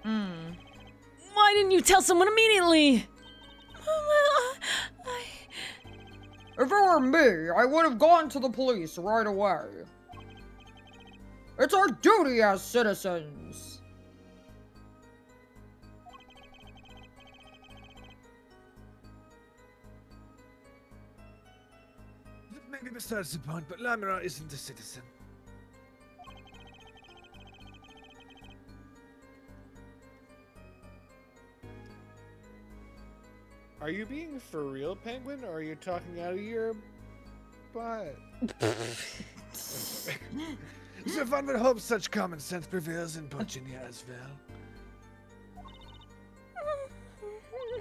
Why didn't you tell someone immediately? Well, If it were me, I would have gone to the police right away. It's our duty as citizens. Maybe besides the point, but Lamira isn't a citizen. Are you being for real, Penguin, or are you talking out of your butt? So one would hope such common sense prevails in Virginia as well.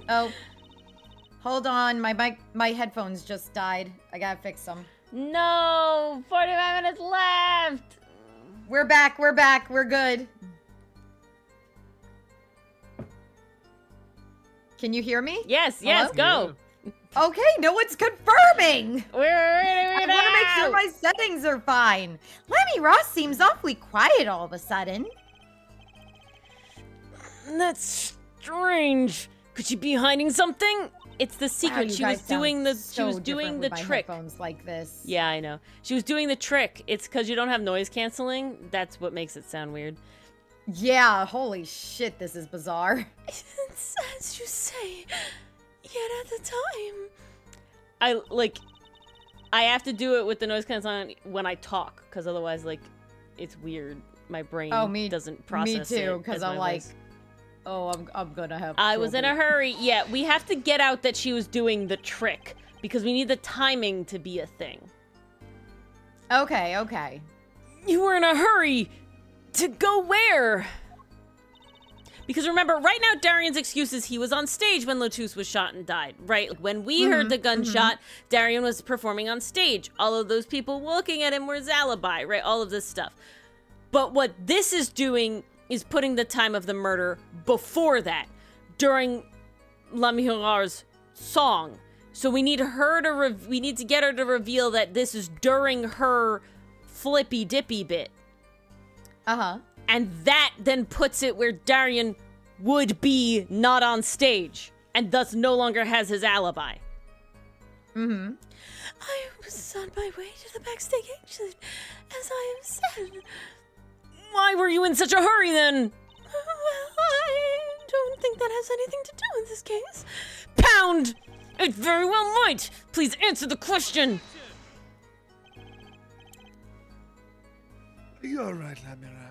Oh. Hold on, my headphones just died. I gotta fix them. No! 45 minutes left! We're back, we're good. Can you hear me? Yes, Hello? go! Okay, no one's confirming. We're ready I want to make sure my settings are fine. Lemmy Ross seems awfully quiet all of a sudden. That's strange. Could she be hiding something? It's the Wow, secret. you She was guys doing the sound she was so doing different the with my trick. headphones like this. Yeah, I know. She was doing the trick. It's because you don't have noise canceling. That's what makes it sound weird. Yeah, holy shit, this is bizarre. it's as you say. Yet at the time, I have to do it with the noise canceling when I talk, because otherwise, it's weird. My brain doesn't process it. Me too, because as I'm my like, voice. oh, I'm gonna have I was in a trouble. hurry. Yeah, we have to get out that she was doing the trick because we need the timing to be a thing. Okay. You were in a hurry to go where? Because remember, right now, Darian's excuse is he was on stage when Lotus was shot and died, right? Like, when we heard the gunshot, Darian was performing on stage. All of those people looking at him were his alibi, right? All of this stuff. But what this is doing is putting the time of the murder before that, during La Miroir's song. So we need her to we need to get her to reveal that this is during her flippy dippy bit. Uh-huh. And that then puts it where Darian would be not on stage and thus no longer has his alibi. Mm-hmm. I was on my way to the backstage exit, as I have said. Why were you in such a hurry then? Well, I don't think that has anything to do with this case. Pound! It very well might! Please answer the question! Are you alright, Lamira?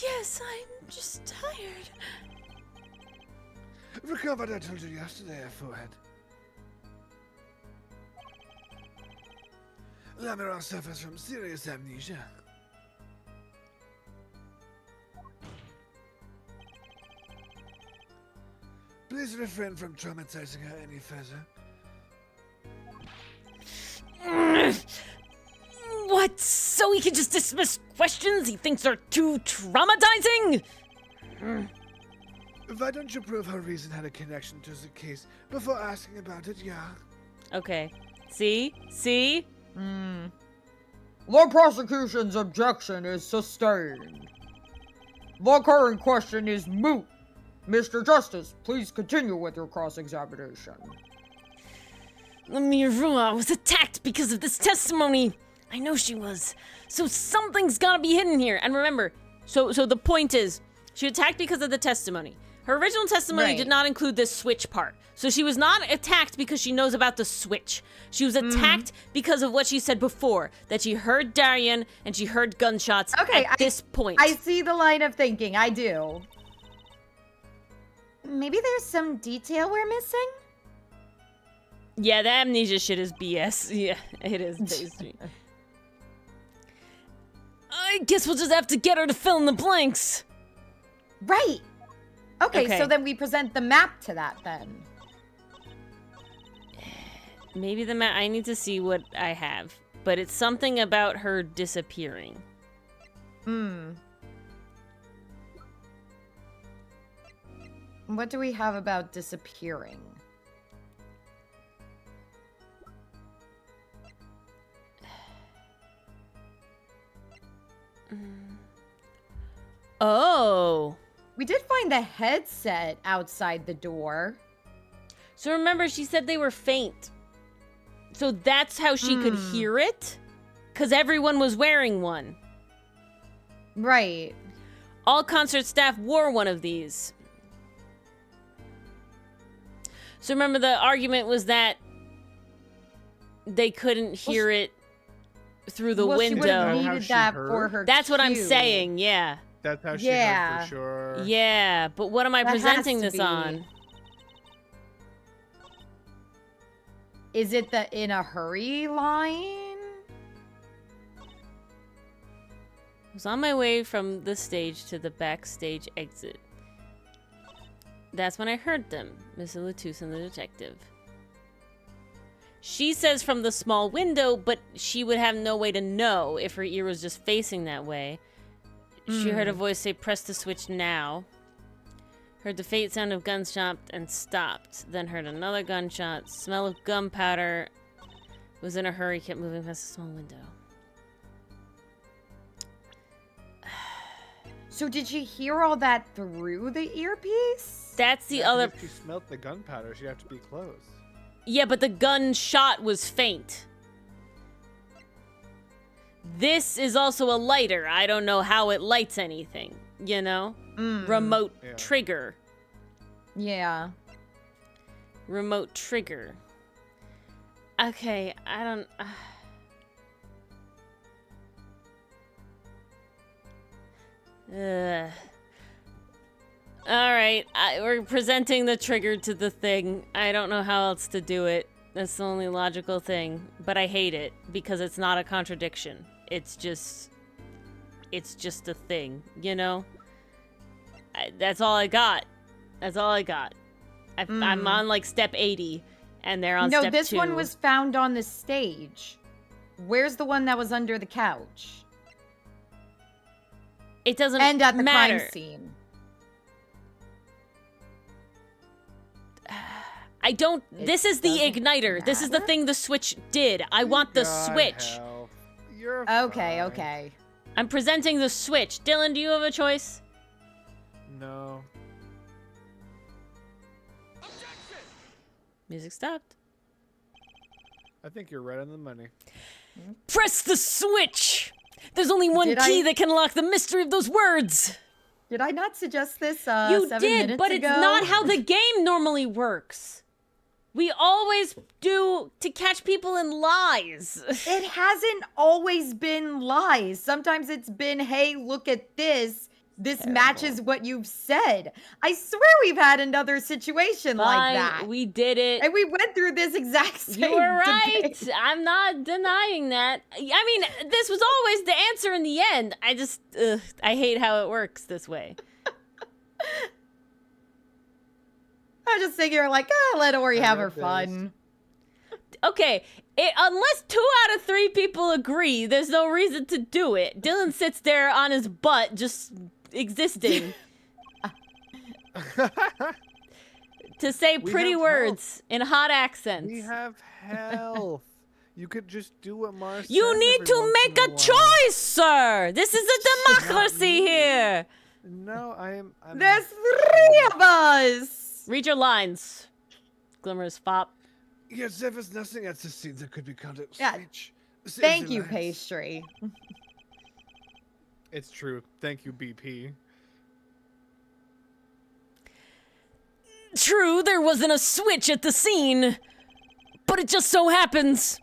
Yes, I'm just tired. Recall what I told you yesterday, forehead. Lamira suffers from serious amnesia. Please refrain from traumatizing her any further. What? So he can just dismiss questions he thinks are too traumatizing? Why don't you prove her reason had a connection to the case before asking about it, yeah? Okay. See? The prosecution's objection is sustained. The current question is moot. Mr. Justice, please continue with your cross-examination. Lamira was attacked because of this testimony. I know she was. So something's gotta be hidden here. And remember, so the point is, she attacked because of the testimony. Her original testimony did not include this switch part. So she was not attacked because she knows about the switch. She was attacked because of what she said before, that she heard Darian and she heard gunshots at this point. I see the line of thinking. I do. Maybe there's some detail we're missing? Yeah, the amnesia shit is BS. Yeah, it is, basically. I guess we'll just have to get her to fill in the blanks. Right. Okay, so Okay. then we present the map to that then. Maybe the map. I need to see what I have, but it's something about her disappearing. What do we have about disappearing? Oh. We did find the headset outside the door. So remember, she said they were faint. So that's how she could hear it? Because everyone was wearing one. Right. All concert staff wore one of these. So remember, the argument was that they couldn't hear it through the Well, she would have window. How needed she that for heard? her That's what I'm cue. saying, yeah. That's how she Yeah. heard for sure. Yeah, but what am I That has presenting to this be. on? Is it the in a hurry line? I was on my way from the stage to the backstage exit. That's when I heard them, Miss Latus and the detective. She says from the small window, but she would have no way to know if her ear was just facing that way. She heard a voice say, "Press the switch now." Heard the faint sound of gunshot and stopped. Then heard another gunshot. Smell of gunpowder. Was in a hurry, kept moving past the small window. So did she hear all that through the earpiece? That's the Yeah, 'cause other... If she smelt the gunpowder, she'd have to be close. Yeah, but the gunshot was faint. This is also a lighter. I don't know how it lights anything, you know? Remote Yeah. trigger. Yeah. Remote trigger. Okay, I don't... Alright, we're presenting the trigger to the thing. I don't know how else to do it. That's the only logical thing. But I hate it, because it's not a contradiction. It's just a thing, you know? That's all I got. That's all I got. I'm on, like, step 80, and they're on step 2. No, this one was found on the stage. Where's the one that was under the couch? It doesn't And at the matter. crime scene. I don't. This is the doesn't igniter. This is the matter? thing the switch did. I want the God switch. help. You're Okay, fine. okay. I'm presenting the switch. Dylan, do you have a choice? No. Music stopped. I think you're right on the money. Press the switch! There's only one Did key I- that can unlock the mystery of those words! Did I not suggest this You 7 did, minutes but ago? it's not how the game normally works. We always do to catch people in lies. It hasn't always been lies. Sometimes it's been, hey, look at this. This matches what you've said. I swear we've had another situation like Fine, that. we did it. And we went through this exact same You were right. debate. I'm not denying that. I mean, this was always the answer in the end. I hate how it works this way. I just think you're like, let Ori have her love this. fun. Okay, unless 2 out of 3 people agree, there's no reason to do it. Dylan sits there on his butt, just existing. To say We pretty have words in hot accents. We have health. You could just do what Mars You says need every to once make in a while. choice, sir! This is a democracy here! No, I'm There's 3 of us. Read your lines. Glimmer's fop. Yes, there was nothing at the scene that could be counted. Yeah. Speech. Thank you, Civilized. Pastry. It's true. Thank you, BP. True, there wasn't a switch at the scene, but it just so happens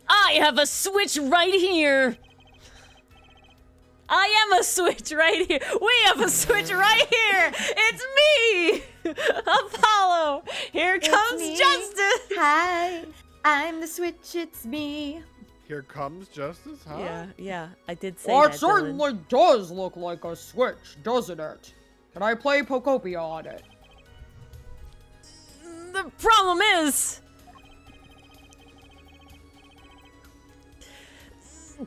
I have a switch right here. I am a switch right here. We have a switch right here. It's me, Apollo. Here comes me. justice. Hi, I'm the switch, it's me. Here comes justice, huh? Yeah, I did say Well, it that. Dylan. certainly does look like a switch, doesn't it? Can I play Pokopia on it? The problem is,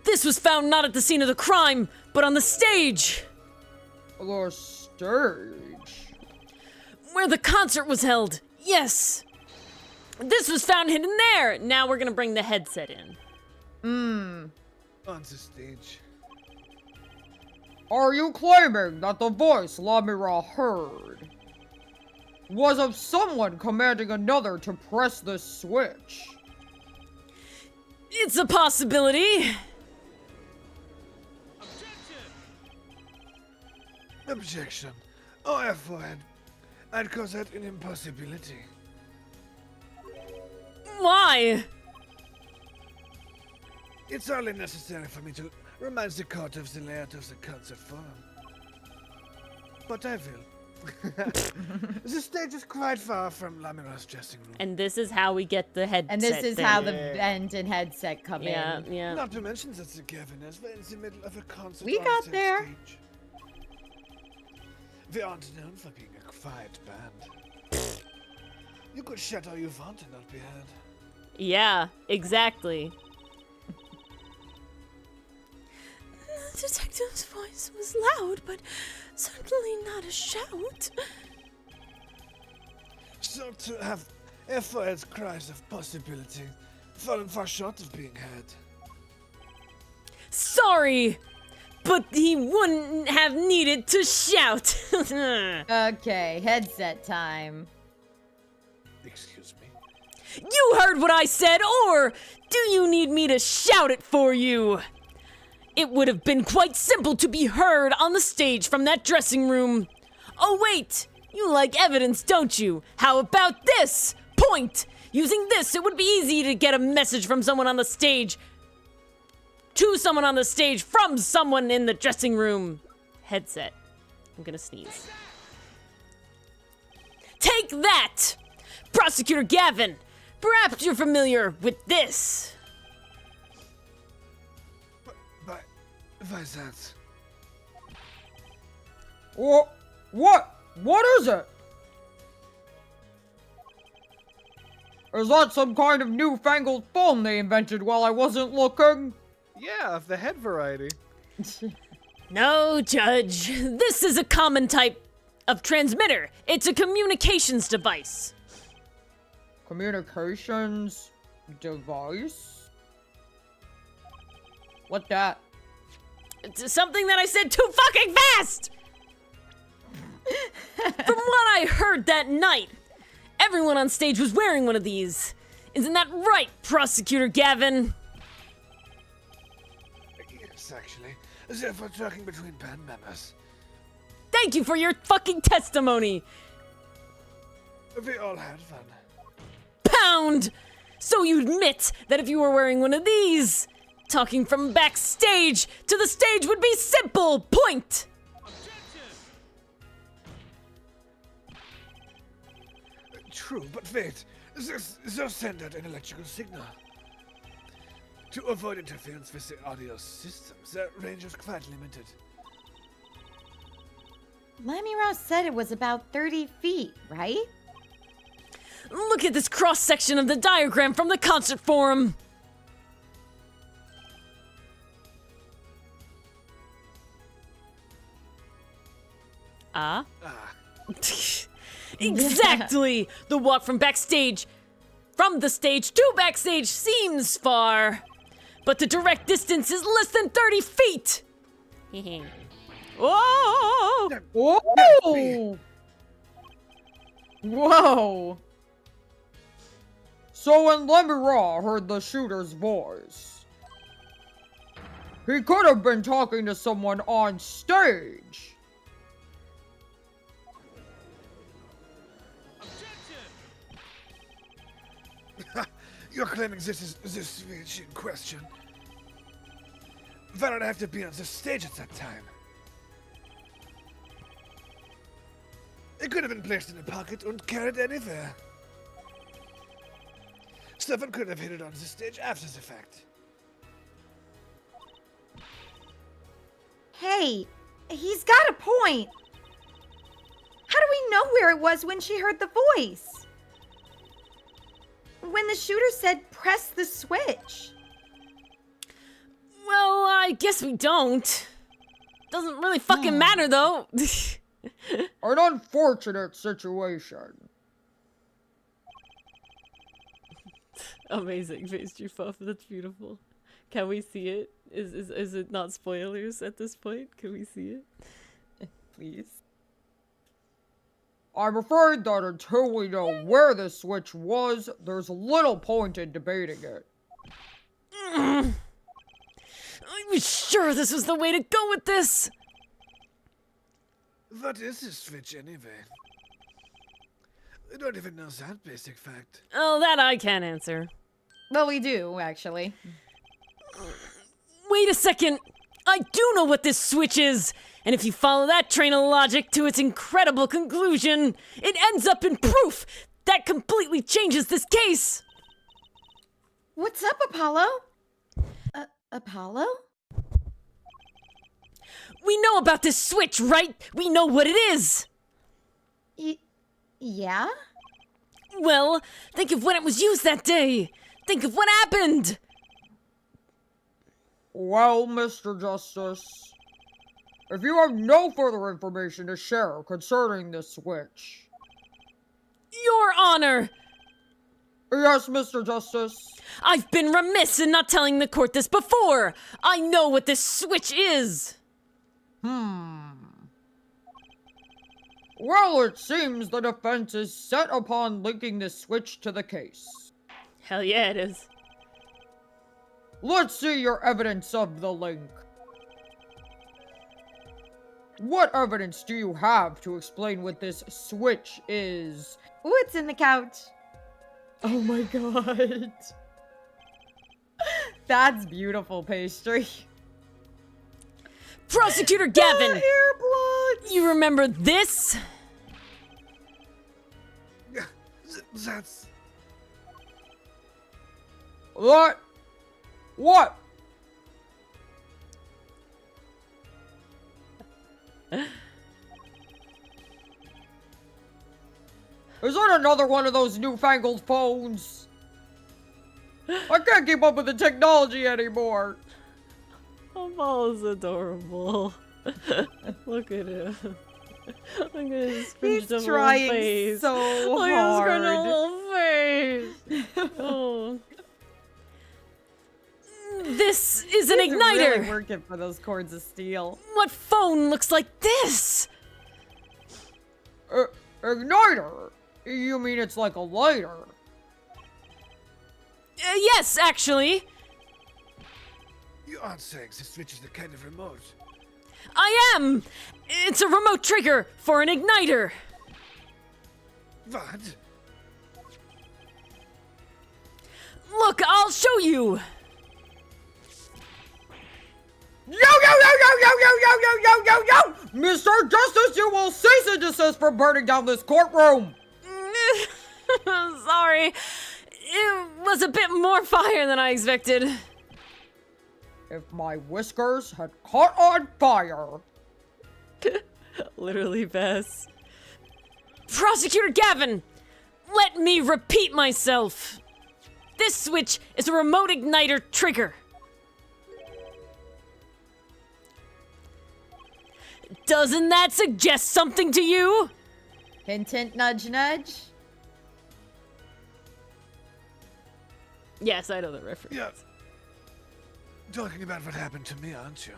this was found not at the scene of the crime, but on the stage, The stage. where the concert was held. Yes. This was found hidden there. Now we're gonna bring the headset in. On the stage. Are you claiming that the voice Lamira heard was of someone commanding another to press the switch? It's a possibility. Objection. Oh, forehead. I'd call that an impossibility. Why? It's only necessary for me to remind the court of the layout of the concert forum. But I will. The stage is quite far from Lamira's dressing room. And this is how we get the headset. And this is thing. how the vent and headset come Yeah, in. yeah. Not to mention that the governors were in the middle of a concert We on got the there. stage. We aren't known for being a quiet band. You could shout all you want and not be heard. Yeah, exactly. The detective's voice was loud, but certainly not a shout. So to have F.O.'s cries of possibility fallen far short of being heard. Sorry, but he wouldn't have needed to shout. Okay, headset time. Excuse me. You heard what I said, or do you need me to shout it for you? It would have been quite simple to be heard on the stage from that dressing room. Oh wait, you like evidence, don't you? How about this? Point! Using this, it would be easy to get a message from someone on the stage to someone on the stage from someone in the dressing room. Headset. I'm gonna sneeze. Take that! Prosecutor Gavin, perhaps you're familiar with this. But why is that? What is it? Is that some kind of newfangled phone they invented while I wasn't looking? Yeah, of the head variety. No, Judge. This is a common type of transmitter. It's a communications device. Communications device? What that? It's something that I said too fucking fast! From what I heard that night, everyone on stage was wearing one of these. Isn't that right, Prosecutor Gavin? Yes, actually. As if we're talking between band members. Thank you for your fucking testimony! We all had fun. Pound! So you admit that if you were wearing one of these, talking from backstage to the stage would be simple! Point! True, but wait. They'll send out an electrical signal. To avoid interference with the audio systems, their range is quite limited. Lemmy Rose said it was about 30 feet, right? Look at this cross-section of the diagram from the concert forum! Ah? Exactly! The walk from the stage to backstage seems far, but the direct distance is less than 30 feet! Whoa! Whoa! Whoa! So when Lemmy heard the shooter's voice, he could have been talking to someone on stage. You're claiming this is this switch in question. Why did I have to be on the stage at that time? It could have been placed in a pocket and carried anywhere. Someone could have hit it on the stage after the fact. Hey, he's got a point. How do we know where it was when she heard the voice? When the shooter said press the switch. Well, I guess we don't. Doesn't really fucking matter, though. An unfortunate situation. Amazing, pastry puff. That's beautiful. Can we see it? Is it not spoilers at this point? Can we see it? Please. I'm afraid that until we know where the switch was, there's little point in debating it. I was sure this was the way to go with this! What is this switch anyway? I don't even know that basic fact. Oh, that I can't answer. Well, we do, actually. Wait a second! I do know what this switch is! And if you follow that train of logic to its incredible conclusion, it ends up in proof that completely changes this case! What's up, Apollo? Apollo? We know about this switch, right? We know what it is! Yeah? Well, think of when it was used that day! Think of what happened! Well, Mr. Justice, if you have no further information to share concerning this switch... Your Honor! Yes, Mr. Justice? I've been remiss in not telling the court this before! I know what this switch is! Well, it seems the defense is set upon linking this switch to the case. Hell yeah, it is. Let's see your evidence of the link. What evidence do you have to explain what this switch is? What's in the couch? Oh my god. That's beautiful, pastry. Prosecutor Gavin! Hair blood. You remember this? That's... What? What? Is that another one of those newfangled phones? I can't keep up with the technology anymore. Paul is adorable. Look at him. Look at his scrunched up little trying face. so Look at his scrunched hard. little face. Oh. This is an He's igniter. really working for those cords of steel. What phone looks like this? Igniter? You mean it's like a lighter? Yes, actually. You aren't saying this switch is the kind of remote. I am. It's a remote trigger for an igniter. What? Look, I'll show you. Yo, yo, yo, yo, yo, yo, yo, yo, yo, yo, yo! Mr. Justice, you will cease and desist from burning down this courtroom! Sorry. It was a bit more fire than I expected. If my whiskers had caught on fire. Literally, Bess. Prosecutor Gavin, let me repeat myself. This switch is a remote igniter trigger. Doesn't that suggest something to you? Hint, hint, nudge, nudge. Yes, I know the reference. Yeah. Talking about what happened to me, aren't you?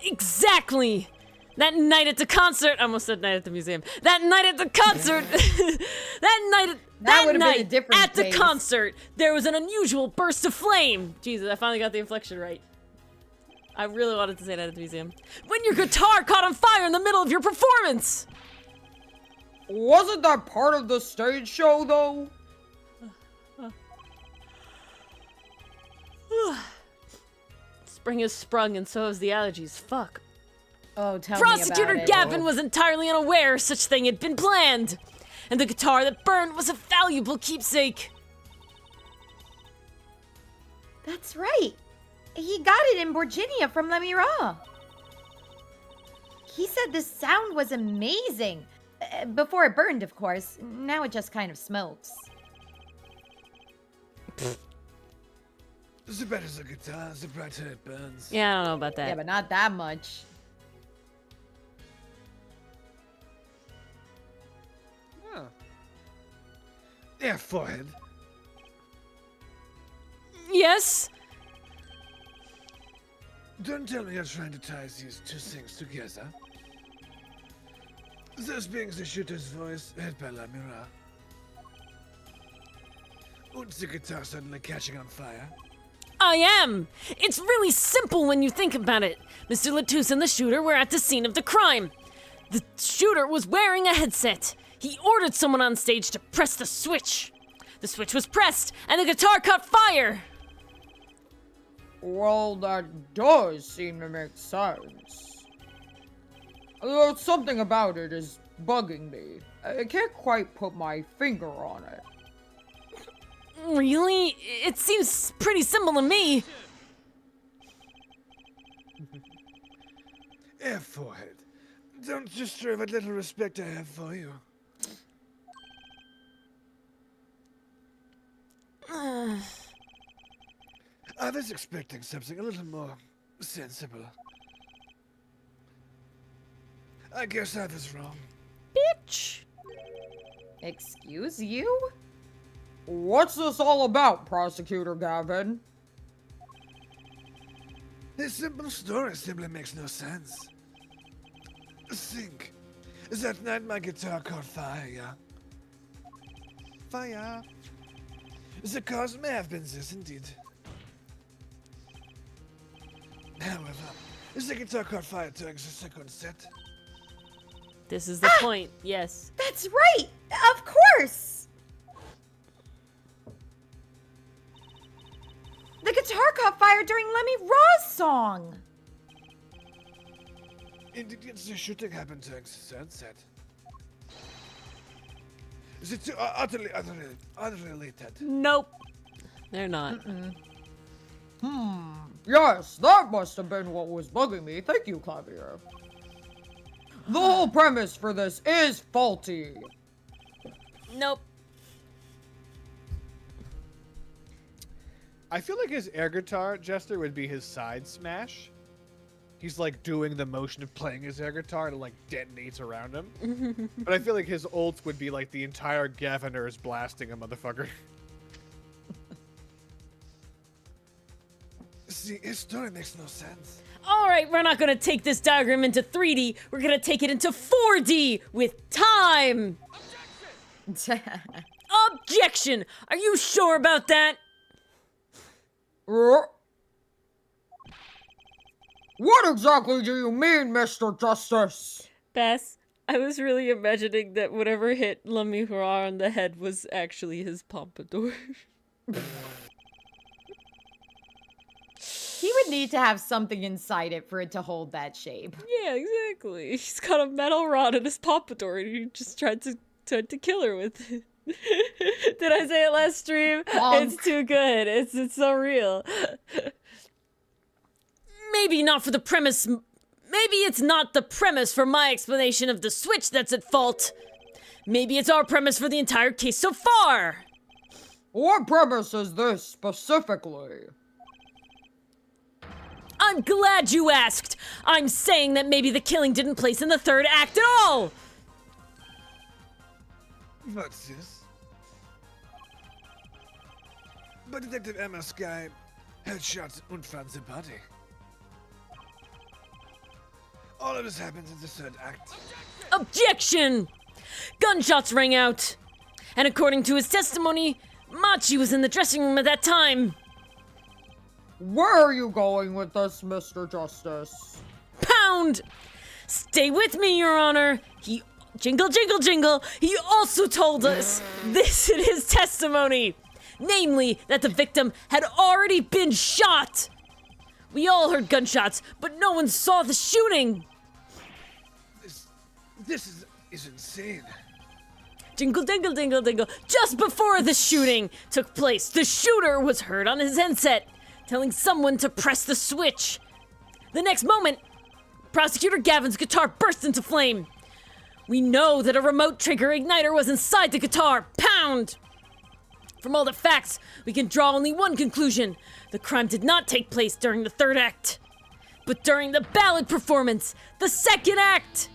Exactly. That night at the concert, I almost said night at the museum. That night at the concert, that would've been a night different at the face. concert, there was an unusual burst of flame. Jesus, I finally got the inflection right. I really wanted to say that at the museum. When your guitar caught on fire in the middle of your performance. Wasn't that part of the stage show, though? Spring has sprung and so has the allergies. Fuck. Oh, tell Prosecutor me about Gavin was entirely unaware such thing had been planned. And the guitar that burned was a valuable keepsake. it. That's right. He got it in Virginia from Lemira. He said the sound was amazing. Before it burned, of course. Now it just kind of smokes. The better the guitar, the brighter it burns. Yeah, I don't know about that. Yeah, but not that much. Huh. Yeah, forehead. Yes? Don't tell me you're trying to tie these two things together. This being the shooter's voice, heard by Lamira. And the guitar suddenly catching on fire. I am! It's really simple when you think about it. Mr. Latouche and the shooter were at the scene of the crime. The shooter was wearing a headset. He ordered someone on stage to press the switch. The switch was pressed, and the guitar caught fire. Well, that does seem to make sense. Though something about it is bugging me. I can't quite put my finger on it. Really? It seems pretty simple to me. Forehead. Don't destroy what little respect I have for you. I was expecting something a little more sensible. I guess I was wrong. Bitch. Excuse you? What's this all about, Prosecutor Gavin? This simple story simply makes no sense. Think. That night my guitar caught fire, yeah? Fire. The cause may have been this indeed. However, the guitar caught fire during the second set. This is the point. Yes. That's right! Of course! The guitar caught fire during Lemmy Raw's song! Indeed, the shooting happened during the sunset. The two are utterly unrelated. Nope. They're not. Yes, that must have been what was bugging me. Thank you, Clavier. The whole premise for this is faulty. Nope. I feel like his air guitar, Jester, would be his side smash. He's like doing the motion of playing his air guitar and it like detonates around him. But I feel like his ult would be like the entire Governor is blasting a motherfucker. See, his story makes no sense. All right, we're not going to take this diagram into 3D. We're going to take it into 4D with time. Objection! Are you sure about that? What exactly do you mean, Mr. Justice? Bess, I was really imagining that whatever hit Lemihura on the head was actually his pompadour. He would need to have something inside it for it to hold that shape. Yeah, exactly. He's got a metal rod in his pompadour and he just tried to kill her with it. Did I say it last stream? It's too good. It's so real. Maybe not for the premise. Maybe it's not the premise for my explanation of the switch that's at fault. Maybe it's our premise for the entire case so far. What premise is this specifically? I'm glad you asked. I'm saying that maybe the killing didn't place in the third act at all. What's this? But Detective Emma Sky headshots and found the body. All of this happens in the third act. Objection! Gunshots rang out. And according to his testimony, Machi was in the dressing room at that time. Where are you going with this, Mr. Justice? Pound! Stay with me, Your Honor. He jingle, jingle, jingle. He also told us this in his testimony. Namely, that the victim had already been shot. We all heard gunshots, but no one saw the shooting. This is insane. Jingle, dingle, dingle, dingle. Just before the shooting took place, the shooter was heard on his headset, telling someone to press the switch. The next moment, Prosecutor Gavin's guitar burst into flame. We know that a remote trigger igniter was inside the guitar. Pound! From all the facts, we can draw only one conclusion. The crime did not take place during the third act, but during the ballad performance, the second act.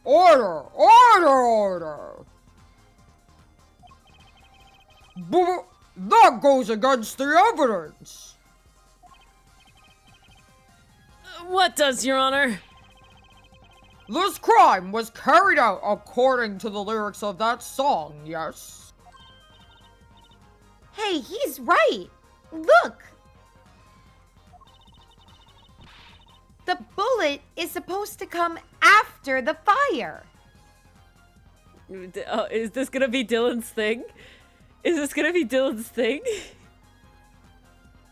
Order! Order! Order! But that goes against the evidence! What does, Your Honor? This crime was carried out according to the lyrics of that song, yes? Hey, he's right. Look. The bullet is supposed to come after the fire. Is this gonna be Dylan's thing? Is this gonna be Dylan's thing?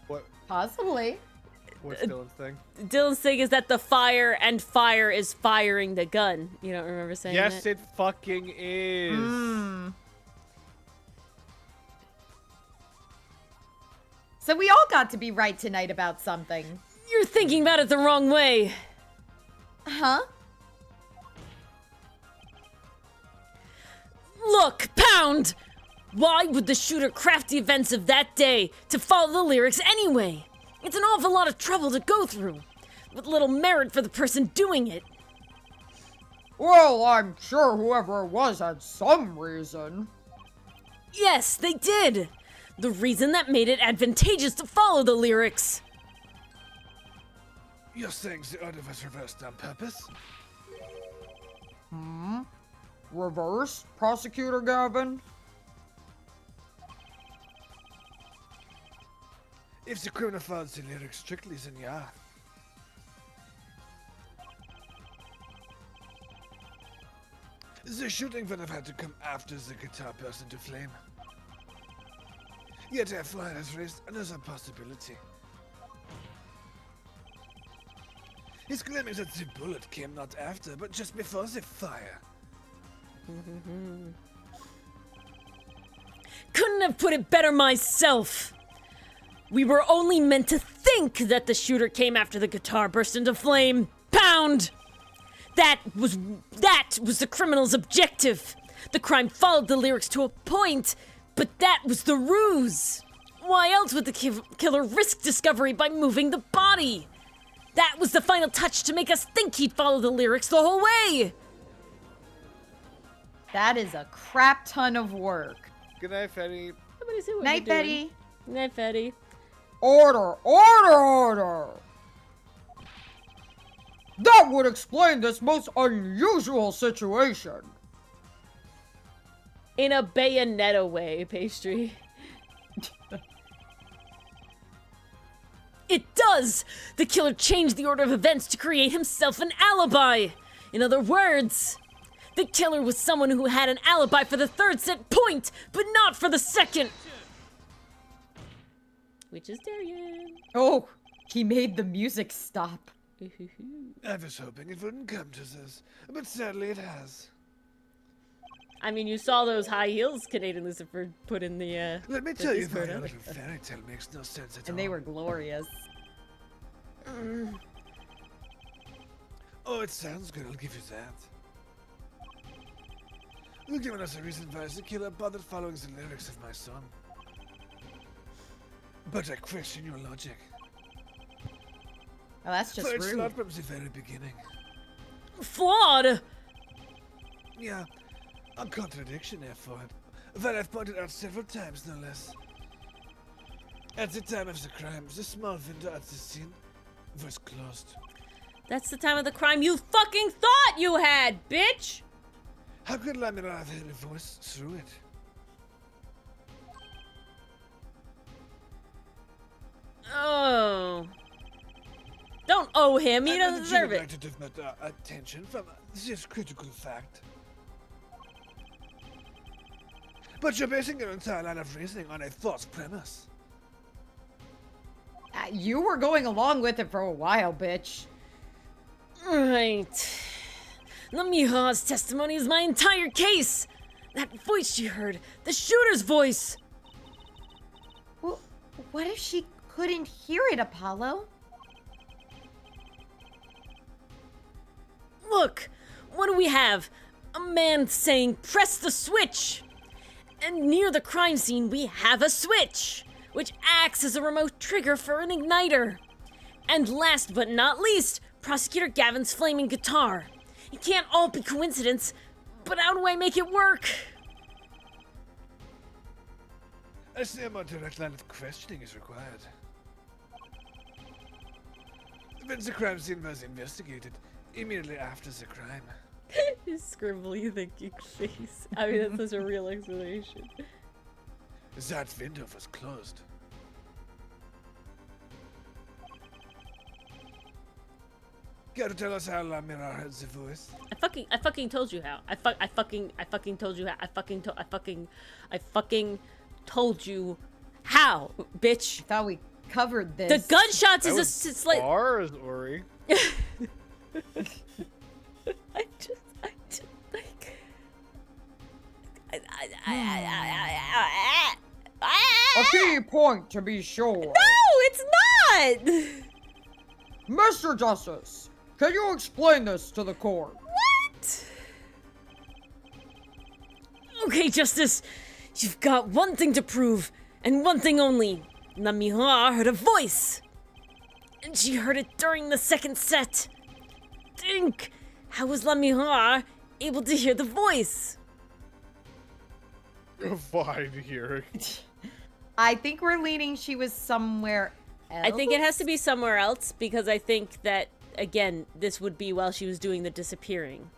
What? Possibly. What's Dylan's thing? Dylan's thing is that the fire and fire is firing the gun. You don't remember saying that? Yes, it fucking is. So we all got to be right tonight about something. You're thinking about it the wrong way. Huh? Look, Pound! Why would the shooter craft the events of that day to follow the lyrics anyway? It's an awful lot of trouble to go through, with little merit for the person doing it. Well, I'm sure whoever it was had some reason. Yes, they did. The reason that made it advantageous to follow the lyrics. You're saying the order was reversed on purpose? Reverse, Prosecutor Gavin? If the criminal follows the lyrics strictly, then yeah. The shooting would have had to come after the guitar burst into flame. Yet F1 has raised another possibility. He's claiming that the bullet came not after, but just before the fire. Couldn't have put it better myself. We were only meant to think that the shooter came after the guitar burst into flame. Pound! That was the criminal's objective. The crime followed the lyrics to a point, but that was the ruse. Why else would the killer risk discovery by moving the body? That was the final touch to make us think he'd follow the lyrics the whole way. That is a crap ton of work. Good night, Fetty. Somebody see what Night, you're doing. Betty. Night, Fetty. Order! Order! Order! That would explain this most unusual situation. In a Bayonetta way, Pastry. It does! The killer changed the order of events to create himself an alibi. In other words, the killer was someone who had an alibi for the third set point, but not for the second. Which is Darian. Oh, he made the music stop. I was hoping it wouldn't come to this, but sadly it has. I mean, you saw those high heels Canadian Lucifer put in the, Let me the tell you, Discord my earlier. little fairy tale makes no sense at all. And they were glorious. Oh, it sounds good, I'll give you that. You've given us a reason why the killer bothered following the lyrics of my song. But I question your logic. Oh, that's just For it's rude. not from the very beginning. Flawed! Yeah, a contradiction therefore, that I've pointed out several times, no less. At the time of the crime, the small window at the scene was closed. That's the time of the crime you fucking thought you had, bitch! How could Lamina have heard a voice through it? Oh. Don't owe him, he I know doesn't that deserve you would it. like to divert attention from this critical fact. But you're basing your entire line of reasoning on a false premise. You were going along with it for a while, bitch. Right. Lamiha's testimony is my entire case. That voice you heard, the shooter's voice. Well, what if she couldn't hear it, Apollo? Look, what do we have? A man saying, press the switch. And near the crime scene, we have a switch, which acts as a remote trigger for an igniter. And last but not least, Prosecutor Gavin's flaming guitar. It can't all be coincidence, but how do I make it work? I say a more direct line of questioning is required. When the crime scene was investigated, immediately after the crime, His scribbly thinking face. I mean, that's such a real explanation. that window was closed. Care to tell us how Lamira heard the voice? I fucking told you how. I fucking told you how. I fucking told you how, bitch. Thought we covered this. The gunshots That is was it's like bars, Ori. I just like A key point to be sure. No, it's not. Mr. Justice, can you explain this to the court? What? Okay, Justice, you've got one thing to prove, and one thing only. Lamiha heard a voice. And she heard it during the second set. Think, how was Lamiha able to hear the voice? Fine here. I think we're leaning she was somewhere else. I think it has to be somewhere else because I think that again, this would be while she was doing the disappearing.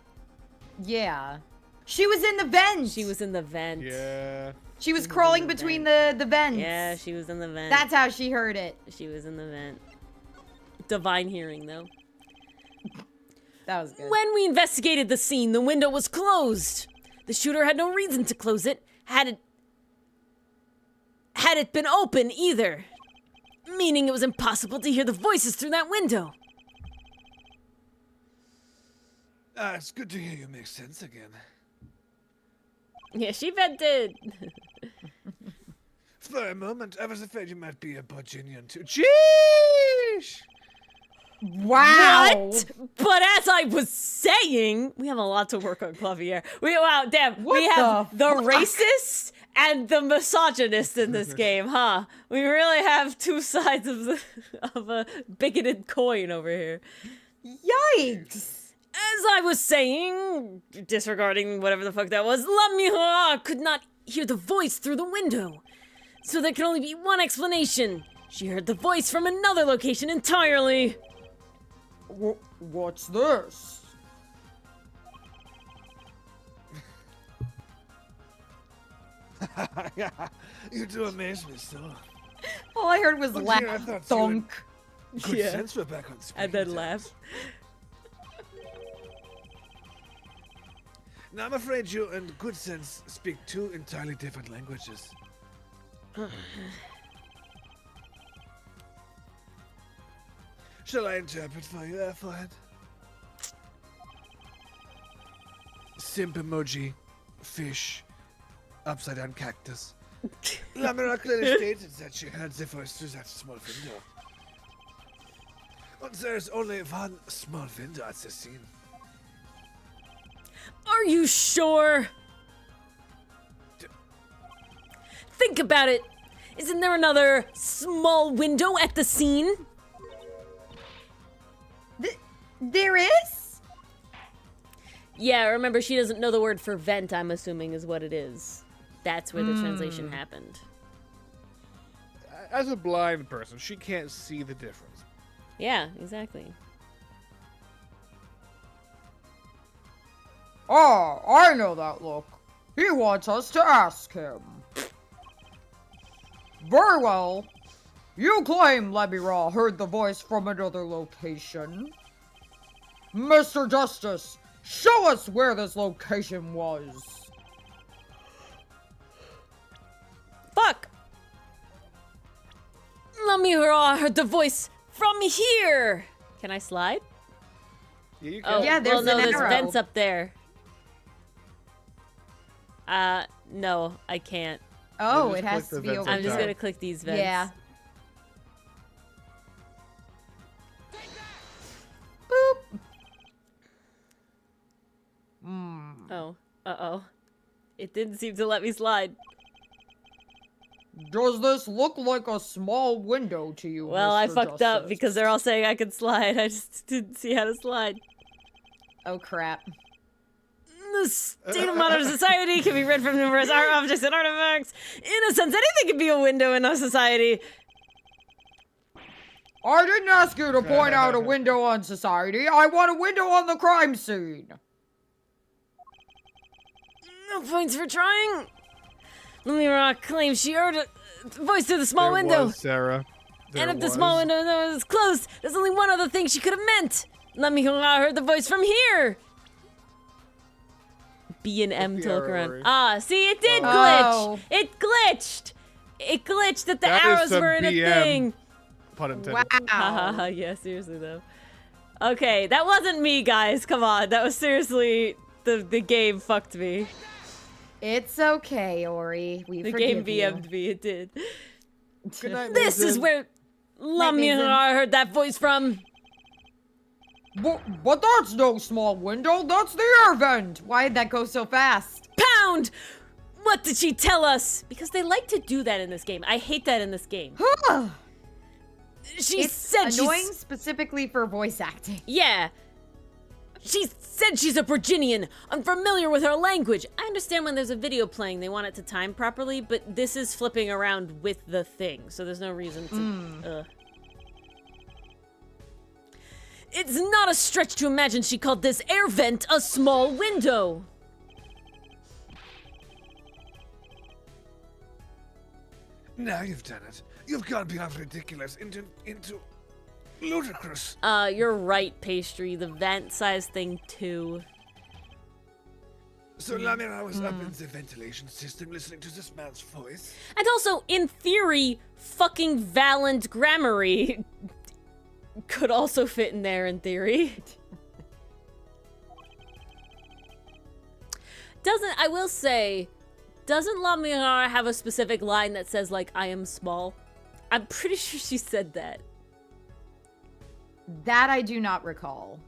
Yeah. She was in the vent. She was in the vent. Yeah. She was crawling between the vents. Yeah, she was in the vent. That's how she heard it. She was in the vent. Divine hearing, though. That was good. When we investigated the scene, the window was closed. The shooter had no reason to close it. had it been open either. Meaning it was impossible to hear the voices through that window. It's good to hear you make sense again. Yeah, she vented. For a moment, I was afraid you might be a Virginian too. Jeez! Wow. What? But as I was saying, we have a lot to work on, Clavier. We have the racist and the misogynist in this game, huh? We really have two sides of a bigoted coin over here. Yikes. As I was saying, disregarding whatever the fuck that was, La Miroir could not hear the voice through the window. So there can only be one explanation. She heard the voice from another location entirely. What's this? You do amaze me so. All I heard was Look laugh, here, I thought you thunk. Good Yeah. sense we're back on And then laugh. Now I'm afraid you and good sense speak two entirely different languages. Shall I interpret for you, Airforehead? Simp emoji, fish, upside down cactus. Lamira clearly stated that she heard the voice through that small window. But there's only one small window at the scene. Are you sure? Think about it. Isn't there another small window at the scene? There is? Yeah, remember, she doesn't know the word for vent, I'm assuming, is what it is. That's where the translation happened. As a blind person, she can't see the difference. Yeah, exactly. Oh, I know that look. He wants us to ask him. Very well. You claim Lebira heard the voice from another location. Mr. Justice, show us where this location was. Fuck! Lamira heard the voice from here! Can I slide? Yeah, you Oh, Yeah, well, there's no, an there's arrow. vents up there. No, I can't. Oh, just it has click the to be vents over on I'm just top. gonna click these vents. Yeah. Boop. Oh. Uh-oh. It didn't seem to let me slide. Does this look like a small window to you, Well, I Mr. fucked up Justice? because they're all saying I could slide. I just didn't see how to slide. Oh, crap. The state of modern society can be read from numerous art objects and artifacts. In a sense, anything can be a window in our society. I didn't ask you to point out a window on society. I want a window on the crime scene. No points for trying. Lamira claims she heard a voice through the small There window. was, Sarah. And There if the small was. window was closed, there's only one other thing she could have meant. Lamira heard the voice from here. B and M the to look arrow, around. Ori? Ah, see, it did Oh. glitch. It glitched. It glitched that the That is arrows some were in a BM. thing. Pun intended. Wow. Yeah, seriously though. Okay, that wasn't me, guys. Come on, that was seriously the game fucked me. It's okay, Ori. We The forgive game you. BM'd me. It did. Good night, This is Mason. where Mason. Lamira heard that voice from. But that's no small window. That's the air vent. Why'd that go so fast? Pound! What did she tell us? Because they like to do that in this game. I hate that in this game. She It's said annoying she's... specifically for voice acting. Yeah. She said she's a Virginian, unfamiliar with her language. I understand when there's a video playing, they want it to time properly, but this is flipping around with the thing, so there's no reason to. It's not a stretch to imagine she called this air vent a small window. Now you've done it. You've gone beyond ridiculous into ludicrous. You're right, Pastry. The vent size thing too. So Lamira was up in the ventilation system listening to this man's voice. And also, in theory, fucking Valant Grammary could also fit in there in theory. I will say, doesn't Lamira have a specific line that says, like, I am small? I'm pretty sure she said that. That I do not recall.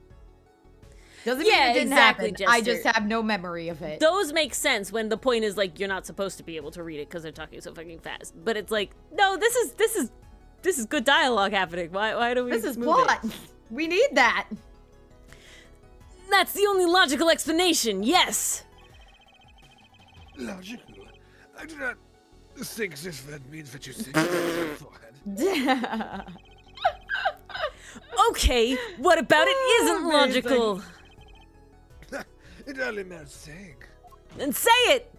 Doesn't mean Yeah, it didn't exactly, happen. I Jester. just have no memory of it. Those make sense when the point is, like, you're not supposed to be able to read it because they're talking so fucking fast. But it's like, no, this is good dialogue happening. Why do we This is move plot. it? We need that. That's the only logical explanation, yes! Logical. I do not think this word means what you think it beforehand. Okay, what about it isn't logical? It only merits saying. Then say it!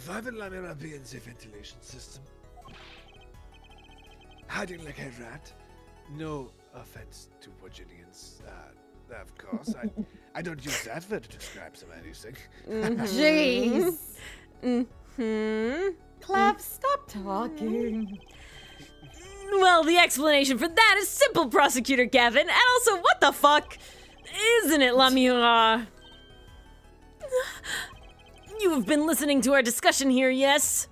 Why would Lamira be in the ventilation system? Hiding like a rat? No offense to Wojinians. Of course, I don't use that word to describe some anything. Jeez. Hmm. Clef, stop talking. Well, the explanation for that is simple, Prosecutor Gavin, and also, what the fuck? Isn't it, Lamira? You have been listening to our discussion here, yes?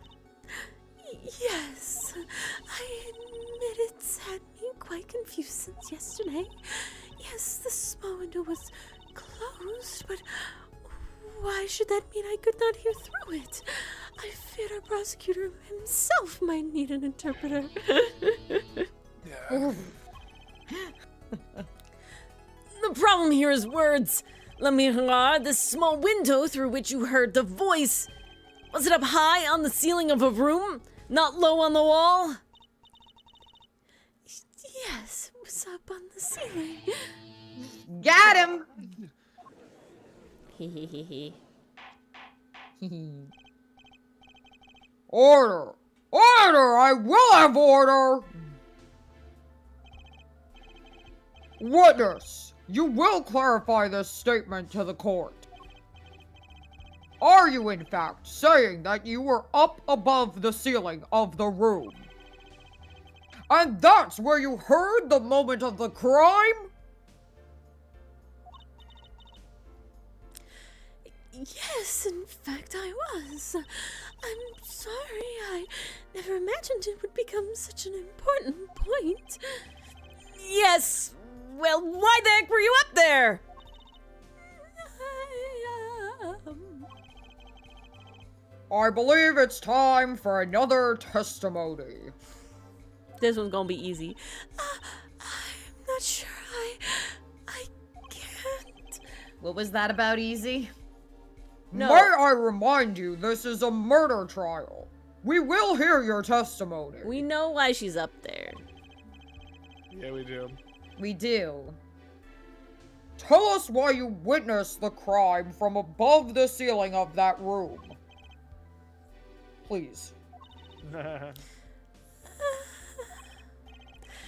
Yes, I admit it's had me quite confused since yesterday. Yes, the small window was closed, but why should that mean I could not hear through it? I feared our prosecutor himself might need an interpreter. Yeah. The problem here is words. Lamira, this small window through which you heard the voice, was it up high on the ceiling of a room? Not low on the wall? Yes, it was up on the ceiling. Got him. Hehehe. Order! Order! I will have order! Witness, you will clarify this statement to the court. Are you in fact saying that you were up above the ceiling of the room? And that's where you heard the moment of the crime? Yes, in fact, I was. I'm sorry, I never imagined it would become such an important point. Yes! Well, why the heck were you up there? I believe it's time for another testimony. This one's gonna be easy. I'm not sure I can't. What was that about, Easy? No. May I remind you, this is a murder trial. We will hear your testimony. We know why she's up there. Yeah, we do. We do. Tell us why you witnessed the crime from above the ceiling of that room. Please.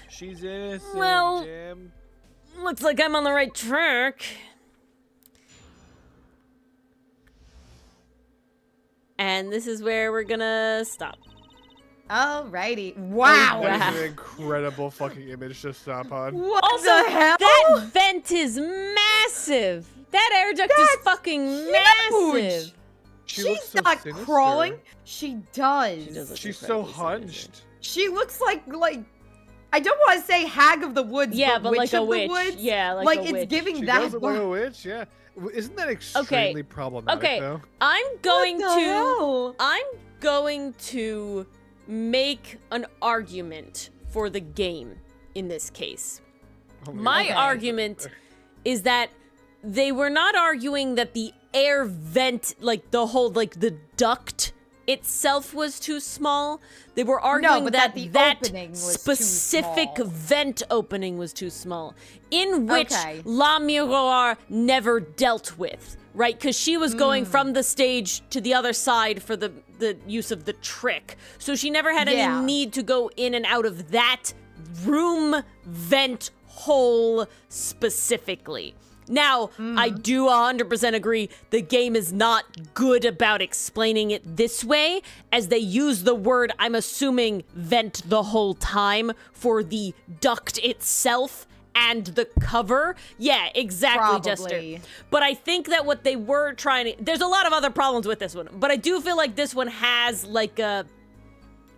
She's innocent, Well- Jim. Looks like I'm on the right track. And this is where we're gonna stop. Alrighty. Wow. That is an incredible fucking image to stop on. What Also, the hell? that vent is massive. That air duct is That's fucking huge. massive. She looks She's so not sinister. crawling. She does. She does look She's so incredibly sinister. hunched. She looks like I don't want to say hag of the woods. Yeah, but witch like a of witch. the woods. Yeah, like a it's witch. giving She that. does look like a witch, yeah. Isn't that extremely problematic, Okay, though? I'm going What the hell? I'm going to make an argument for the game in this case. Oh My God. argument is that they were not arguing that the air vent, like the whole, like the duct itself was too small. They were arguing but that that the opening was too specific small. vent opening was too small, in which Okay. La Miroir never dealt with, right? Because she was going from the stage to the other side for the use of the trick. So she never had Yeah. any need to go in and out of that room vent hole specifically. Now, I do 100% agree the game is not good about explaining it this way, as they use the word, I'm assuming, vent the whole time for the duct itself and the cover. Yeah, exactly, Probably. Jester. But I think that what they were trying to... There's a lot of other problems with this one, but I do feel like this one has like a...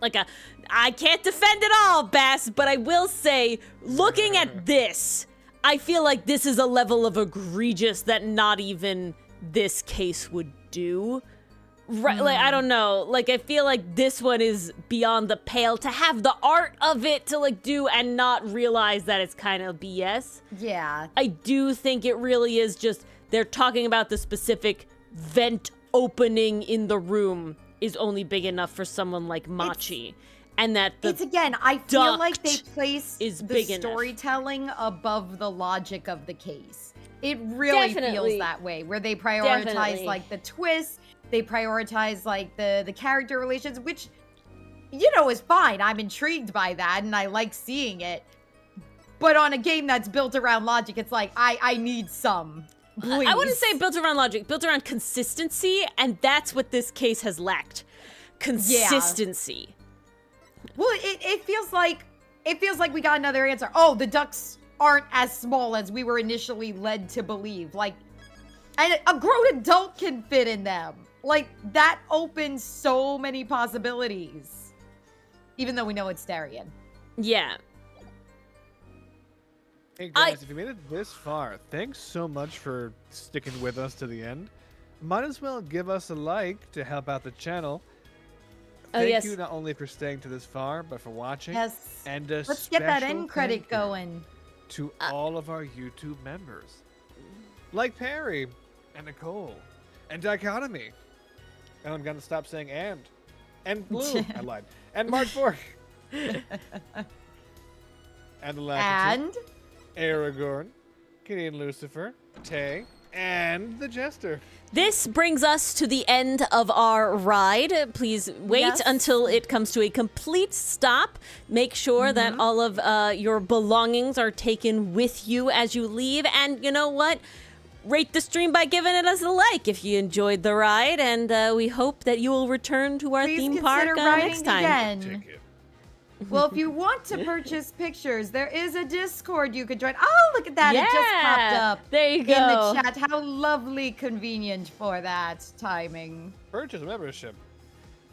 I can't defend it all, Bass, but I will say, looking at this, I feel like this is a level of egregious that not even this case would do. Right, like, I don't know. Like, I feel like this one is beyond the pale to have the art of it to, like, do and not realize that it's kind of BS. Yeah. I do think it really is just, they're talking about the specific vent opening in the room is only big enough for someone like Machi. And that It's again, I feel like they duct place is the big enough. storytelling above the logic of the case. It really Definitely. feels that way, where they prioritize Definitely. like the twists, they prioritize like the character relations, which, you know, is fine. I'm intrigued by that and I like seeing it. But on a game that's built around logic, it's like, I need some. Please. I wouldn't say built around logic, built around consistency, and that's what this case has lacked. Consistency. Well, it feels like we got another answer. Oh, the ducks aren't as small as we were initially led to believe. Like, and a grown adult can fit in them. Like, that opens so many possibilities. Even though we know it's Darian. Yeah. Hey guys, if you made it this far, thanks so much for sticking with us to the end. Might as well give us a like to help out the channel. Thank yes. you not only for staying to this far, but for watching. Yes. And a Let's get that special end credit thank you going. to all of our YouTube members, like Perry and Nicole and Dichotomy. And I'm gonna stop saying and Blue. I lied. And Mark Fork. And the last And Aragorn, Gideon Lucifer, Tay, and the Jester. This brings us to the end of our ride. Please wait Yes. until it comes to a complete stop. Make sure that all of your belongings are taken with you as you leave. And you know what? Rate the stream by giving it us a like if you enjoyed the ride. And we hope that you will return to our please theme consider park writing next time. again. Ticket. Well, if you want to purchase pictures, there is a Discord you could join. Oh, look at that. It just popped up There you go. in the chat. How lovely convenient for that timing. Purchase membership.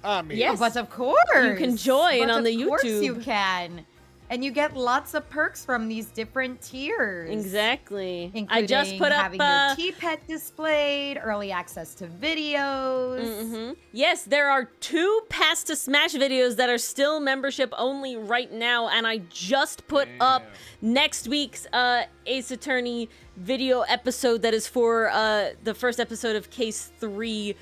I mean, Yes. Oh, but of course. You can join But on the Of course YouTube. you can. And you get lots of perks from these different tiers. Exactly. Including I just put up having your T-Pet displayed, early access to videos. Yes, there are 2 Pass to Smash videos that are still membership only right now, and I just put up next week's Ace Attorney video episode that is for the first episode of Case 3-2.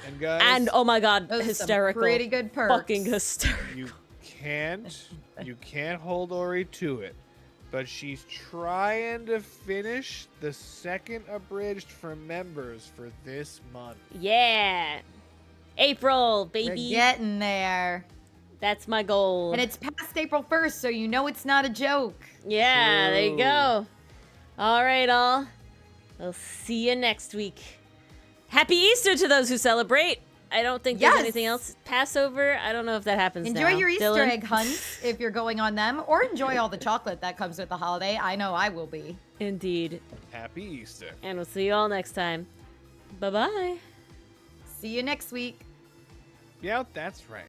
And guys, And oh my god, Those are some hysterical. pretty good perks. Fucking hysterical. you can't hold Ori to it, but she's trying to finish the second abridged for members for this month. Yeah. April, You're baby. getting there. That's my goal. And it's past April 1st, so you know it's not a joke. Yeah, there you True. go. All right, all. We'll see you next week. Happy Easter to those who celebrate. I don't think there's Yes. anything else. Passover, I don't know if that happens Enjoy now. your Easter Dylan? egg hunts if you're going on them, or enjoy all the chocolate that comes with the holiday. I know I will be. Indeed. Happy Easter. And we'll see you all next time. Bye-bye. See you next week. Yeah, that's right.